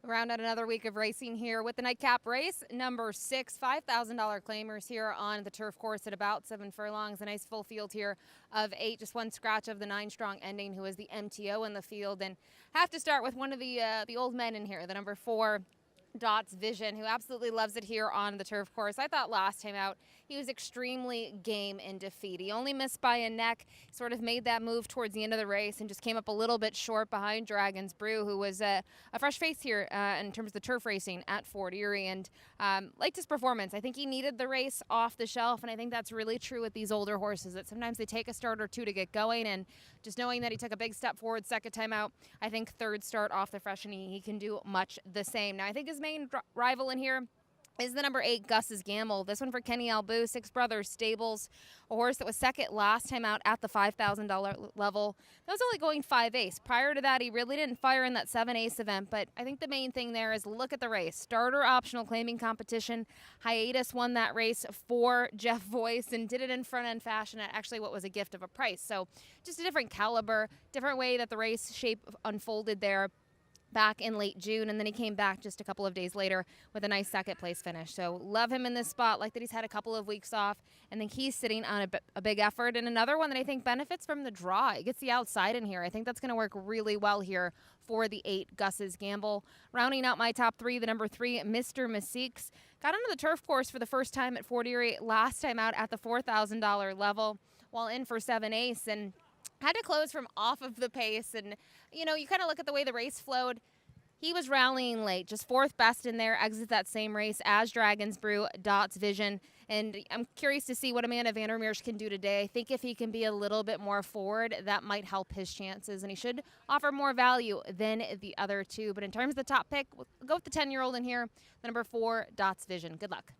Round out another week of racing here with the nightcap race, number 6, $5,000 claimers here on the turf course at about 7 furlongs. A nice full field here of 8, just one scratch of the 9-strong ending, who is the MTO in the field. And have to start with one of the old men in here, the number 4, Dots Vision, who absolutely loves it here on the turf course. I thought last time out he was extremely game in defeat. He only missed by a neck, sort of made that move towards the end of the race and just came up a little bit short behind Dragon's Brew, who was a fresh face here in terms of the turf racing at Fort Erie, and liked his performance. I think he needed the race off the shelf, and I think that's really true with these older horses, that sometimes they take a start or two to get going, and just knowing that he took a big step forward second time out, I think third start off the fresh, and he can do much the same. Now, I think his main rival in here is the number 8, Gus's Gamble. This one for Kenny Albu, Six Brothers Stables, a horse that was second last time out at the $5,000 level. That was only going 5 ace. Prior to that, he really didn't fire in that 7 ace event, but I think the main thing there is look at the race. Starter optional claiming competition. Hiatus won that race for Jeff Voice and did it in front end fashion at actually what was a gift of a price. So just a different caliber, different way that the race shape unfolded there back in late June, and then he came back just a couple of days later with a nice second place finish. So love him in this spot, like that he's had a couple of weeks off, and then he's sitting on a big effort, and another one that I think benefits from the draw. It gets the outside in here. I think that's going to work really well here for the 8, Gus's Gamble. Rounding out my top 3, the number 3, Mr. Masiques. Got onto the turf course for the first time at Fort Erie last time out at the $4,000 level while in for 7 ace, and had to close from off of the pace. And, you know, you kind of look at the way the race flowed. He was rallying late, just 4th best in there, exits that same race as Dragon's Brew, Dots Vision. And I'm curious to see what Amanda Vandermeers can do today. I think if he can be a little bit more forward, that might help his chances. And he should offer more value than the other 2. But in terms of the top pick, we'll go with the 10-year-old in here, the number 4, Dots Vision. Good luck.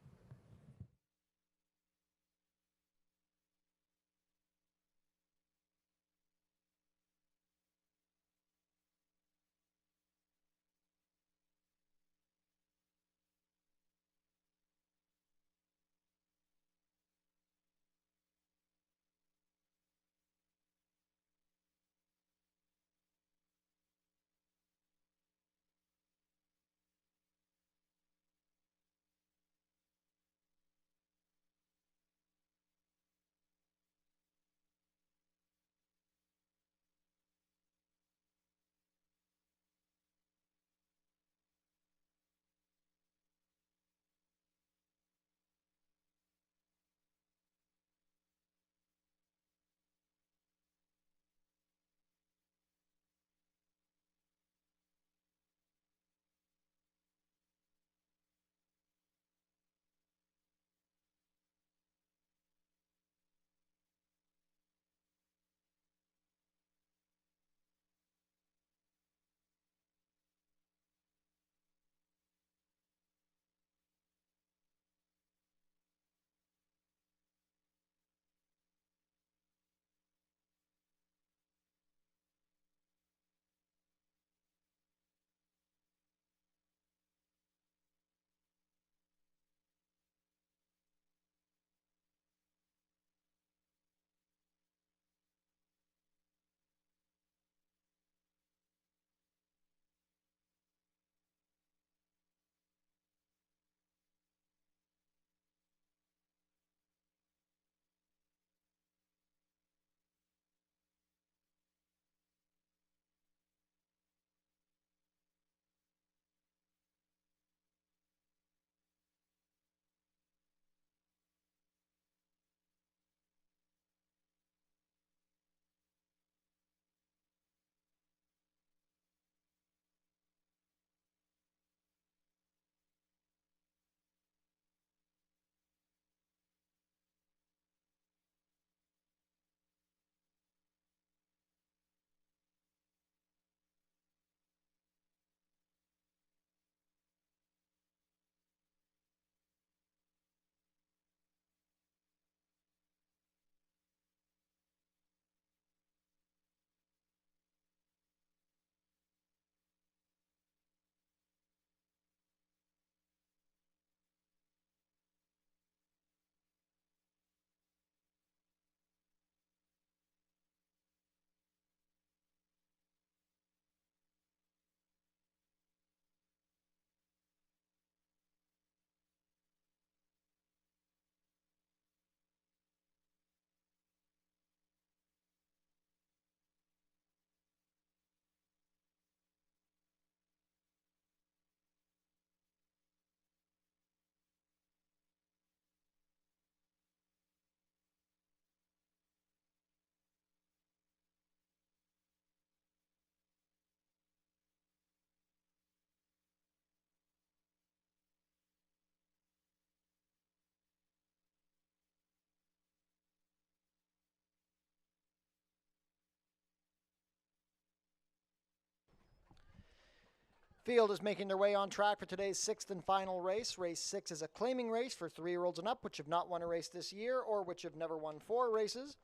Field is making their way on track for today's sixth and final race. Race 6 is a claiming race for 3-year-olds and up, which have not won a race this year or which have never won 4 races.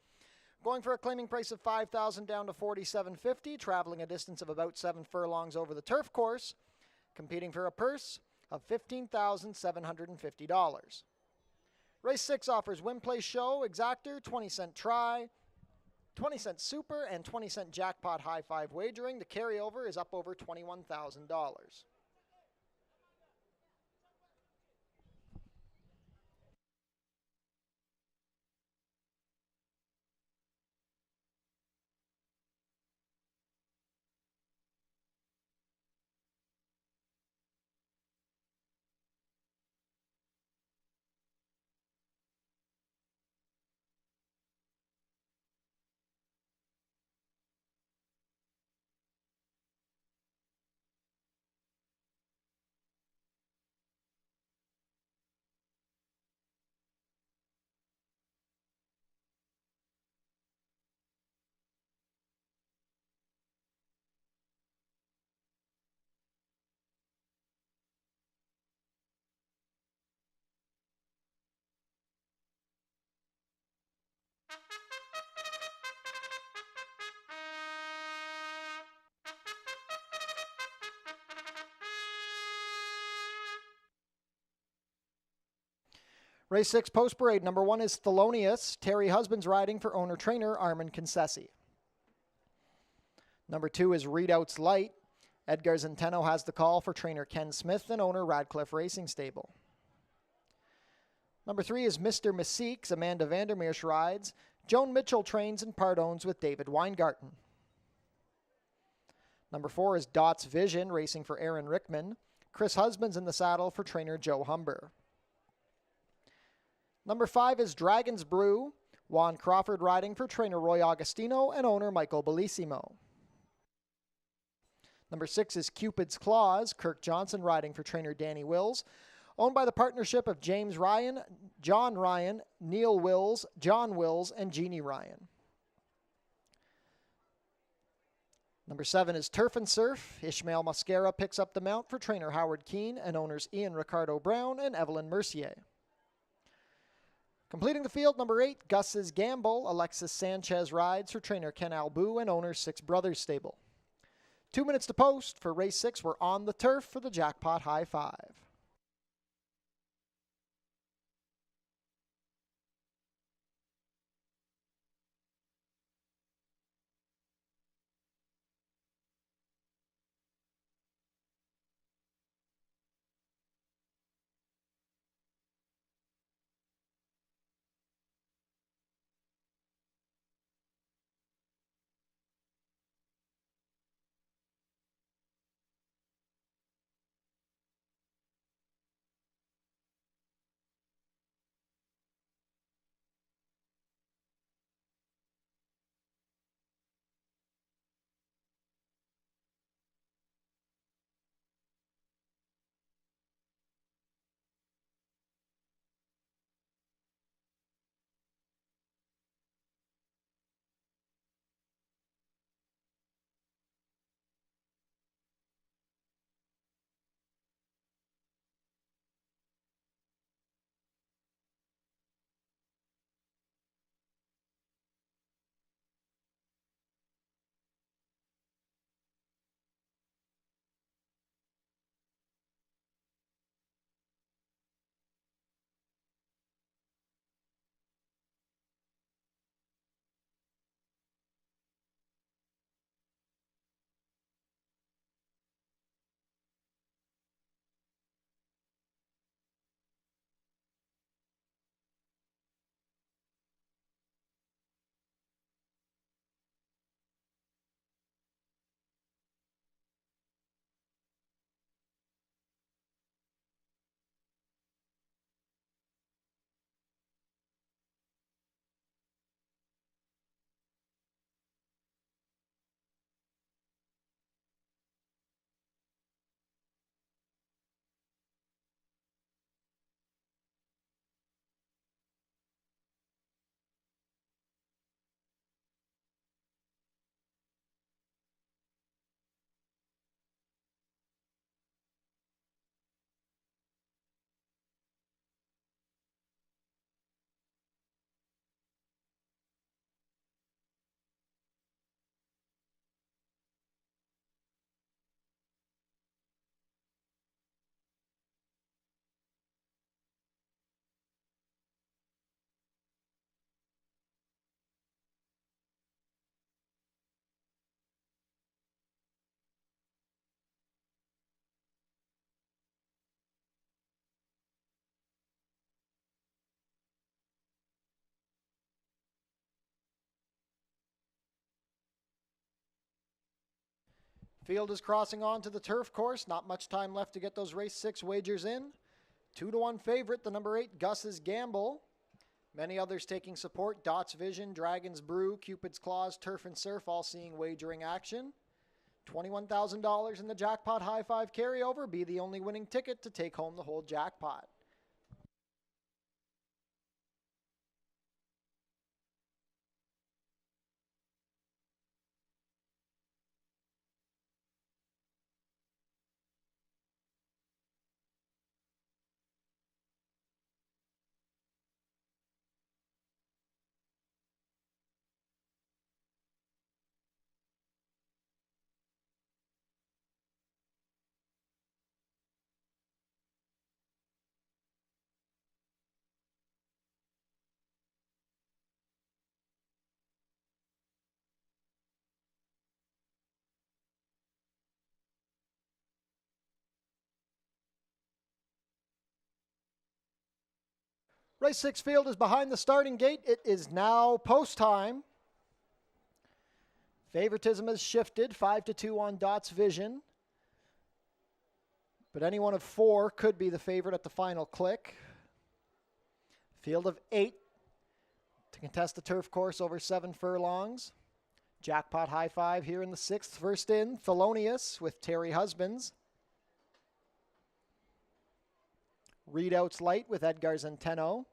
Going for a claiming price of $5,000 down to $4,750, traveling a distance of about 7 furlongs over the turf course, competing for a purse of $15,750. Race 6 offers win, place, show, exactor, 20-cent try, 20-cent super, and 20-cent jackpot high five wagering. The carryover is up over $21,000. Race 6 post parade. Number 1 is Thelonious. Terry Husbands riding for owner-trainer Armin Concessi. Number 2 is Readout's Light. Edgar Zenteno has the call for trainer Ken Smith and owner Radcliffe Racing Stable. Number 3 is Mr. Mystique's Amanda Vandermeersch rides. Joan Mitchell trains and part owns with David Weingarten. Number 4 is Dot's Vision racing for Aaron Rickman. Chris Husbands in the saddle for trainer Joe Humber. Number 5 is Dragon's Brew. Juan Crawford riding for trainer Roy Augustino and owner Michael Bellissimo. Number 6 is Cupid's Claws. Kirk Johnson riding for trainer Danny Wills. Owned by the partnership of James Ryan, John Ryan, Neil Wills, John Wills, and Jeannie Ryan. Number 7 is Turf and Surf. Ishmael Mascara picks up the mount for trainer Howard Keane and owners Ian Ricardo Brown and Evelyn Mercier. Completing the field, number 8, Gus's Gamble. Alexis Sanchez rides for trainer Ken Albu and owner Six Brothers Stable. 2 minutes to post for race 6. We're on the turf for the jackpot high five. Field is crossing on to the turf course. Not much time left to get those race 6 wagers in. 2-1 favorite, the number 8, Gus's Gamble. Many others taking support. Dots Vision, Dragon's Brew, Cupid's Claws, Turf and Surf, all seeing wagering action. $21,000 in the jackpot high five carryover. Be the only winning ticket to take home the whole jackpot. Race 6 field is behind the starting gate. It is now post time. Favoritism has shifted 5-2 on Dots Vision. But any one of 4 could be the favorite at the final click. Field of 8 to contest the turf course over 7 furlongs. Jackpot high five here in the 6th. First in, Thelonious with Terry Husbands. Readouts Light with Edgar Zenteno.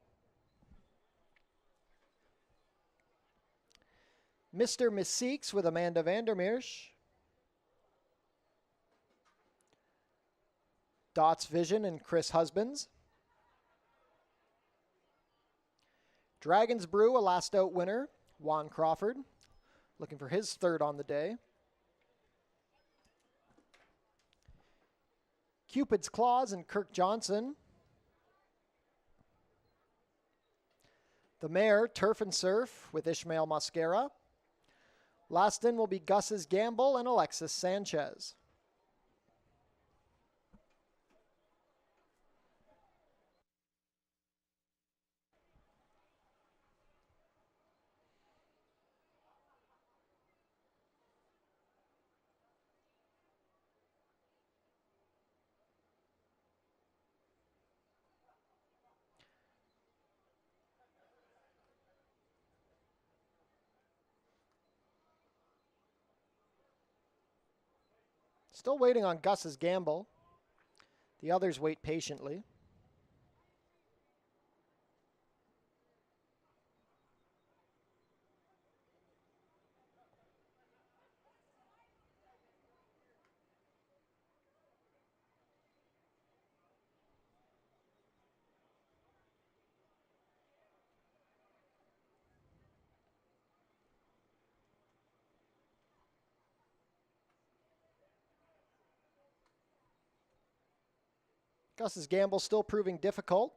Mr. Mystiques with Amanda Vandermeersch. Dots Vision and Chris Husbands. Dragon's Brew, a last out winner, Juan Crawford, looking for his 3rd on the day. Cupid's Claws and Kirk Johnson. The Mare, Turf and Surf with Ishmael Mascara. Last in will be Gus's Gamble and Alexis Sanchez. Still waiting on Gus's Gamble. The others wait patiently. Gus's Gamble still proving difficult.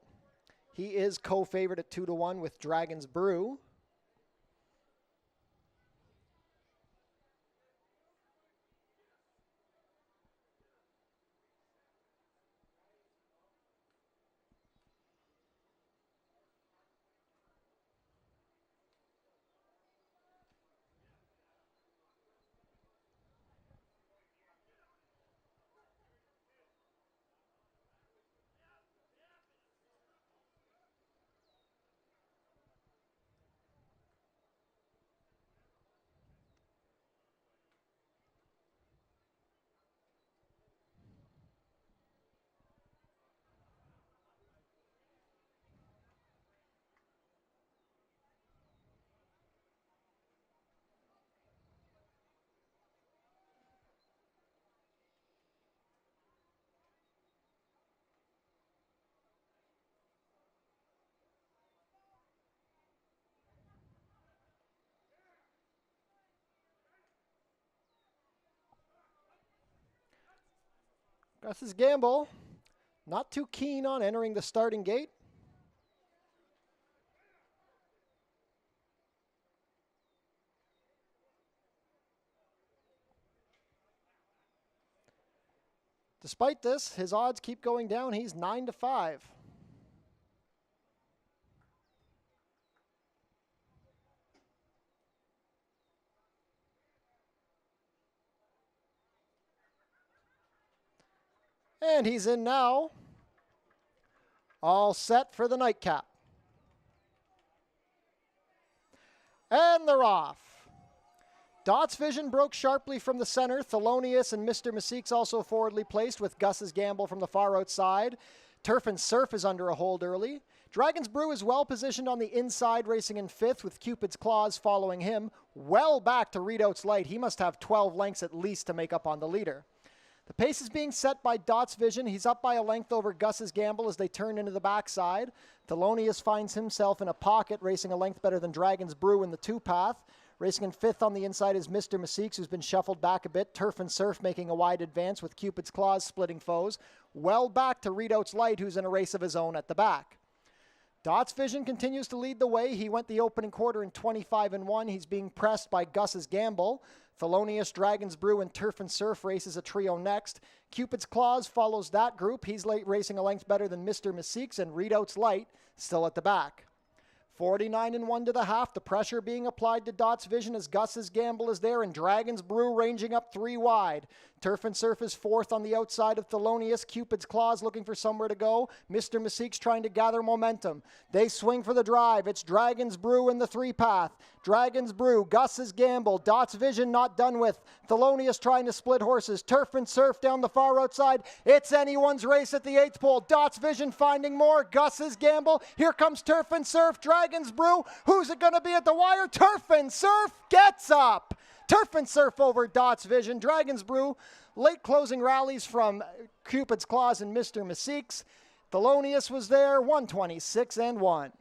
He is co-favorite at 2-1 with Dragon's Brew. Gus's Gamble, not too keen on entering the starting gate. Despite this, his odds keep going down. He's 9-5. And he's in now. All set for the nightcap. And they're off. Dot's Vision broke sharply from the center. Thelonious and Mr. Meeseeks also forwardly placed with Gus's Gamble from the far outside. Turf and Surf is under a hold early. Dragon's Brew is well positioned on the inside, racing in fifth with Cupid's Claws following him. Well back to Readout's Light. He must have 12 lengths at least to make up on the leader. The pace is being set by Dot's Vision. He's up by a length over Gus's Gamble as they turn into the backside. Thelonious finds himself in a pocket, racing a length better than Dragon's Brew in the two-path. Racing in fifth on the inside is Mr. Meeseeks, who's been shuffled back a bit. Turf and Surf making a wide advance with Cupid's Claws splitting foes. Well back to Readout's Light, who's in a race of his own at the back. Dot's Vision continues to lead the way. He went the opening quarter in 25-1. He's being pressed by Gus's Gamble. Thelonious, Dragon's Brew, and Turf and Surf races a trio next. Cupid's Claws follows that group. He's racing a length better than Mr. Meeseeks, and Readout's Light still at the back. 49-1 to the half. The pressure being applied to Dot's Vision as Gus's Gamble is there and Dragon's Brew ranging up three wide. Turf and Surf is fourth on the outside of Thelonious. Cupid's Claws looking for somewhere to go. Mr. Meeseeks trying to gather momentum. They swing for the drive. It's Dragon's Brew in the three-path. Dragon's Brew, Gus's Gamble, Dot's Vision not done with. Thelonious trying to split horses. Turf and Surf down the far outside. It's anyone's race at the eighth pole. Dot's Vision finding more. Gus's Gamble. Here comes Turf and Surf. Dragon's Brew. Who's it going to be at the wire? Turf and Surf gets up. Turf and Surf over Dot's Vision. Dragon's Brew. Late closing rallies from Cupid's Claws and Mr. Meeseeks. Thelonious was there. 126-1.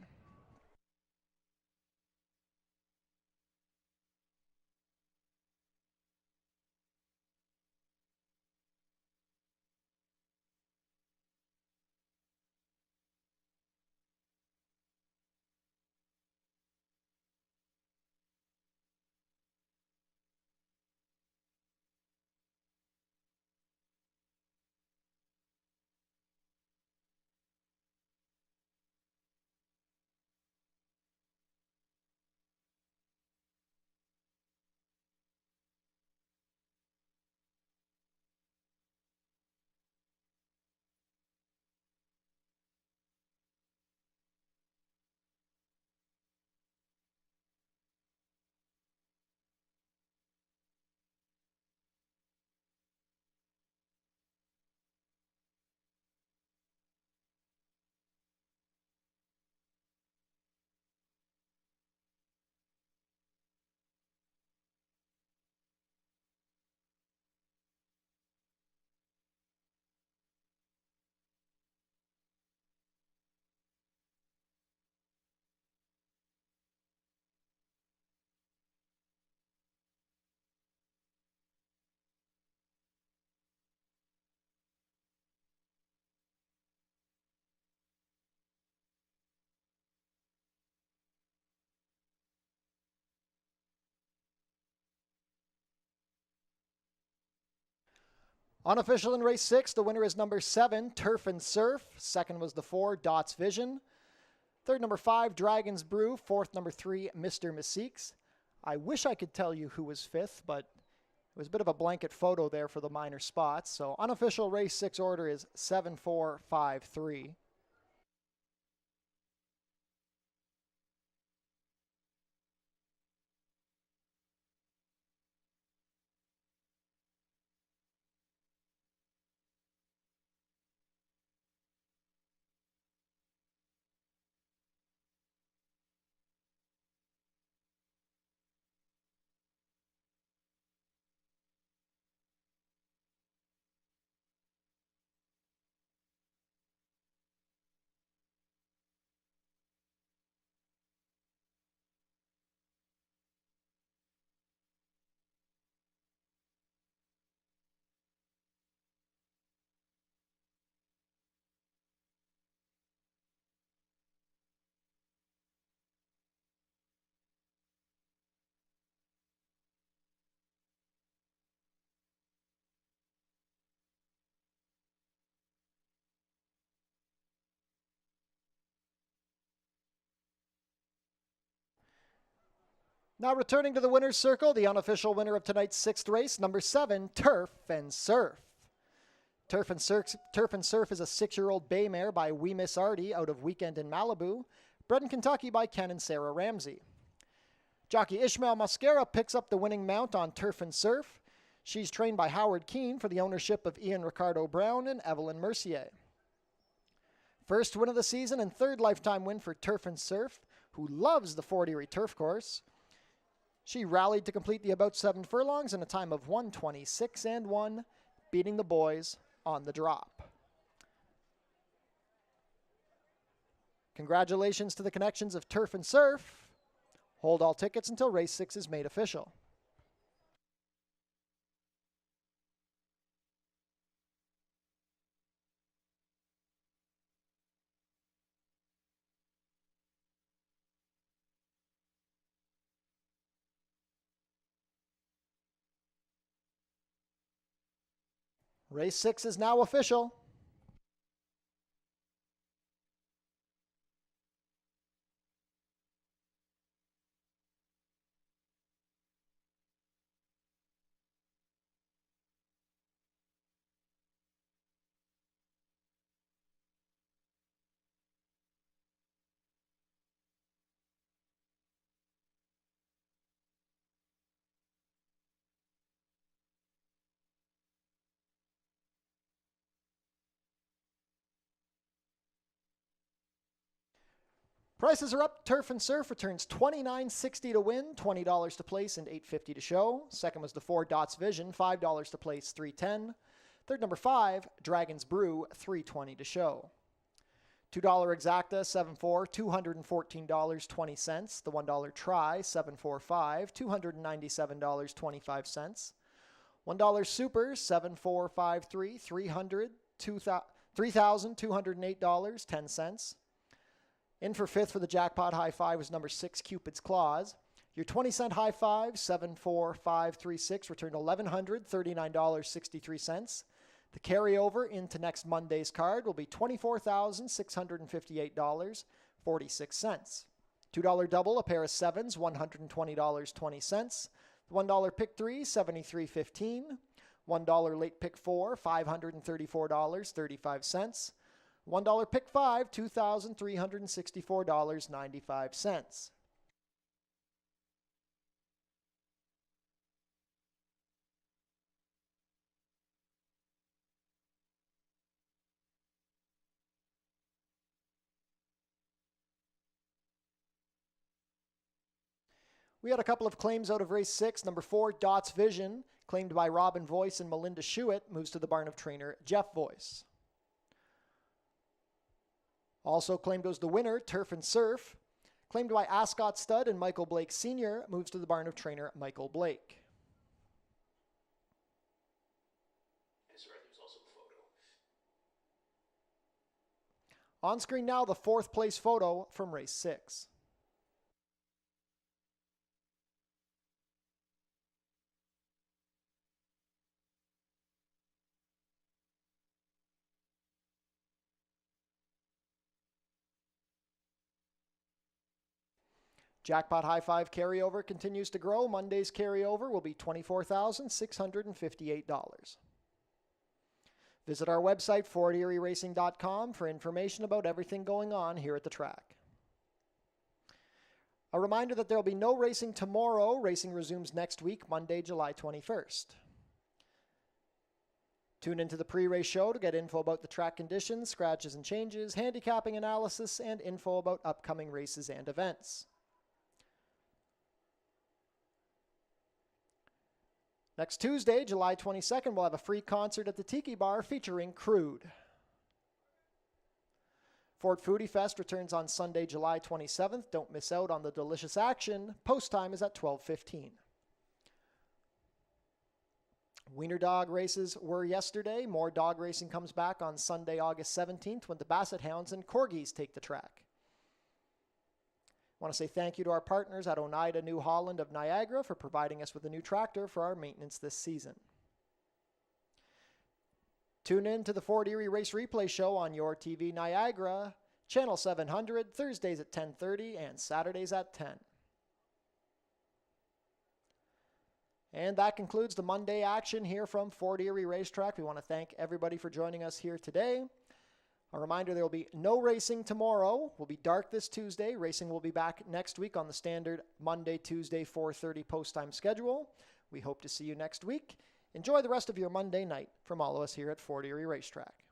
Unofficial in race 6, the winner is number 7, Turf and Surf. Second was the 4, Dot's Vision. Third, number 5, Dragon's Brew. Fourth, number 3, Mr. Meeseeks. I wish I could tell you who was fifth, but it was a bit of a blanket photo there for the minor spots. So unofficial race 6 order is 7-4-5-3. Now returning to the winner's circle, the unofficial winner of tonight's 6th race, number 7, Turf and Surf. Turf and Surf is a 6-year-old bay mare by We Miss Artie out of Weekend in Malibu, bred in Kentucky by Ken and Sarah Ramsey. Jockey Ishmael Mascara picks up the winning mount on Turf and Surf. She's trained by Howard Keane for the ownership of Ian Ricardo Brown and Evelyn Mercier. First win of the season and third lifetime win for Turf and Surf, who loves the Fort Erie turf course. She rallied to complete the about 7 furlongs in a time of 1:26 and 1, beating the boys on the drop. Congratulations to the connections of Turf and Surf. Hold all tickets until race 6 is made official. Race 6 is now official. Prices are up. Turf and Surf returns $29.60 to win, $20 to place, and $8.50 to show. Second was the 4 Dots Vision, $5 to place, $3.10. Third, number 5, Dragon's Brew, $3.20 to show. $2 Exacta, 7-4, $214.20. The $1 Try, 7-4-5, $297.25. $1 Super, 7-4-5-3, $3,208.10. In for fifth for the jackpot high five was number 6, Cupid's Claws. Your 20-cent high five, 74536, returned $1,139.63. The carryover into next Monday's card will be $24,658.46. $2 double, a pair of sevens, $120.20. The $1 pick 3, $73.15. $1 late pick 4, $534.35. $1 pick 5, $2,364.95. We had a couple of claims out of race 6. Number 4, Dots Vision, claimed by Robin Voice and Melinda Schuett, moves to the barn of trainer Jeff Voice. Also claimed was the winner, Turf and Surf, claimed by Ascot Stud and Michael Blake Sr., moves to the barn of trainer Michael Blake. On screen now, the 4th place photo from race 6. Jackpot High Five carryover continues to grow. Monday's carryover will be $24,658. Visit our website, FortErieRacing.com, for information about everything going on here at the track. A reminder that there will be no racing tomorrow. Racing resumes next week, Monday, July 21st. Tune into the pre-race show to get info about the track conditions, scratches and changes, handicapping analysis, and info about upcoming races and events. Next Tuesday, July 22nd, we'll have a free concert at the Tiki Bar featuring Crude. Fort Foodie Fest returns on Sunday, July 27th. Don't miss out on the delicious action. Post time is at 12:15. Wiener dog races were yesterday. More dog racing comes back on Sunday, August 17th, when the Basset Hounds and Corgis take the track. I want to say thank you to our partners at Oneida New Holland of Niagara for providing us with a new tractor for our maintenance this season. Tune in to the Fort Erie Race Replay Show on your TV Niagara, Channel 700, Thursdays at 10:30 and Saturdays at 10. And that concludes the Monday action here from Fort Erie Racetrack. We want to thank everybody for joining us here today. A reminder, there will be no racing tomorrow. We'll be dark this Tuesday. Racing will be back next week on the standard Monday, Tuesday, 4:30 post-time schedule. We hope to see you next week. Enjoy the rest of your Monday night from all of us here at Fort Erie Racetrack.